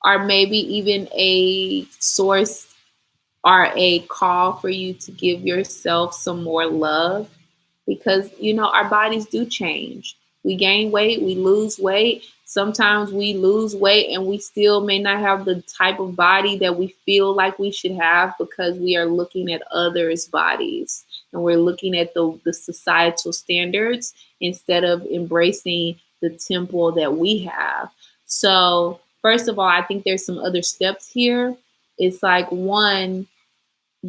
or maybe even a source or a call for you to give yourself some more love, because our bodies do change. We gain weight, we lose weight. Sometimes we lose weight and we still may not have the type of body that we feel like we should have because we are looking at others' bodies and we're looking at the societal standards instead of embracing the temple that we have. So first of all, I think there's some other steps here. It's like, one,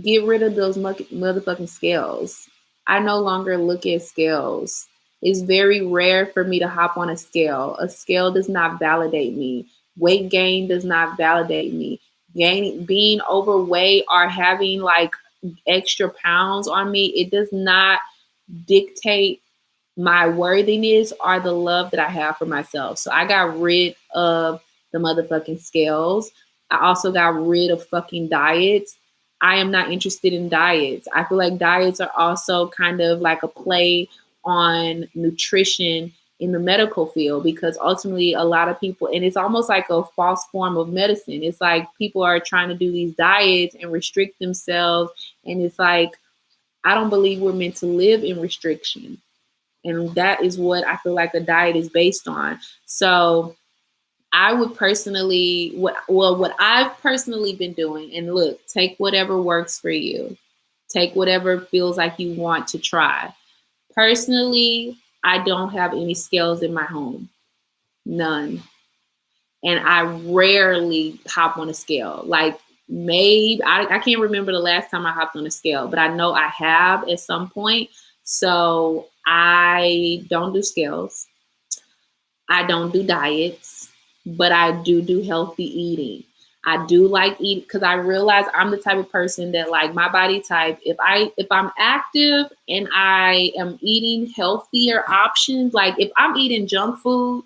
get rid of those motherfucking scales. I no longer look at scales. It's very rare for me to hop on a scale. A scale does not validate me. Weight gain does not validate me. Being overweight or having like extra pounds on me, it does not dictate my worthiness or the love that I have for myself. So I got rid of the motherfucking scales. I also got rid of fucking diets. I am not interested in diets. I feel like diets are also kind of like a play on nutrition in the medical field, because ultimately a lot of people, and it's almost like a false form of medicine. It's like people are trying to do these diets and restrict themselves. And it's like, I don't believe we're meant to live in restriction. And that is what I feel like a diet is based on. So I would personally, what I've personally been doing, and look, take whatever works for you. Take whatever feels like you want to try. Personally, I don't have any scales in my home. None. And I rarely hop on a scale. Like, maybe, I can't remember the last time I hopped on a scale, but I know I have at some point. So I don't do scales. I don't do diets, but I do healthy eating. I do like eating because I realize I'm the type of person that, like, my body type, if I'm active and I am eating healthier options, like if I'm eating junk food,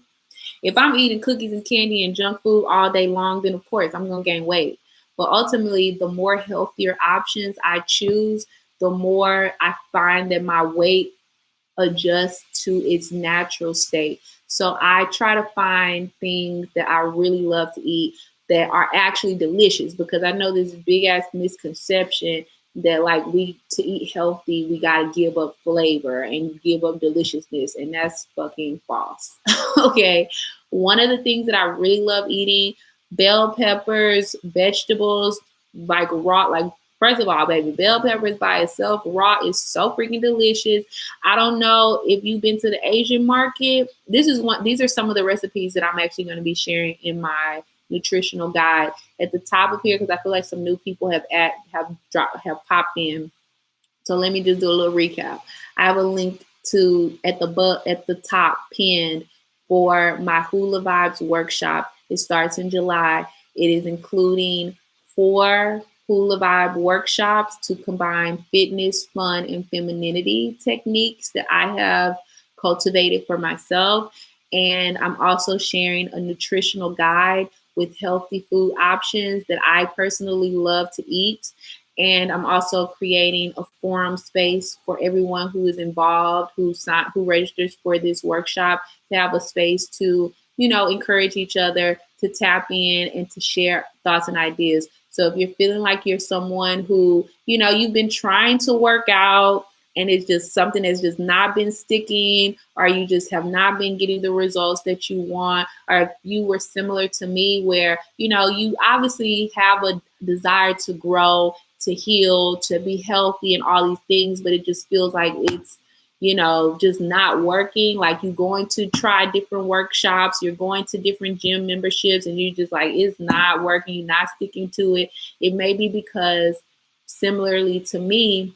if I'm eating cookies and candy and junk food all day long, then of course I'm gonna gain weight. But ultimately, the more healthier options I choose, the more I find that my weight adjust to its natural state. So I try to find things that I really love to eat that are actually delicious, because I know this big ass misconception that, like, to eat healthy, we gotta give up flavor and give up deliciousness, and that's fucking false. Okay. One of the things that I really love eating, bell peppers, vegetables, like raw, like, first of all, baby, bell peppers by itself, raw, is so freaking delicious. I don't know if you've been to the Asian market. These are some of the recipes that I'm actually going to be sharing in my nutritional guide at the top of here, because I feel like some new people have popped in. So let me just do a little recap. I have a link to at the top pinned for my Hula Vibes workshop. It starts in July. It is including 4 hula vibe workshops to combine fitness, fun, and femininity techniques that I have cultivated for myself. And I'm also sharing a nutritional guide with healthy food options that I personally love to eat. And I'm also creating a forum space for everyone who is involved, who registers for this workshop, to have a space to, encourage each other to tap in and to share thoughts and ideas. So if you're feeling like you're someone who, you've been trying to work out and it's just something that's just not been sticking, or you just have not been getting the results that you want, or if you were similar to me where, you obviously have a desire to grow, to heal, to be healthy and all these things, but it just feels like it's, just not working. Like you're going to try different workshops, you're going to different gym memberships, and you just like, it's not working, you're not sticking to it. It may be because, similarly to me,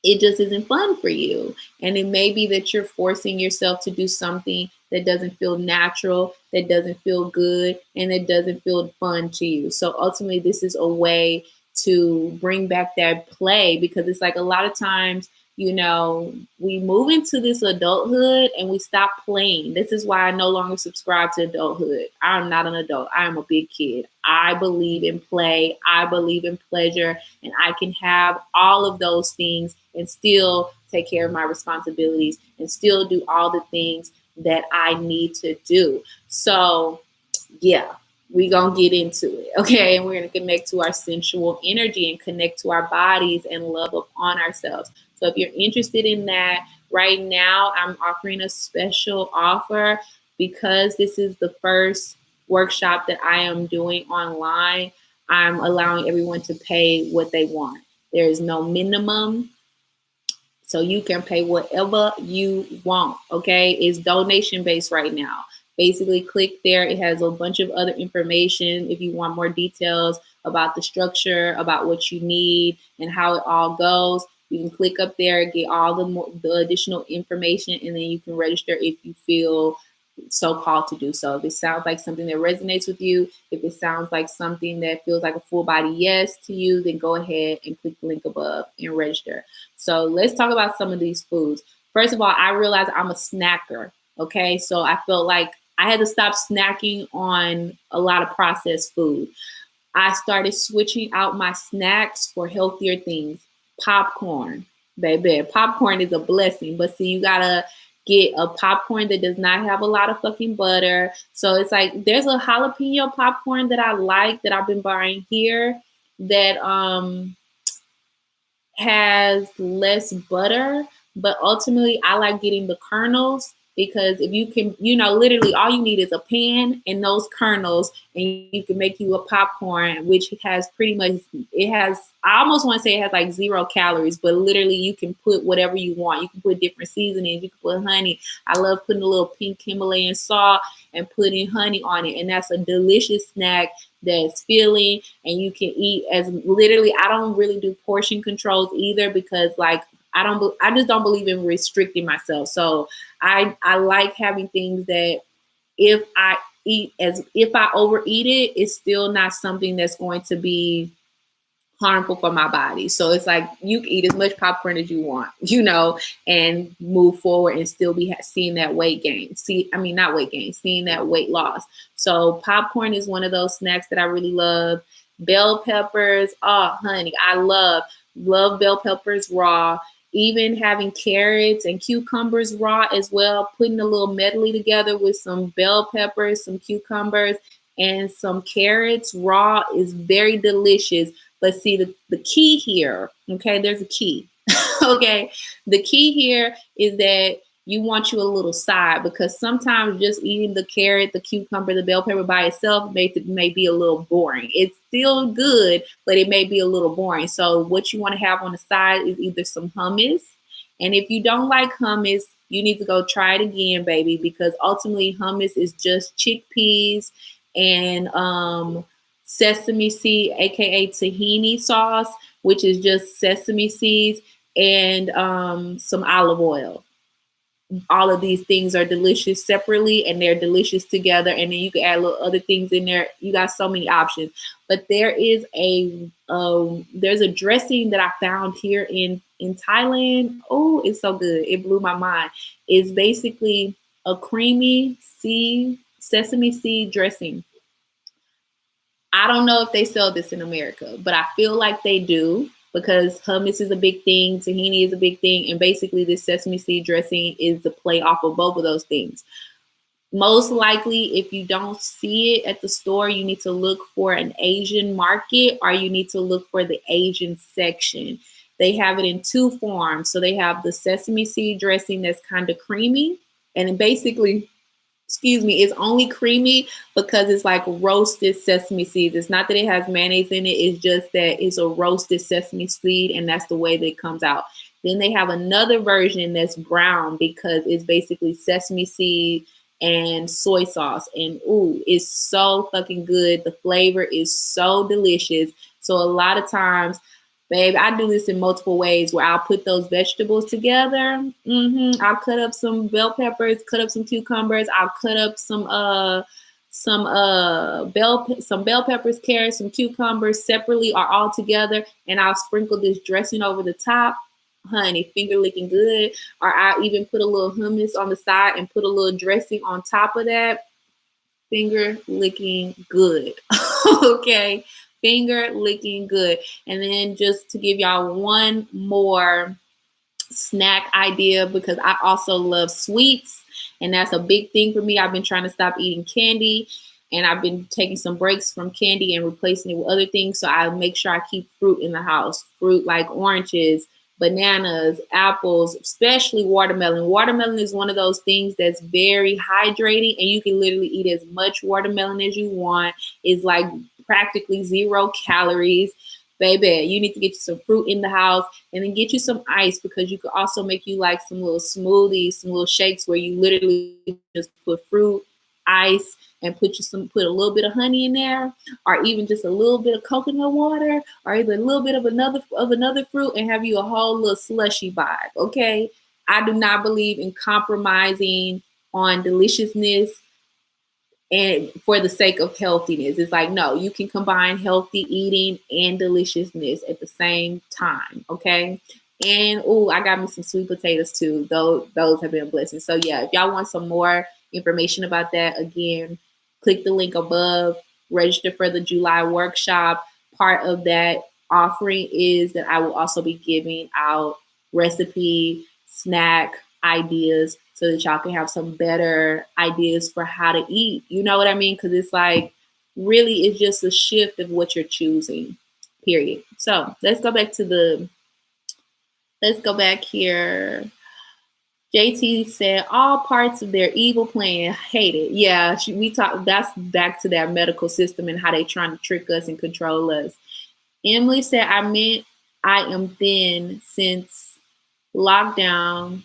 it just isn't fun for you. And it may be that you're forcing yourself to do something that doesn't feel natural, that doesn't feel good, and that doesn't feel fun to you. So ultimately, this is a way to bring back that play, because it's like a lot of times, we move into this adulthood and we stop playing. This is why I no longer subscribe to adulthood. I'm not an adult. I am a big kid. I believe in play. I believe in pleasure, and I can have all of those things and still take care of my responsibilities and still do all the things that I need to do. So, yeah, we're going to get into it, okay? And we're going to connect to our sensual energy and connect to our bodies and love upon ourselves. So if you're interested in that, right now I'm offering a special offer because this is the first workshop that I am doing online. I'm allowing everyone to pay what they want. There is no minimum. So you can pay whatever you want, okay? It's donation based right now. Basically, click there. It has a bunch of other information if you want more details about the structure, about what you need, and how it all goes. You can click up there, get all the additional information, and then you can register if you feel so called to do so. If it sounds like something that resonates with you, if it sounds like something that feels like a full body yes to you, then go ahead and click the link above and register. So let's talk about some of these foods. First of all, I realized I'm a snacker. Okay, so I felt like I had to stop snacking on a lot of processed food. I started switching out my snacks for healthier things. Popcorn, baby. Popcorn is a blessing, but see, you gotta get a popcorn that does not have a lot of fucking butter. So it's like there's a jalapeno popcorn that I like that I've been buying here that has less butter, but ultimately I like getting the kernels because if you can, literally all you need is a pan and those kernels, and you can make you a popcorn, which has I almost want to say it has like 0 calories, but literally you can put whatever you want. You can put different seasonings, you can put honey. I love putting a little pink Himalayan salt and putting honey on it. And that's a delicious snack that's filling, and you can eat as literally, I don't really do portion controls either because like, I just don't believe in restricting myself. So I like having things that if I overeat it, it's still not something that's going to be harmful for my body. So it's like you can eat as much popcorn as you want, and move forward and still be seeing that weight gain. Not weight gain, seeing that weight loss. So popcorn is one of those snacks that I really love. Bell peppers, oh honey, I love bell peppers raw. Even having carrots and cucumbers raw as well, putting a little medley together with some bell peppers, some cucumbers, and some carrots raw is very delicious. But see, the key here, okay, there's a key. Okay, the key here is that you want you a little side, because sometimes just eating the carrot, the cucumber, the bell pepper by itself may be a little boring. It's still good, but it may be a little boring. So what you want to have on the side is either some hummus. And if you don't like hummus, you need to go try it again, baby, because ultimately hummus is just chickpeas and sesame seed, aka tahini sauce, which is just sesame seeds and some olive oil. all of these things are delicious separately and they're delicious together, and then you can add little other things in there. You got so many options. But there is there's a dressing that I found here in Thailand. Oh, it's so good, it blew my mind. It's basically a creamy sesame seed dressing. I don't know if they sell this in America, but I feel like they do, because hummus is a big thing, tahini is a big thing, and basically this sesame seed dressing is the play off of both of those things. Most likely, if you don't see it at the store, you need to look for an Asian market, or you need to look for the Asian section. They have it in two forms. So they have the sesame seed dressing that's kind of creamy, and it basically, excuse me, it's only creamy because it's like roasted sesame seeds. It's not that it has mayonnaise in it. It's just that it's a roasted sesame seed, and that's the way that it comes out. Then they have another version that's brown because it's basically sesame seed and soy sauce. And ooh, it's so fucking good. The flavor is so delicious. So a lot of times, babe, I do this in multiple ways where I'll put those vegetables together. I'll cut up some bell peppers, cut up some cucumbers. I'll cut up some bell peppers, carrots, some cucumbers separately or all together, and I'll sprinkle this dressing over the top. Honey, finger licking good. Or I'll even put a little hummus on the side and put a little dressing on top of that. Finger licking good. Okay. Finger licking good. And then just to give y'all one more snack idea, because I also love sweets, and that's a big thing for me. I've been trying to stop eating candy, and I've been taking some breaks from candy and replacing it with other things. So I make sure I keep fruit in the house. Fruit like oranges, bananas, apples, especially watermelon. Watermelon is one of those things that's very hydrating, and you can literally eat as much watermelon as you want. It's like practically 0 calories. Baby, you need to get you some fruit in the house, and then get you some ice, because you could also make you like some little smoothies, some little shakes where you literally just put fruit, ice, and put a little bit of honey in there, or even just a little bit of coconut water, or either a little bit of another fruit, and have you a whole little slushy vibe. Okay, I do not believe in compromising on deliciousness and for the sake of healthiness. It's like, no, you can combine healthy eating and deliciousness at the same time. Okay. And I got me some sweet potatoes too. Those have been a blessing. So yeah, if y'all want some more information about that, again, click the link above, register for the July workshop. Part of that offering is that I will also be giving out recipe, snack ideas, so that y'all can have some better ideas for how to eat. You know what I mean? Because it's like, really, it's just a shift of what you're choosing, period. So let's go back here. JT said, all parts of their evil plan, hate it. Yeah, we talked, that's back to that medical system and how they trying to trick us and control us. Emily said, I am thin since lockdown.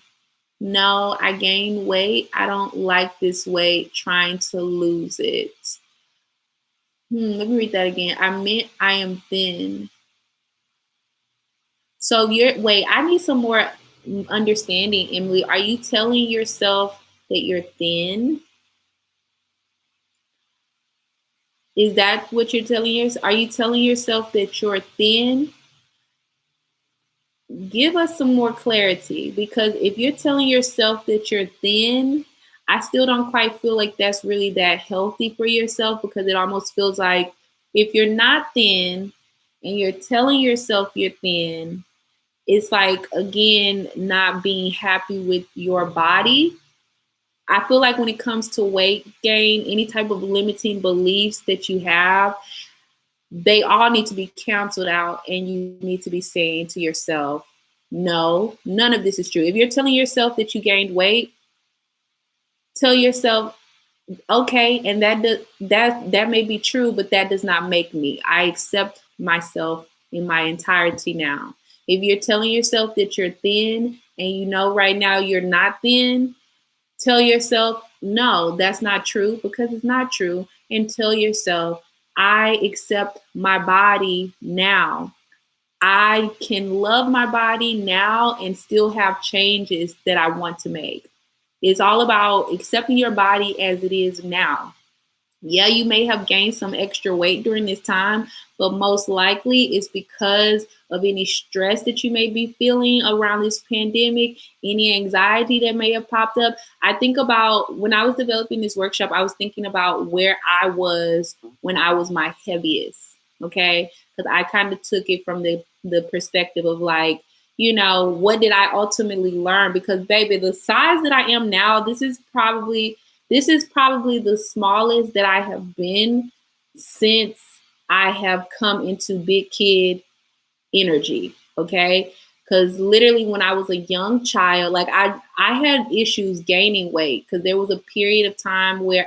No, I gained weight. I don't like this weight, trying to lose it. Let me read that again. I am thin. So I need some more understanding, Emily. Are you telling yourself that you're thin? Is that what you're telling yourself? Are you telling yourself that you're thin? Give us some more clarity, because if you're telling yourself that you're thin, I still don't quite feel like that's really that healthy for yourself, because it almost feels like if you're not thin and you're telling yourself you're thin, it's like, again, not being happy with your body. I feel like when it comes to weight gain, any type of limiting beliefs that you have, they all need to be canceled out, and you need to be saying to yourself, no, none of this is true. If you're telling yourself that you gained weight, tell yourself, okay, and that may be true, but that does not make me. I accept myself in my entirety now. If you're telling yourself that you're thin and you know right now you're not thin, tell yourself, no, that's not true, because it's not true. And tell yourself, I accept my body now. I can love my body now and still have changes that I want to make. It's all about accepting your body as it is now. Yeah, you may have gained some extra weight during this time, but most likely it's because of any stress that you may be feeling around this pandemic, any anxiety that may have popped up. I think about when I was developing this workshop, I was thinking about where I was when I was my heaviest, okay? Because I kind of took it from the perspective of like, what did I ultimately learn? Because baby, the size that I am now, this is probably the smallest that I have been since I have come into big kid energy. Okay. Because literally when I was a young child, like I had issues gaining weight because there was a period of time where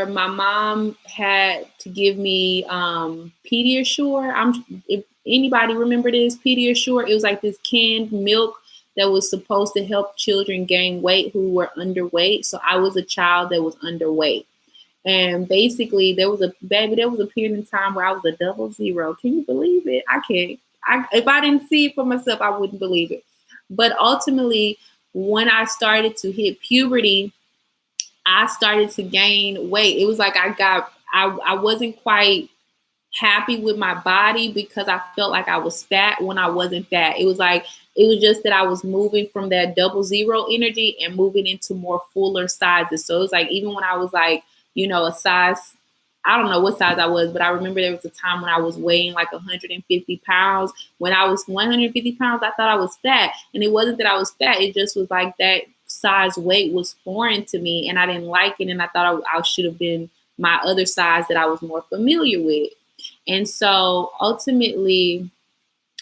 my mom had to give me Pediasure. If anybody remember this Pediasure, it was like this canned milk that was supposed to help children gain weight who were underweight. So I was a child that was underweight. And basically there was a period in time where I was a 00. Can you believe it? I can't. If I didn't see it for myself, I wouldn't believe it. But ultimately, when I started to hit puberty, I started to gain weight. It was like I wasn't quite happy with my body because I felt like I was fat when I wasn't fat. It was just that I was moving from that 00 energy and moving into more fuller sizes. So it was like, even when I was like, a size, I don't know what size I was, but I remember there was a time when I was weighing like 150 pounds. When I was 150 pounds, I thought I was fat. And it wasn't that I was fat. It just was like that size weight was foreign to me and I didn't like it. And I thought I should have been my other size that I was more familiar with. And so ultimately,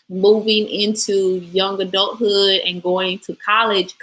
moving into young adulthood and going to college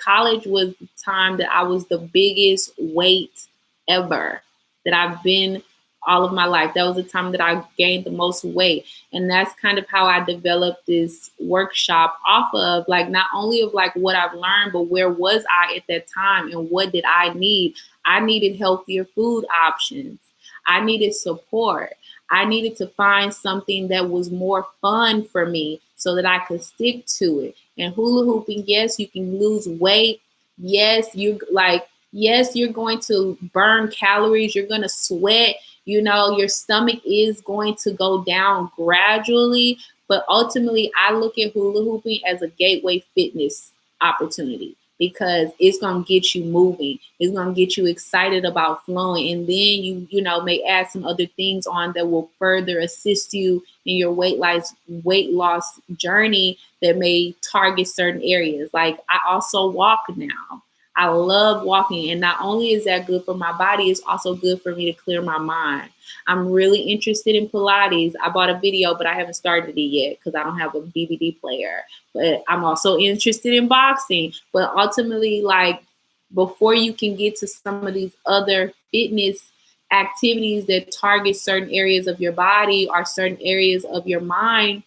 was the time that I was the biggest weight ever that I've been all of my life. That was the time that I gained the most weight. And that's kind of how I developed this workshop off of like, not only of like what I've learned, but where was I at that time and what did I need? I needed healthier food options. I needed support. I needed to find something that was more fun for me so that I could stick to it. And hula hooping, yes, you can lose weight. Yes, you're going to burn calories. You're going to sweat. Your stomach is going to go down gradually. But ultimately, I look at hula hooping as a gateway fitness opportunity because it's going to get you moving. It's going to get you excited about flowing. And then you may add some other things on that will further assist you in your weight loss journey that may target certain areas. Like I also walk now. I love walking. And not only is that good for my body, it's also good for me to clear my mind. I'm really interested in Pilates. I bought a video, but I haven't started it yet because I don't have a DVD player. But I'm also interested in boxing. But ultimately, like before you can get to some of these other fitness activities that target certain areas of your body or certain areas of your mind,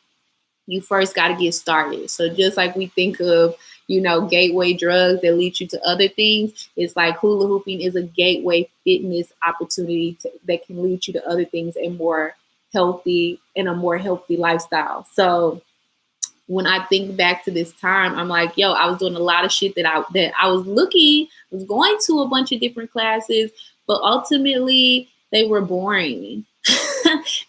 you first got to get started. So just like we think of, gateway drugs that lead you to other things, it's like hula hooping is a gateway fitness opportunity that can lead you to other things and a more healthy lifestyle. So when I think back to this time, I'm like, yo, I was doing a lot of shit that I was going to a bunch of different classes, but ultimately they were boring.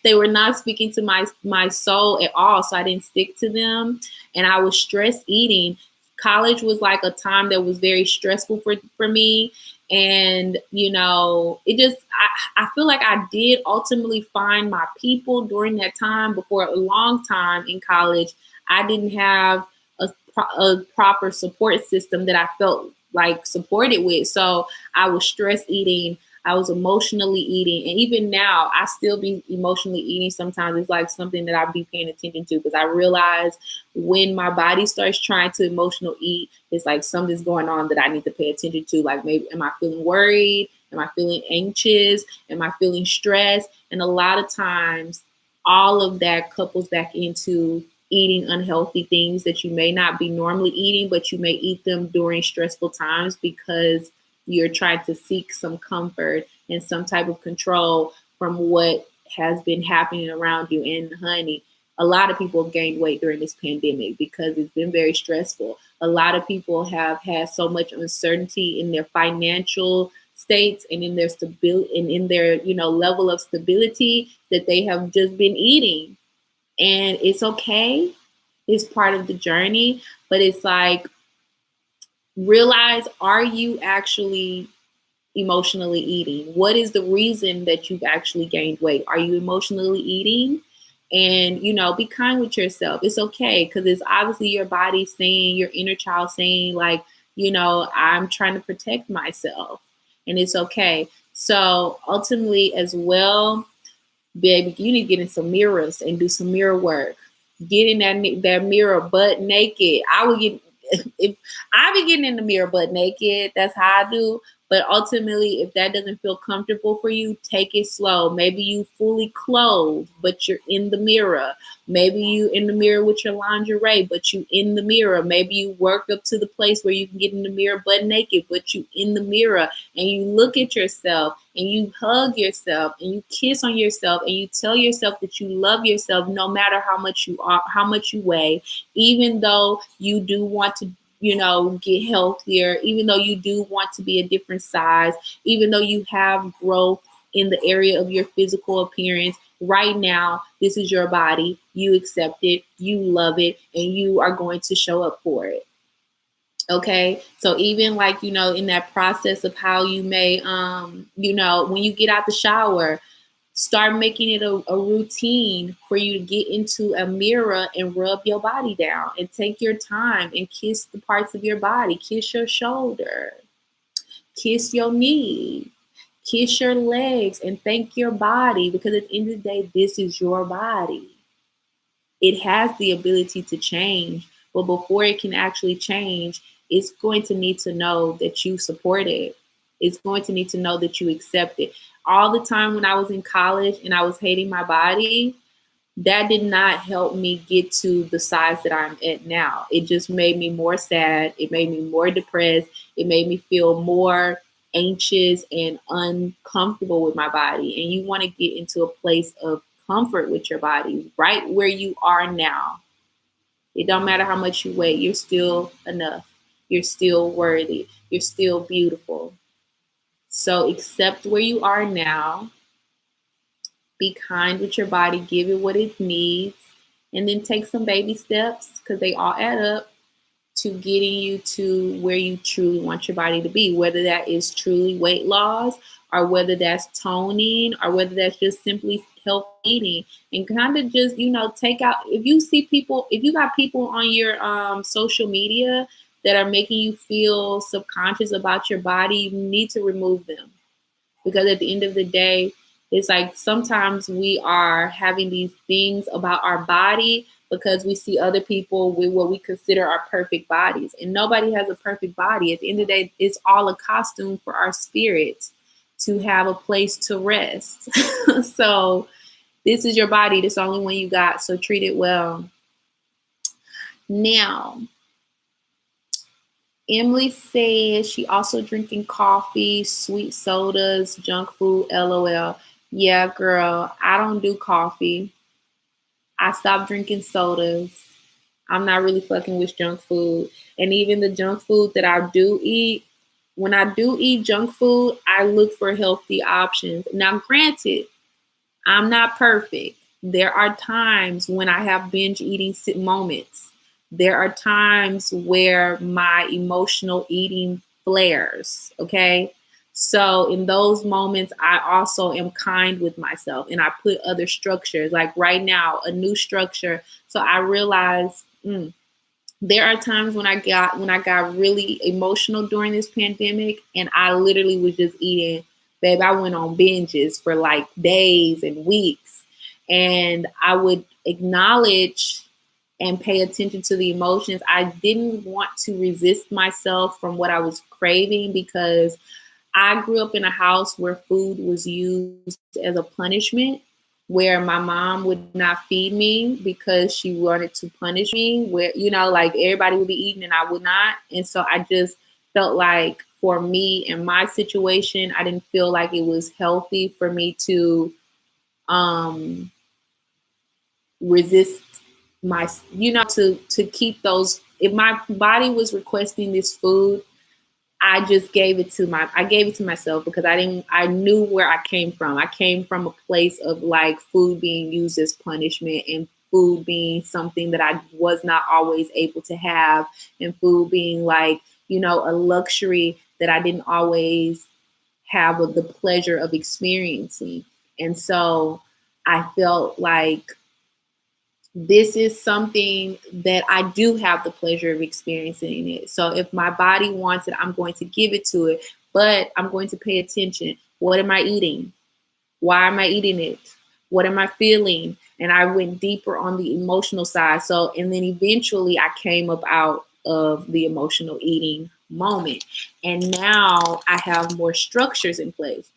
They were not speaking to my soul at all. So I didn't stick to them. And I was stress eating. College was like a time that was very stressful for me. And, I feel like I did ultimately find my people during that time. But for a long time in college, I didn't have a proper support system that I felt like supported with. So I was stress eating. I was emotionally eating. And even now, I still be emotionally eating. Sometimes it's like something that I be paying attention to because I realize when my body starts trying to emotional eat, it's like something's going on that I need to pay attention to. Like maybe, am I feeling worried? Am I feeling anxious? Am I feeling stressed? And a lot of times, all of that couples back into eating unhealthy things that you may not be normally eating, but you may eat them during stressful times because you're trying to seek some comfort and some type of control from what has been happening around you. And honey, A lot of people have gained weight during this pandemic because it's been very stressful. A lot of people have had so much uncertainty in their financial states and in their stability and in their, level of stability that they have just been eating. And it's okay. It's part of the journey, but it's like, realize, are you actually emotionally eating? What is the reason that you've actually gained weight? Are you emotionally eating? And, be kind with yourself. It's okay, because it's obviously your body saying, your inner child saying, like, I'm trying to protect myself. And it's okay. So ultimately, as well, baby, you need to get in some mirrors and do some mirror work. Get in that mirror butt naked. I would get if I be getting in the mirror butt naked. That's how I do. But ultimately, if that doesn't feel comfortable for you, take it slow. Maybe you fully clothed, but you're in the mirror. Maybe you in the mirror with your lingerie, but you in the mirror. Maybe you work up to the place where you can get in the mirror butt naked, but you in the mirror, and you look at yourself and you hug yourself and you kiss on yourself and you tell yourself that you love yourself no matter how much you are, how much you weigh, even though you do want to get healthier, even though you do want to be a different size, even though you have growth in the area of your physical appearance. Right now, this is your body. You accept it, you love it, and you are going to show up for it. Okay. So even like, in that process of how you may, when you get out the shower, start making it a routine for you to get into a mirror and rub your body down and take your time and kiss the parts of your body. Kiss your shoulder, kiss your knee, kiss your legs, and thank your body, because at the end of the day, this is your body. It has the ability to change, but before it can actually change, it's going to need to know that you support it. It's going to need to know that you accept it. All the time when I was in college and I was hating my body, that did not help me get to the size that I'm at now. It just made me more sad. It made me more depressed. It made me feel more anxious and uncomfortable with my body. And you want to get into a place of comfort with your body right where you are now. It don't matter how much you weigh. You're still enough. You're still worthy. You're still beautiful. So accept where you are now. Be kind with your body. Give it what it needs. And then take some baby steps, because they all add up to getting you to where you truly want your body to be, whether that is truly weight loss or whether that's toning or whether that's just simply health eating. And kind of just, take out, if you got people on your social media that are making you feel subconscious about your body, you need to remove them. Because at the end of the day, it's like sometimes we are having these things about our body because we see other people with what we consider our perfect bodies. And nobody has a perfect body. At the end of the day, it's all a costume for our spirits to have a place to rest. So this is your body. This is the only one you got. So treat it well. Now, Emily says she also drinking coffee, sweet sodas, junk food, LOL. Yeah, girl, I don't do coffee. I stopped drinking sodas. I'm not really fucking with junk food. And even the junk food that I do eat, when I do eat junk food, I look for healthy options. Now, granted, I'm not perfect. There are times when I have binge eating moments. There are times where my emotional eating flares, okay? So in those moments, I also am kind with myself and I put other structures, like right now, a new structure. So I realized there are times when I got really emotional during this pandemic and I literally was just eating. Babe, I went on binges for like days and weeks, and I would acknowledge and pay attention to the emotions. I didn't want to resist myself from what I was craving, because I grew up in a house where food was used as a punishment, where my mom would not feed me because she wanted to punish me, where, like everybody would be eating and I would not. And so I just felt like for me and my situation, I didn't feel like it was healthy for me to resist my, to keep those. If my body was requesting this food, I gave it to myself, because I knew where I came from. I came from a place of like food being used as punishment, and food being something that I was not always able to have, and food being like, a luxury that I didn't always have the pleasure of experiencing. And so I felt like this is something that I do have the pleasure of experiencing it. So if my body wants it, I'm going to give it to it, but I'm going to pay attention. What am I eating? Why am I eating it? What am I feeling? And I went deeper on the emotional side. So, and then eventually I came up out of the emotional eating moment. And now I have more structures in place.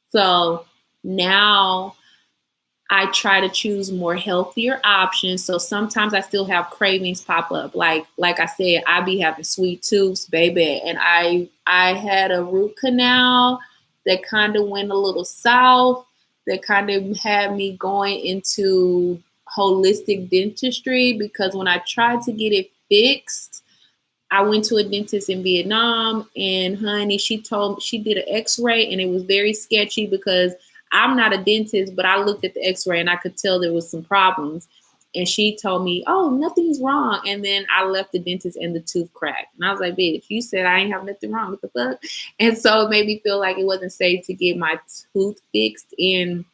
So now I try to choose more healthier options. So sometimes I still have cravings pop up. Like I said, I be having sweet tooths, baby. And I had a root canal that kind of went a little south, that kind of had me going into holistic dentistry, because when I tried to get it fixed, I went to a dentist in Vietnam, and honey, she did an x-ray, and it was very sketchy, because I'm not a dentist, but I looked at the x-ray and I could tell there was some problems. And she told me, oh, nothing's wrong. And then I left the dentist and the tooth cracked. And I was like, bitch, you said I ain't have nothing wrong. What the fuck? And so it made me feel like it wasn't safe to get my tooth fixed in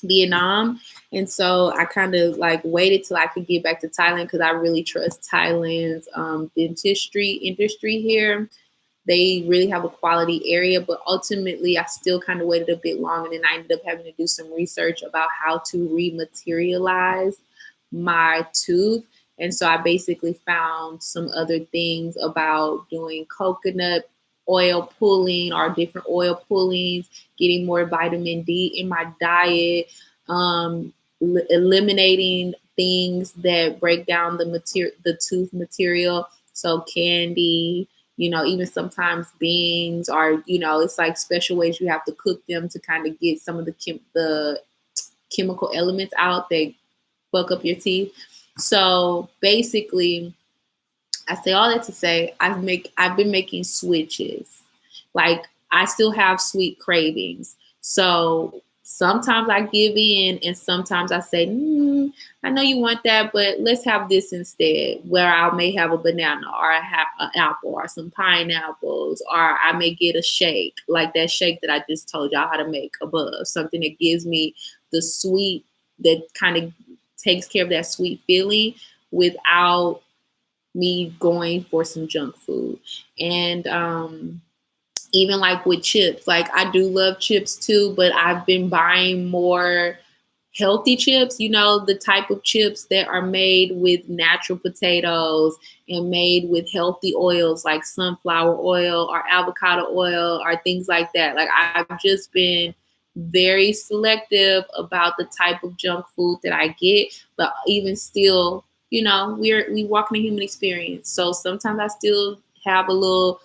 Vietnam. And so I kind of like waited till I could get back to Thailand, because I really trust Thailand's dentistry industry here. They really have a quality area, but ultimately I still kind of waited a bit long, and then I ended up having to do some research about how to rematerialize my tooth. And so I basically found some other things about doing coconut oil pulling, or different oil pullings, getting more vitamin D in my diet, eliminating things that break down the tooth material. So candy, even sometimes beans, or, it's like special ways you have to cook them to kind of get some of the chemical elements out that fuck up your teeth. So basically, I say all that to say I've been making switches. Like, I still have sweet cravings. So sometimes I give in, and sometimes I say, I know you want that, but let's have this instead, where I may have a banana, or I have an apple, or some pineapples, or I may get a shake, like that shake that I just told y'all how to make above, something that gives me the sweet, that kind of takes care of that sweet feeling without me going for some junk food. And even like with chips, like I do love chips too, but I've been buying more healthy chips, the type of chips that are made with natural potatoes and made with healthy oils like sunflower oil or avocado oil or things like that. Like, I've just been very selective about the type of junk food that I get, but even still, we walk in a human experience. So sometimes I still have a little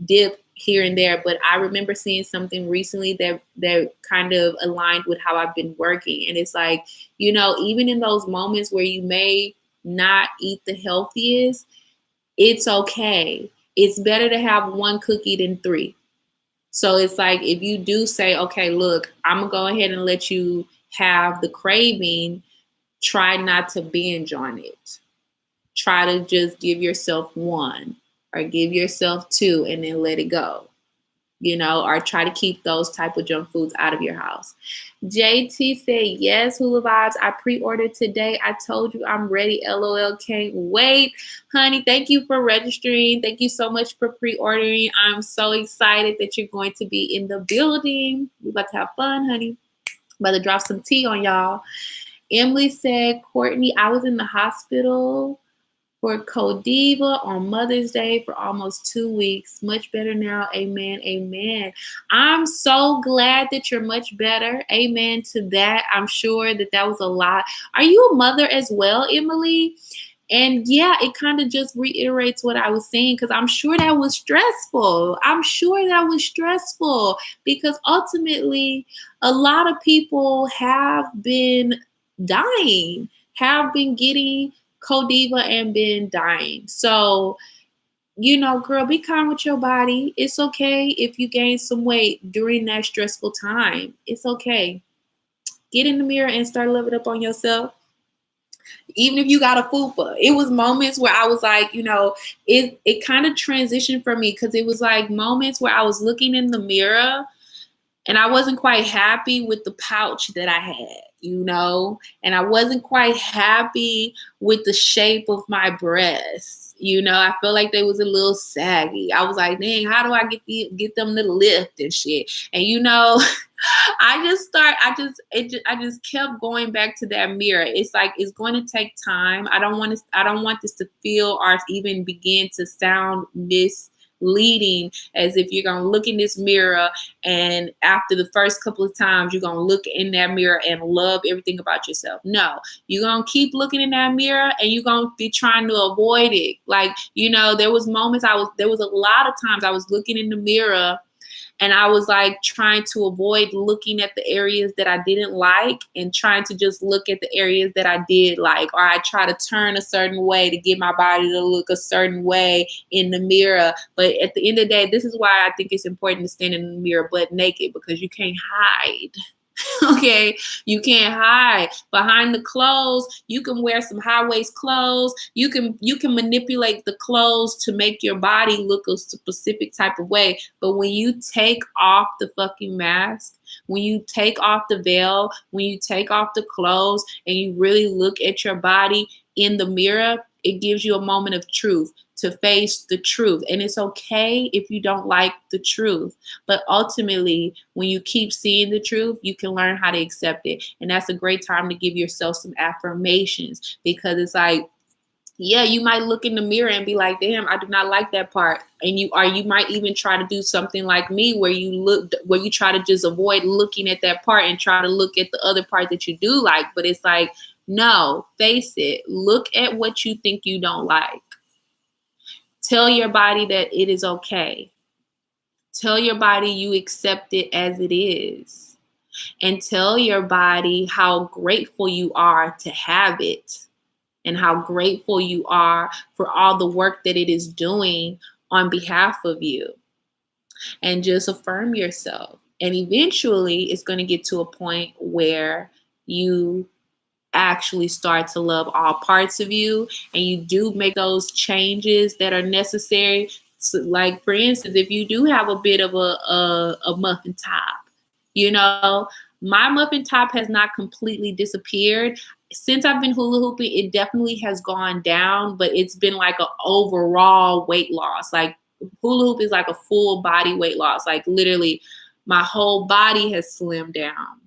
dip here and there, but I remember seeing something recently that kind of aligned with how I've been working. And it's like, even in those moments where you may not eat the healthiest, it's okay. It's better to have one cookie than three. So it's like, if you do say, okay, look, I'm gonna go ahead and let you have the craving, try not to binge on it. Try to just give yourself one, or give yourself two, and then let it go, or try to keep those type of junk foods out of your house. JT said, yes, Hula Vibes. I pre-ordered today. I told you I'm ready. LOL, can't wait. Honey, thank you for registering. Thank you so much for pre-ordering. I'm so excited that you're going to be in the building. We're about to have fun, honey. About to drop some tea on y'all. Emily said, Courtney, I was in the hospital for Codiva on Mother's Day for almost 2 weeks. Much better now. Amen. Amen. I'm so glad that you're much better. Amen to that. I'm sure that was a lot. Are you a mother as well, Emily? And yeah, it kind of just reiterates what I was saying, because I'm sure that was stressful. Because ultimately, a lot of people have been dying, have been getting Codiva and been dying. So, girl, be kind with your body. It's okay if you gain some weight during that stressful time. It's okay. Get in the mirror and start loving up on yourself. Even if you got a fupa. It was moments where I was like, it kind of transitioned for me, because it was like moments where I was looking in the mirror and I wasn't quite happy with the pouch that I had, and I wasn't quite happy with the shape of my breasts. I felt like they was a little saggy. I was like, dang, how do I get them to lift and shit? And I just kept going back to that mirror. It's like, it's going to take time. I don't want this to feel or even begin to sound misleading, as if you're going to look in this mirror and after the first couple of times you're going to look in that mirror and love everything about yourself. No, you're going to keep looking in that mirror and you're going to be trying to avoid it. Like, there was a lot of times I was looking in the mirror and I was like trying to avoid looking at the areas that I didn't like and trying to just look at the areas that I did like. Or I try to turn a certain way to get my body to look a certain way in the mirror. But at the end of the day, this is why I think it's important to stand in the mirror butt naked, because you can't hide. Okay, you can't hide behind the clothes. You can wear some high-waist clothes. You can manipulate the clothes to make your body look a specific type of way. But when you take off the fucking mask, when you take off the veil, when you take off the clothes and you really look at your body in the mirror, it gives you a moment of truth, to face the truth. And it's okay if you don't like the truth. But ultimately, when you keep seeing the truth, you can learn how to accept it. And that's a great time to give yourself some affirmations, because it's like, yeah, you might look in the mirror and be like, damn, I do not like that part. And you might even try to do something like me, where you try to just avoid looking at that part and try to look at the other part that you do like. But it's like, no, face it. Look at what you think you don't like. Tell your body that it is okay. Tell your body you accept it as it is. And tell your body how grateful you are to have it, and how grateful you are for all the work that it is doing on behalf of you. And just affirm yourself. And eventually it's going to get to a point where you actually start to love all parts of you, and you do make those changes that are necessary. So, like, for instance, if you do have a bit of a muffin top, my muffin top has not completely disappeared. Since I've been hula hooping, it definitely has gone down, but it's been like an overall weight loss. Like, hula hoop is like a full body weight loss. Like, literally my whole body has slimmed down.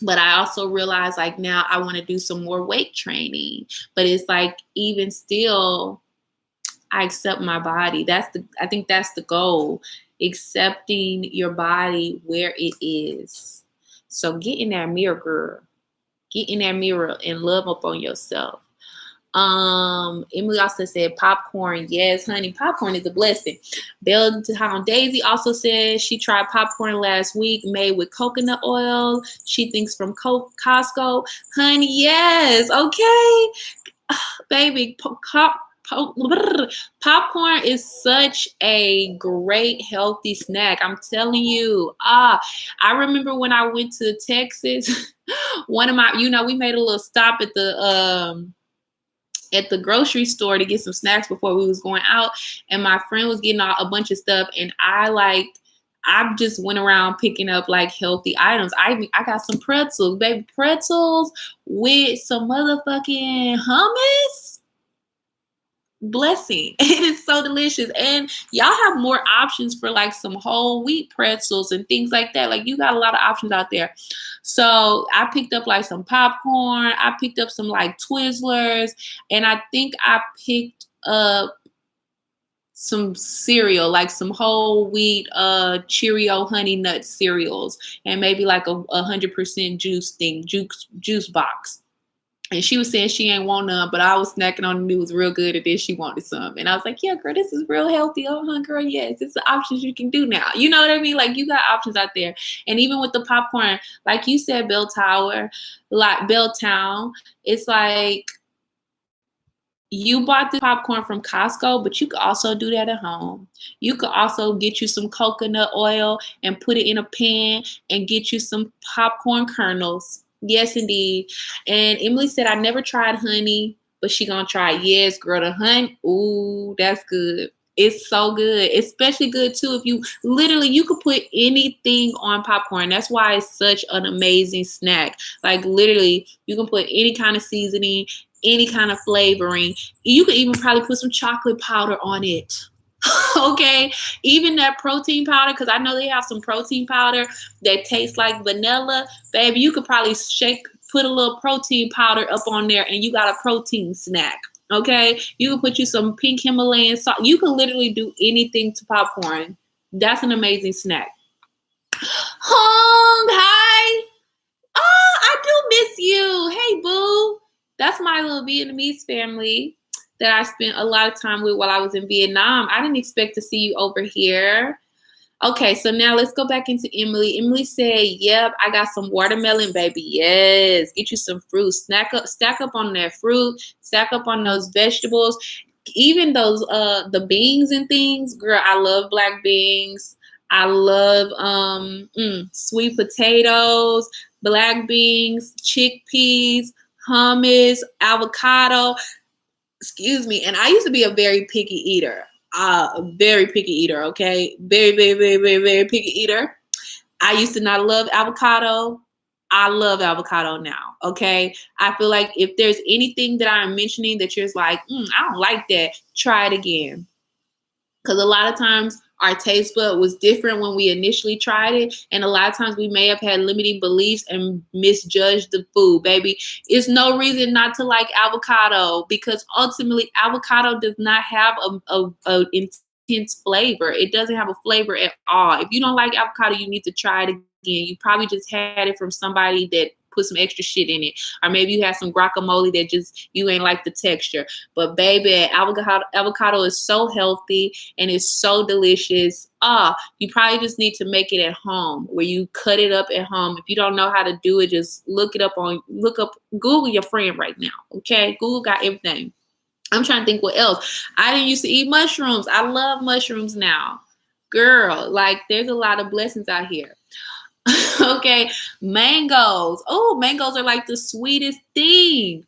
But I also realized, like, now I want to do some more weight training. But it's like, even still, I accept my body. I think that's the goal. Accepting your body where it is. So get in that mirror, girl. Get in that mirror and love up on yourself. Emily also said popcorn. Yes, honey, popcorn is a blessing. Belltown Daisy also said she tried popcorn last week made with coconut oil. She thinks from Costco. Honey, yes, okay. Baby, popcorn is such a great healthy snack. I'm telling you. I remember when I went to Texas, one of my, we made a little stop at the grocery store to get some snacks before we was going out, and my friend was getting a bunch of stuff, and I just went around picking up like healthy items. I got some pretzels, baby, pretzels with some motherfucking hummus. Blessing. It is so delicious. And y'all have more options for like some whole wheat pretzels and things like that. Like, you got a lot of options out there. So I picked up like some popcorn. I picked up some like Twizzlers, and I think I picked up some cereal, like some whole wheat Cheerio honey nut cereals, and maybe like a 100% juice box. And she was saying she ain't want none, but I was snacking on them. It was real good, and then she wanted some. And I was like, yeah, girl, this is real healthy. Oh, girl, yes, it's the options you can do now. You know what I mean? Like, you got options out there. And even with the popcorn, like you said, Belltown, it's like, You bought the popcorn from Costco, but you could also do that at home. You could also get you some coconut oil and put it in a pan and get you some popcorn kernels. Yes, indeed. And Emily said, I never tried honey, but she gonna try it. Yes, girl, the honey. Ooh, that's good. It's so good. Especially good too if you could put anything on popcorn. That's why it's such an amazing snack. Like literally, you can put any kind of seasoning, any kind of flavoring. You could even probably put some chocolate powder on it. Okay, even that protein powder, because I know they have some protein powder that tastes like vanilla. Baby, you could probably put a little protein powder up on there, and you got a protein snack. Okay, you can put you some pink Himalayan salt. You can literally do anything to popcorn. That's an amazing snack. Hong, hi. Oh, I do miss you. Hey, boo. That's my little Vietnamese family that I spent a lot of time with while I was in Vietnam. I didn't expect to see you over here. Okay, so now let's go back into Emily. Emily said, yep, I got some watermelon, baby. Yes, get you some fruit. Stack up on that fruit, stack up on those vegetables. Even those the beans and things, girl, I love black beans. I love sweet potatoes, black beans, chickpeas, hummus, avocado. Excuse me. And I used to be a very picky eater. A very picky eater, okay? Very, very, very, very, very picky eater. I used to not love avocado. I love avocado now, okay? I feel like if there's anything that I'm mentioning that you're just like, I don't like that, try it again. Because a lot of times our taste bud was different when we initially tried it. And a lot of times we may have had limiting beliefs and misjudged the food, baby. It's no reason not to like avocado because ultimately avocado does not have a intense flavor. It doesn't have a flavor at all. If you don't like avocado, you need to try it again. You probably just had it from somebody that put some extra shit in it. Or maybe you had some guacamole that just, you ain't like the texture. But baby, avocado is so healthy and it's so delicious. You probably just need to make it at home where you cut it up at home. If you don't know how to do it, just look up, Google your friend right now. Okay. Google got everything. I'm trying to think what else. I didn't used to eat mushrooms. I love mushrooms now. Girl, like there's a lot of blessings out here. Okay, mangoes. Oh, mangoes are like the sweetest thing.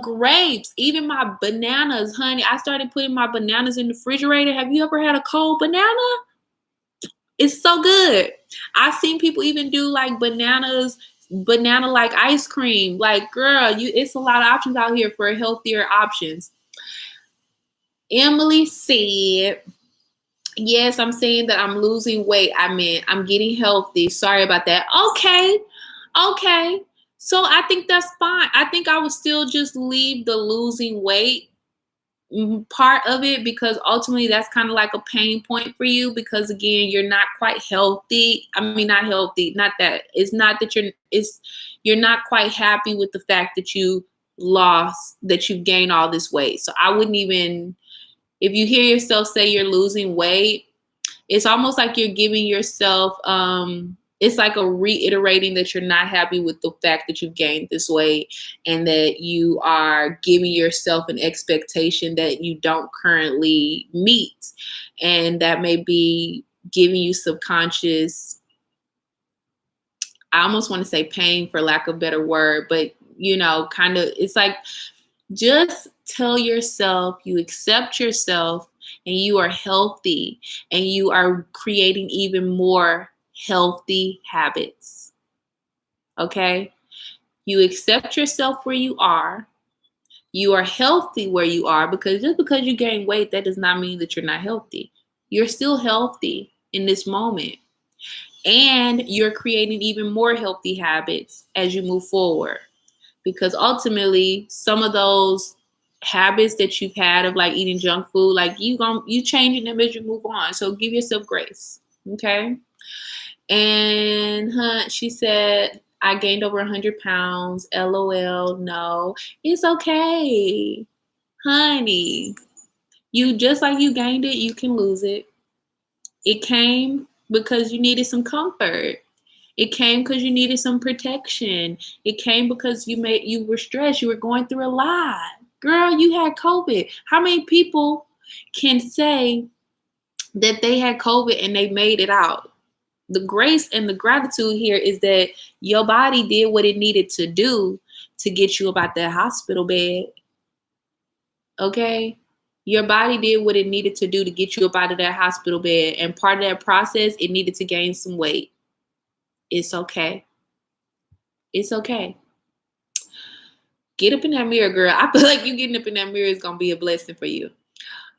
Grapes, even my bananas, honey. I started putting my bananas in the refrigerator. Have you ever had a cold banana? It's so good. I've seen people even do like banana like ice cream. Like, girl, it's a lot of options out here for healthier options. Emily said, yes, I'm saying that I'm losing weight. I mean, I'm getting healthy. Sorry about that. Okay. So I think that's fine. I think I would still just leave the losing weight part of it because ultimately that's kind of like a pain point for you because again, you're not quite healthy. I mean, not healthy, not that. It's not that you're not quite happy with the fact that you've gained all this weight. So I wouldn't even, if you hear yourself say you're losing weight, it's almost like you're giving yourself, it's like a reiterating that you're not happy with the fact that you've gained this weight and that you are giving yourself an expectation that you don't currently meet. And that may be giving you subconscious, I almost want to say pain for lack of a better word, but kind of, it's like, just tell yourself you accept yourself and you are healthy and you are creating even more healthy habits. Okay? You accept yourself where you are. You are healthy where you are because just because you gain weight, that does not mean that you're not healthy. You're still healthy in this moment. And you're creating even more healthy habits as you move forward. Because ultimately, some of those habits that you've had of like eating junk food, like you changing them as you move on. So give yourself grace, okay? And she said, I gained over 100 pounds. LOL. No, it's okay, honey. You just like you gained it, you can lose it. It came because you needed some comfort. It came because you needed some protection. It came because you were stressed. You were going through a lot. Girl, you had COVID. How many people can say that they had COVID and they made it out? The grace and the gratitude here is that your body did what it needed to do to get you about that hospital bed. Okay? Your body did what it needed to do to get you up out of that hospital bed. And part of that process, it needed to gain some weight. It's okay. It's okay. Get up in that mirror, girl. I feel like you getting up in that mirror is going to be a blessing for you.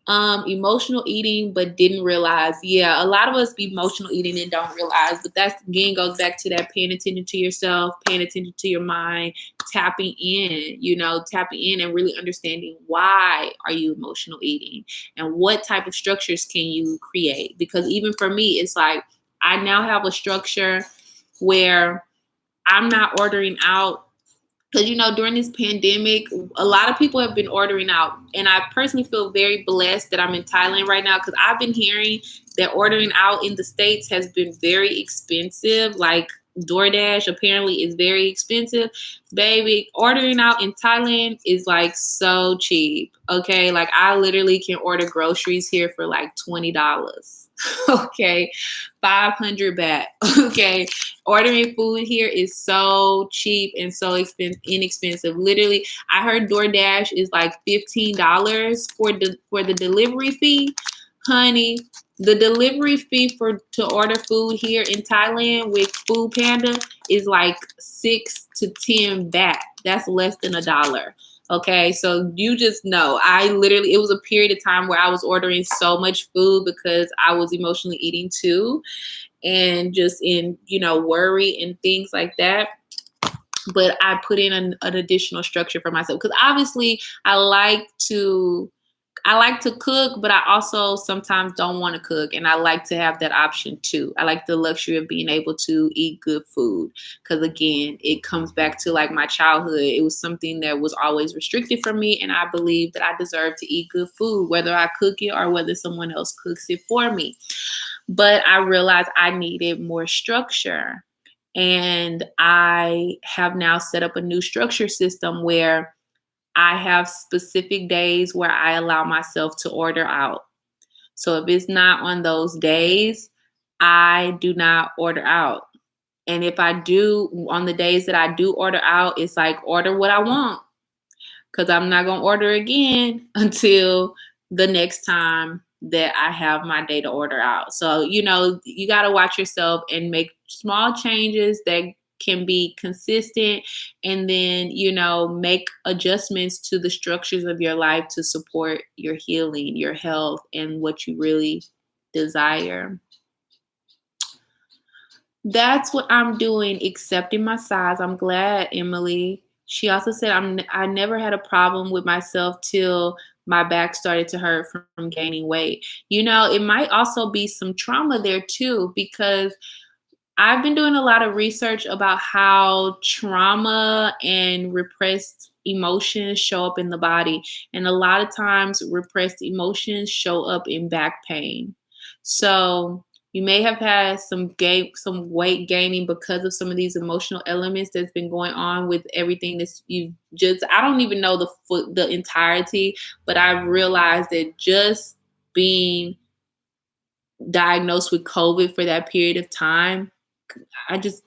Emotional eating, but didn't realize. Yeah, a lot of us be emotional eating and don't realize, but that's again goes back to that paying attention to yourself, paying attention to your mind, tapping in and really understanding why are you emotional eating and what type of structures can you create? Because even for me, it's like I now have a structure where I'm not ordering out. Because, during this pandemic, a lot of people have been ordering out. And I personally feel very blessed that I'm in Thailand right now because I've been hearing that ordering out in the States has been very expensive. Like DoorDash apparently is very expensive. Baby, ordering out in Thailand is like so cheap. Okay. Like I literally can order groceries here for like $20. Okay. 500 baht. Okay. Ordering food here is so cheap and so inexpensive. Literally, I heard DoorDash is like $15 for the delivery fee. Honey, the delivery fee to order food here in Thailand with Food Panda is like 6 to 10 baht. That's less than $1. Okay, so you just know, it was a period of time where I was ordering so much food because I was emotionally eating too. And just in, worry and things like that. But I put in an additional structure for myself because obviously I like to cook, but I also sometimes don't want to cook. And I like to have that option too. I like the luxury of being able to eat good food. Because again, it comes back to like my childhood. It was something that was always restricted from me. And I believe that I deserve to eat good food, whether I cook it or whether someone else cooks it for me. But I realized I needed more structure. And I have now set up a new structure system where I have specific days where I allow myself to order out. So if it's not on those days, I do not order out. And if I do, on the days that I do order out, it's like order what I want. Because I'm not going to order again until the next time that I have my day to order out. So, you got to watch yourself and make small changes that can be consistent and then, make adjustments to the structures of your life to support your healing, your health, and what you really desire. That's what I'm doing, accepting my size. I'm glad, Emily. She also said, I never had a problem with myself till my back started to hurt from gaining weight. It might also be some trauma there too, because I've been doing a lot of research about how trauma and repressed emotions show up in the body. And a lot of times repressed emotions show up in back pain. So you may have had some weight gaining because of some of these emotional elements that's been going on with everything that I don't even know the entirety, but I've realized that just being diagnosed with COVID for that period of time, I just,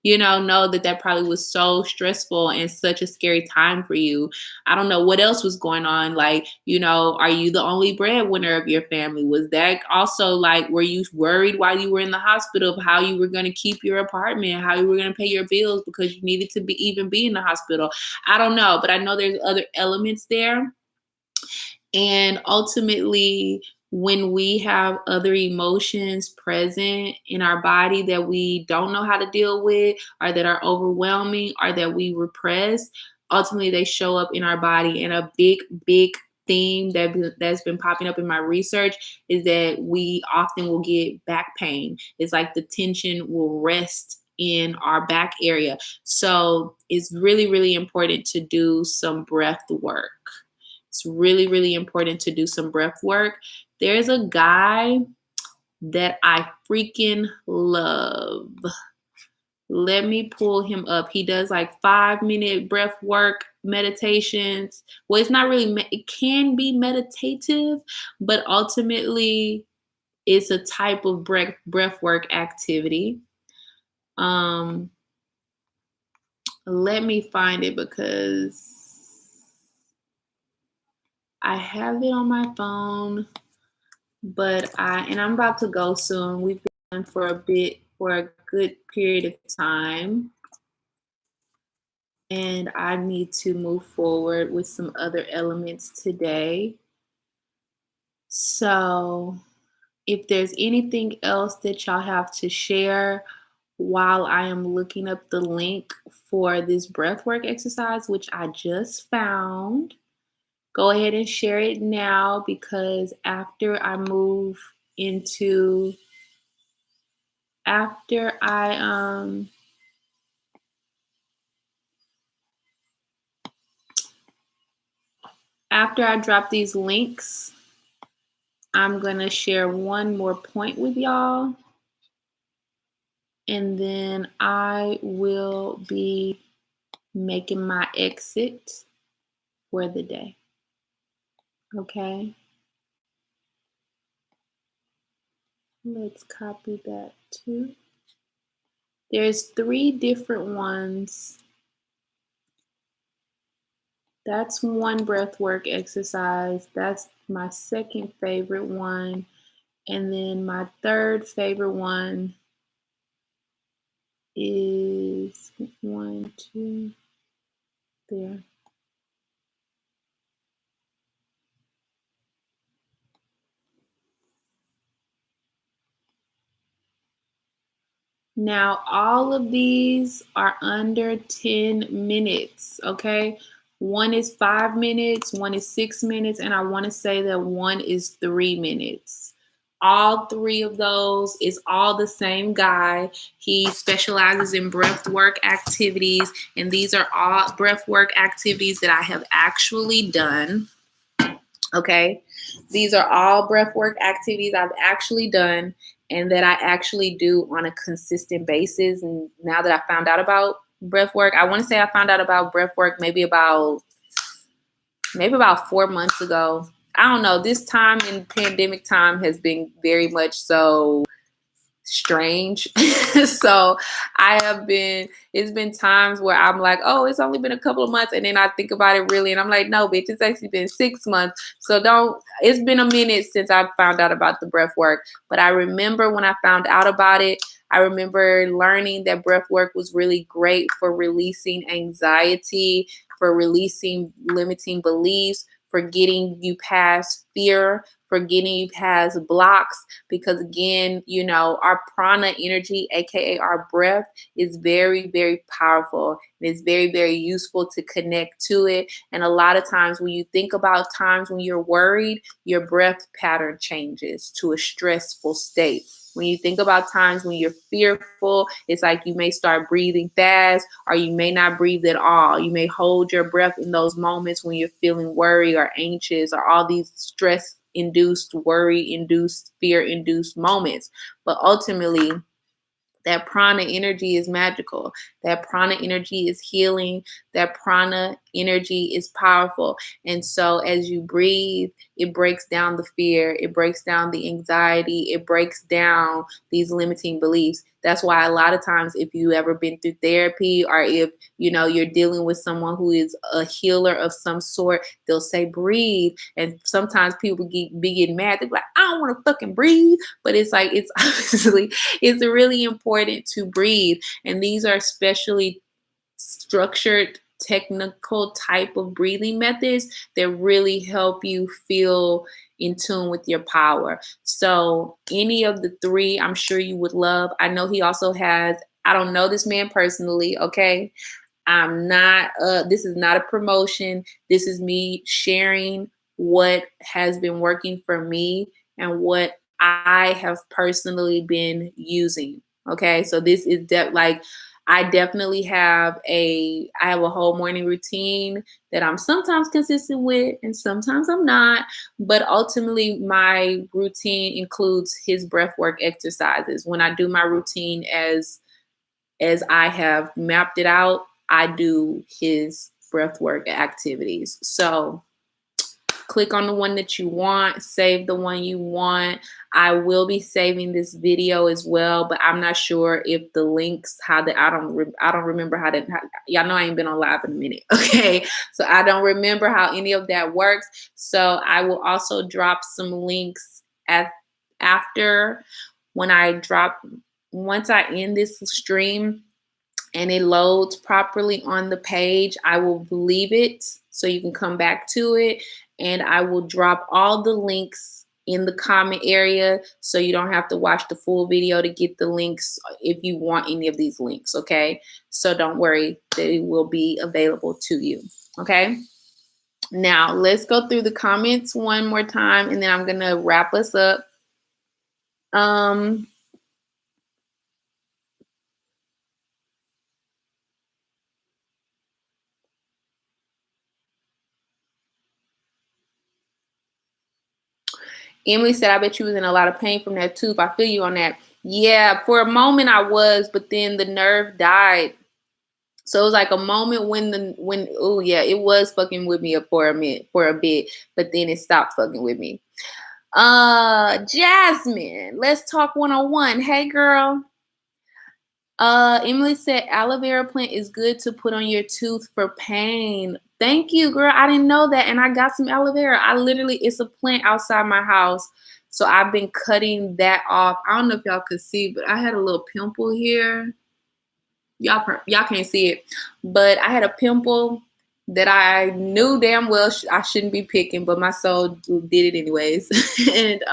know that probably was so stressful and such a scary time for you. I don't know what else was going on. Like, are you the only breadwinner of your family? Was that also like, were you worried while you were in the hospital of how you were going to keep your apartment, how you were going to pay your bills because you needed to be in the hospital? I don't know, but I know there's other elements there. And ultimately, when we have other emotions present in our body that we don't know how to deal with, or that are overwhelming, or that we repress, ultimately they show up in our body. And a big theme that's been popping up in my research is that we often will get back pain. It's like the tension will rest in our back area. So it's really, really important to do some breath work. It's really, really important to do some breath work. There's a guy that I freaking love. Let me pull him up. He does like 5-minute breath work meditations. Well, it's not really, it can be meditative, but ultimately it's a type of breath work activity. Let me find it because I have it on my phone, but I'm about to go soon. We've been for a good period of time, and I need to move forward with some other elements today. So if there's anything else that y'all have to share while I am looking up the link for this breathwork exercise, which I just found, go ahead and share it now, because after I drop these links, I'm gonna share one more point with y'all, and then I will be making my exit for the day. Okay. Let's copy that too. There's 3 different ones. That's one breathwork exercise. That's my second favorite one. And then my third favorite one is 1, 2, there. Now, all of these are under 10 minutes, okay? One is 5 minutes, one is 6 minutes, and I want to say that one is 3 minutes. All 3 of those is all the same guy. He specializes in breath work activities, and these are all breath work activities that I have actually done. Okay, these are all breath work activities I've actually done and that I actually do on a consistent basis. And now that I found out about breath work, I want to say I found out about breath work maybe about 4 months ago. I don't know. This time in pandemic time has been very much so strange. So it's been times where I'm like, oh, it's only been a couple of months, and then I think about it really and I'm like, no, bitch, it's actually been 6 months. So it's been a minute since I found out about the breath work. But I remember when I found out about it, I remember learning that breath work was really great for releasing anxiety, for releasing limiting beliefs, for getting you past fear, for getting you past blocks. Because again, our prana energy, aka our breath, is very, very powerful. And it's very, very useful to connect to it. And a lot of times when you think about times when you're worried, your breath pattern changes to a stressful state. When you think about times when you're fearful, it's like you may start breathing fast, or you may not breathe at all. You may hold your breath in those moments when you're feeling worried or anxious, or all these stress-induced, worry-induced, fear-induced moments. But ultimately, that prana energy is magical. That prana energy is healing. That prana energy is powerful. And so as you breathe, it breaks down the fear. It breaks down the anxiety. It breaks down these limiting beliefs. That's why a lot of times, if you ever been through therapy, or if you're dealing with someone who is a healer of some sort, they'll say breathe. And sometimes people be getting mad. They're like, I don't want to fucking breathe. But it's like, it's obviously, it's really important to breathe. And these are especially structured, technical type of breathing methods that really help you feel in tune with your power. So any of the 3, I'm sure you would love. I know he also has, I don't know this man personally, okay? This is not a promotion. This is me sharing what has been working for me and what I have personally been using. Okay, so this is I definitely have I have a whole morning routine that I'm sometimes consistent with and sometimes I'm not. But ultimately, my routine includes his breathwork exercises. When I do my routine as as I have mapped it out, I do his breathwork activities. So click on the one that you want, save the one you want. I will be saving this video as well, but I'm not sure if the links, I don't remember y'all know I ain't been on live in a minute. Okay. So I don't remember how any of that works. So I will also drop some links after once I end this stream and it loads properly on the page, I will leave it so you can come back to it. And I will drop all the links in the comment area so you don't have to watch the full video to get the links if you want any of these links, okay? So don't worry, they will be available to you, okay? Now, let's go through the comments one more time, and then I'm going to wrap us up. Emily said, I bet you was in a lot of pain from that tooth. I feel you on that. Yeah, for a moment I was, but then the nerve died. So it was like a moment oh yeah, it was fucking with me for a bit, but then it stopped fucking with me. Jasmine, let's talk 101. Hey girl. Emily said aloe vera plant is good to put on your tooth for pain. Thank you, girl. I didn't know that. And I got some aloe vera. It's a plant outside my house. So I've been cutting that off. I don't know if y'all could see, but I had a little pimple here. Y'all can't see it, but I had a pimple that I knew damn well I shouldn't be picking, but my soul did it anyways. And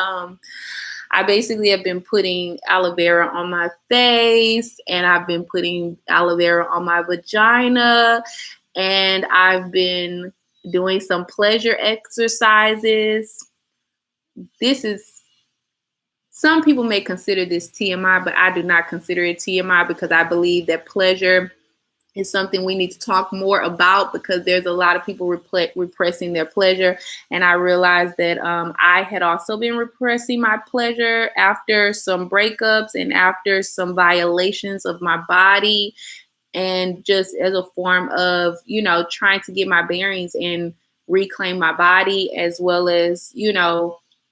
I basically have been putting aloe vera on my face, and I've been putting aloe vera on my vagina, and I've been doing some pleasure exercises. Some people may consider this TMI, but I do not consider it TMI because I believe that pleasure is something we need to talk more about because there's a lot of people repressing their pleasure. And I realized that I had also been repressing my pleasure after some breakups and after some violations of my body, and just as a form of, trying to get my bearings and reclaim my body, as well as,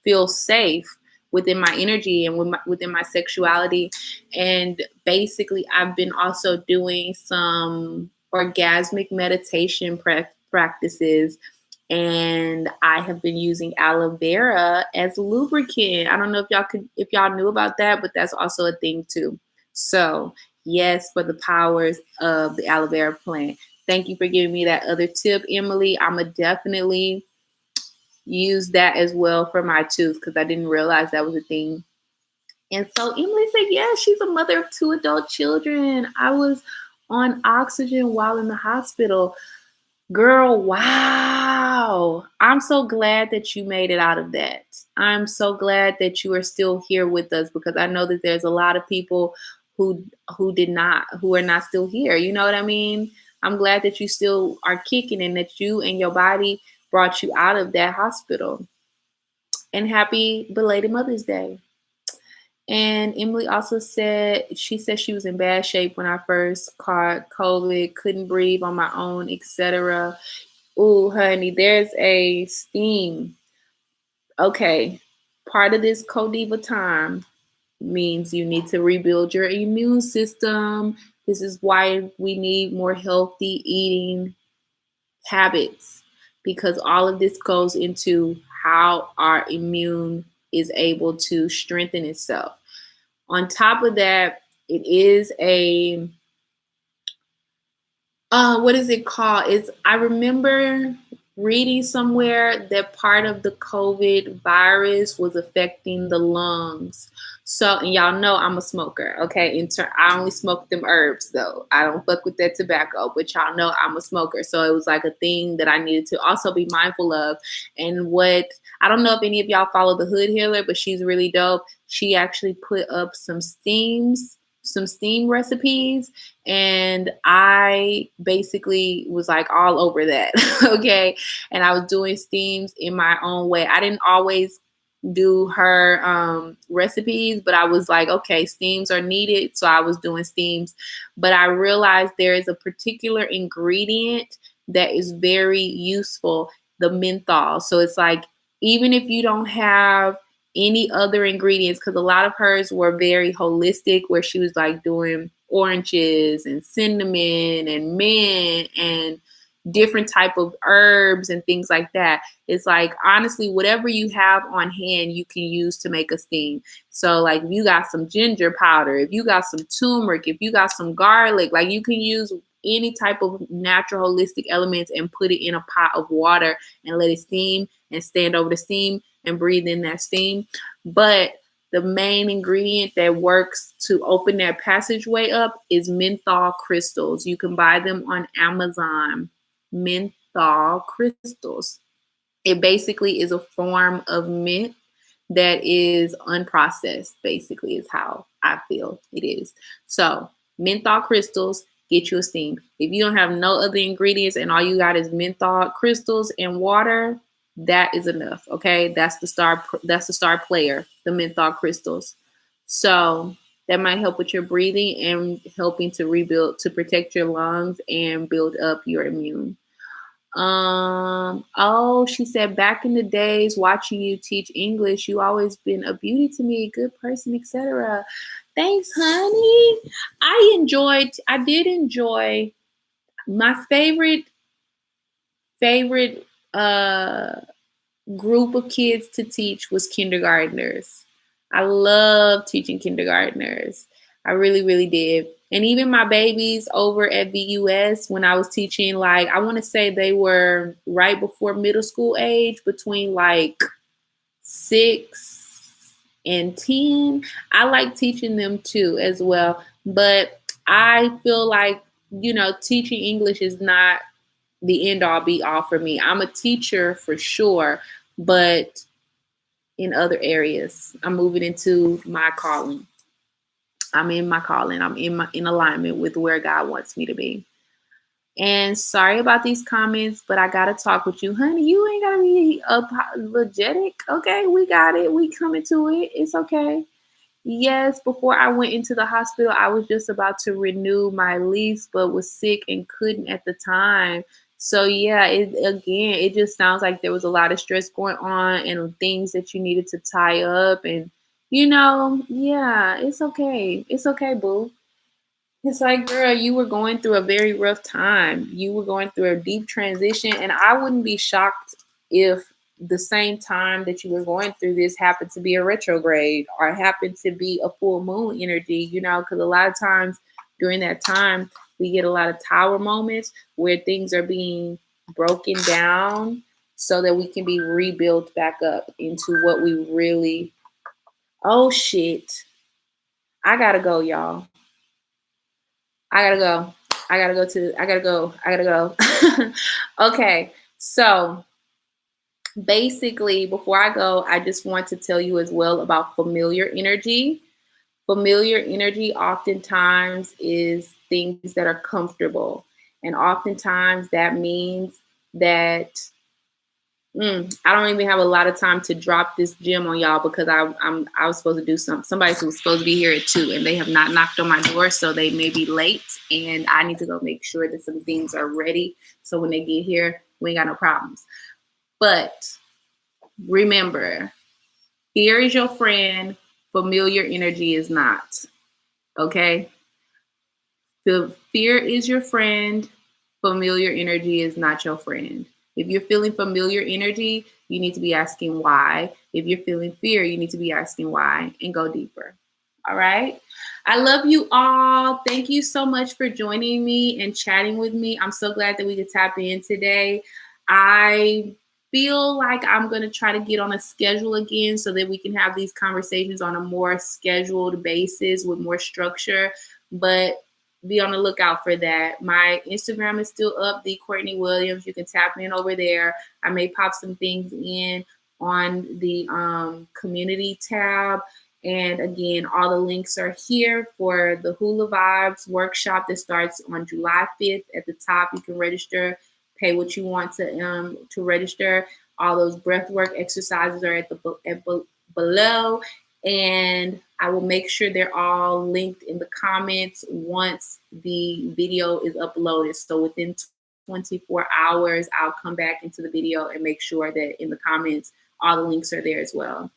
feel safe within my energy and within my sexuality. And basically, I've been also doing some orgasmic meditation practices, and I have been using aloe vera as lubricant. I don't know if y'all knew about that, but that's also a thing too. So yes, for the powers of the aloe vera plant. Thank you for giving me that other tip, Emily. I'ma definitely use that as well for my tooth because I didn't realize that was a thing. And so Emily said, yeah, she's a mother of 2 adult children. I was on oxygen while in the hospital. Girl, wow. I'm so glad that you made it out of that. I'm so glad that you are still here with us because I know that there's a lot of people who are not still here. You know what I mean? I'm glad that you still are kicking and that you and your body brought you out of that hospital. And happy belated Mother's Day. And Emily also said, she was in bad shape when I first caught COVID, couldn't breathe on my own, etc. Ooh, honey, there's a steam. Okay, part of this Codiva time means you need to rebuild your immune system. This is why we need more healthy eating habits, because all of this goes into how our immune is able to strengthen itself. On top of that, it is a what is it called? I remember reading somewhere that part of the COVID virus was affecting the lungs. So, and y'all know I'm a smoker, okay? I only smoke them herbs though. I don't fuck with that tobacco, but y'all know I'm a smoker. So it was like a thing that I needed to also be mindful of. And I don't know if any of y'all follow the Hood Healer, but she's really dope. She actually put up some steam recipes, and I basically was like all over that. Okay. And I was doing steams in my own way. I didn't always do her recipes, but I was like, okay, steams are needed, so I was doing steams. But I realized there is a particular ingredient that is very useful, the menthol. So it's like, even if you don't have any other ingredients, because a lot of hers were very holistic, where she was like doing oranges and cinnamon and mint and different type of herbs and things like that. It's like, honestly, whatever you have on hand, you can use to make a steam. So like, if you got some ginger powder, if you got some turmeric, if you got some garlic, like, you can use any type of natural holistic elements and put it in a pot of water and let it steam and stand over the steam and breathe in that steam. But the main ingredient that works to open that passageway up is menthol crystals. You can buy them on Amazon. Menthol crystals. It basically is a form of mint that is unprocessed, basically, is how I feel it is. So, menthol crystals, get you a steam. If you don't have no other ingredients and all you got is menthol crystals and water, that is enough. Okay, that's the star player, the menthol crystals. So that might help with your breathing and helping to rebuild, to protect your lungs and build up your immune. Oh, she said, back in the days watching you teach English, you always been a beauty to me, good person, etc. Thanks, honey. I did enjoy my favorite group of kids to teach was kindergartners. I love teaching kindergartners. I really, really did. And even my babies over at VUS, when I was teaching, like, I want to say they were right before middle school age, between like 6 and 10. I like teaching them too as well. But I feel like, teaching English is not the end all be all for me. I'm a teacher for sure, but in other areas, I'm moving into my calling. I'm in my calling. I'm in alignment with where God wants me to be. And sorry about these comments, but I gotta talk with you, honey. You ain't gotta be apologetic. Okay, we got it. We coming to it. It's okay. Yes, before I went into the hospital, I was just about to renew my lease, but was sick and couldn't at the time. So yeah, it just sounds like there was a lot of stress going on and things that you needed to tie up, and yeah, it's okay. It's okay, boo. It's like, girl, you were going through a very rough time. You were going through a deep transition, and I wouldn't be shocked if the same time that you were going through this happened to be a retrograde or happened to be a full moon energy, because a lot of times during that time, we get a lot of tower moments where things are being broken down so that we can be rebuilt back up into what we really. Oh, shit. I gotta go, y'all. I gotta go. I gotta go. Okay. So basically, before I go, I just want to tell you as well about familiar energy. Familiar energy oftentimes is things that are comfortable. And oftentimes that means that I don't even have a lot of time to drop this gem on y'all because I was supposed to do something. Somebody was supposed to be here at 2 and they have not knocked on my door, so they may be late. And I need to go make sure that some things are ready so when they get here, we ain't got no problems. But remember, fear is your friend. Familiar energy is not. Okay? The fear is your friend. Familiar energy is not your friend. If you're feeling familiar energy, you need to be asking why. If you're feeling fear, you need to be asking why and go deeper. All right. I love you all. Thank you so much for joining me and chatting with me. I'm so glad that we could tap in today. I feel like I'm going to try to get on a schedule again so that we can have these conversations on a more scheduled basis with more structure. But be on the lookout for that. My Instagram is still up, the Courtney Williams. You can tap in over there. I may pop some things in on the community tab. And again, all the links are here for the Hula Vibes workshop that starts on July 5th. At the top, you can register, pay what you want to register. All those breathwork exercises are below, and I will make sure they're all linked in the comments once the video is uploaded. So within 24 hours, I'll come back into the video and make sure that in the comments, all the links are there as well.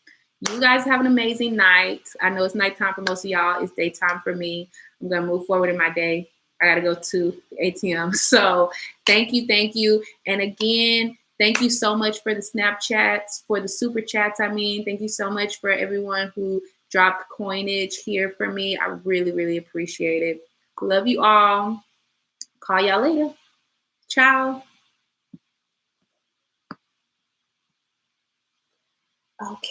You guys have an amazing night. I know it's nighttime for most of y'all. It's daytime for me. I'm going to move forward in my day. I got to go to the ATM. So thank you. And again, thank you so much for the Snapchats, for the Super Chats. Thank you so much for everyone who dropped coinage here for me. I really appreciate it. Love you all. Call y'all later. Ciao. Okay.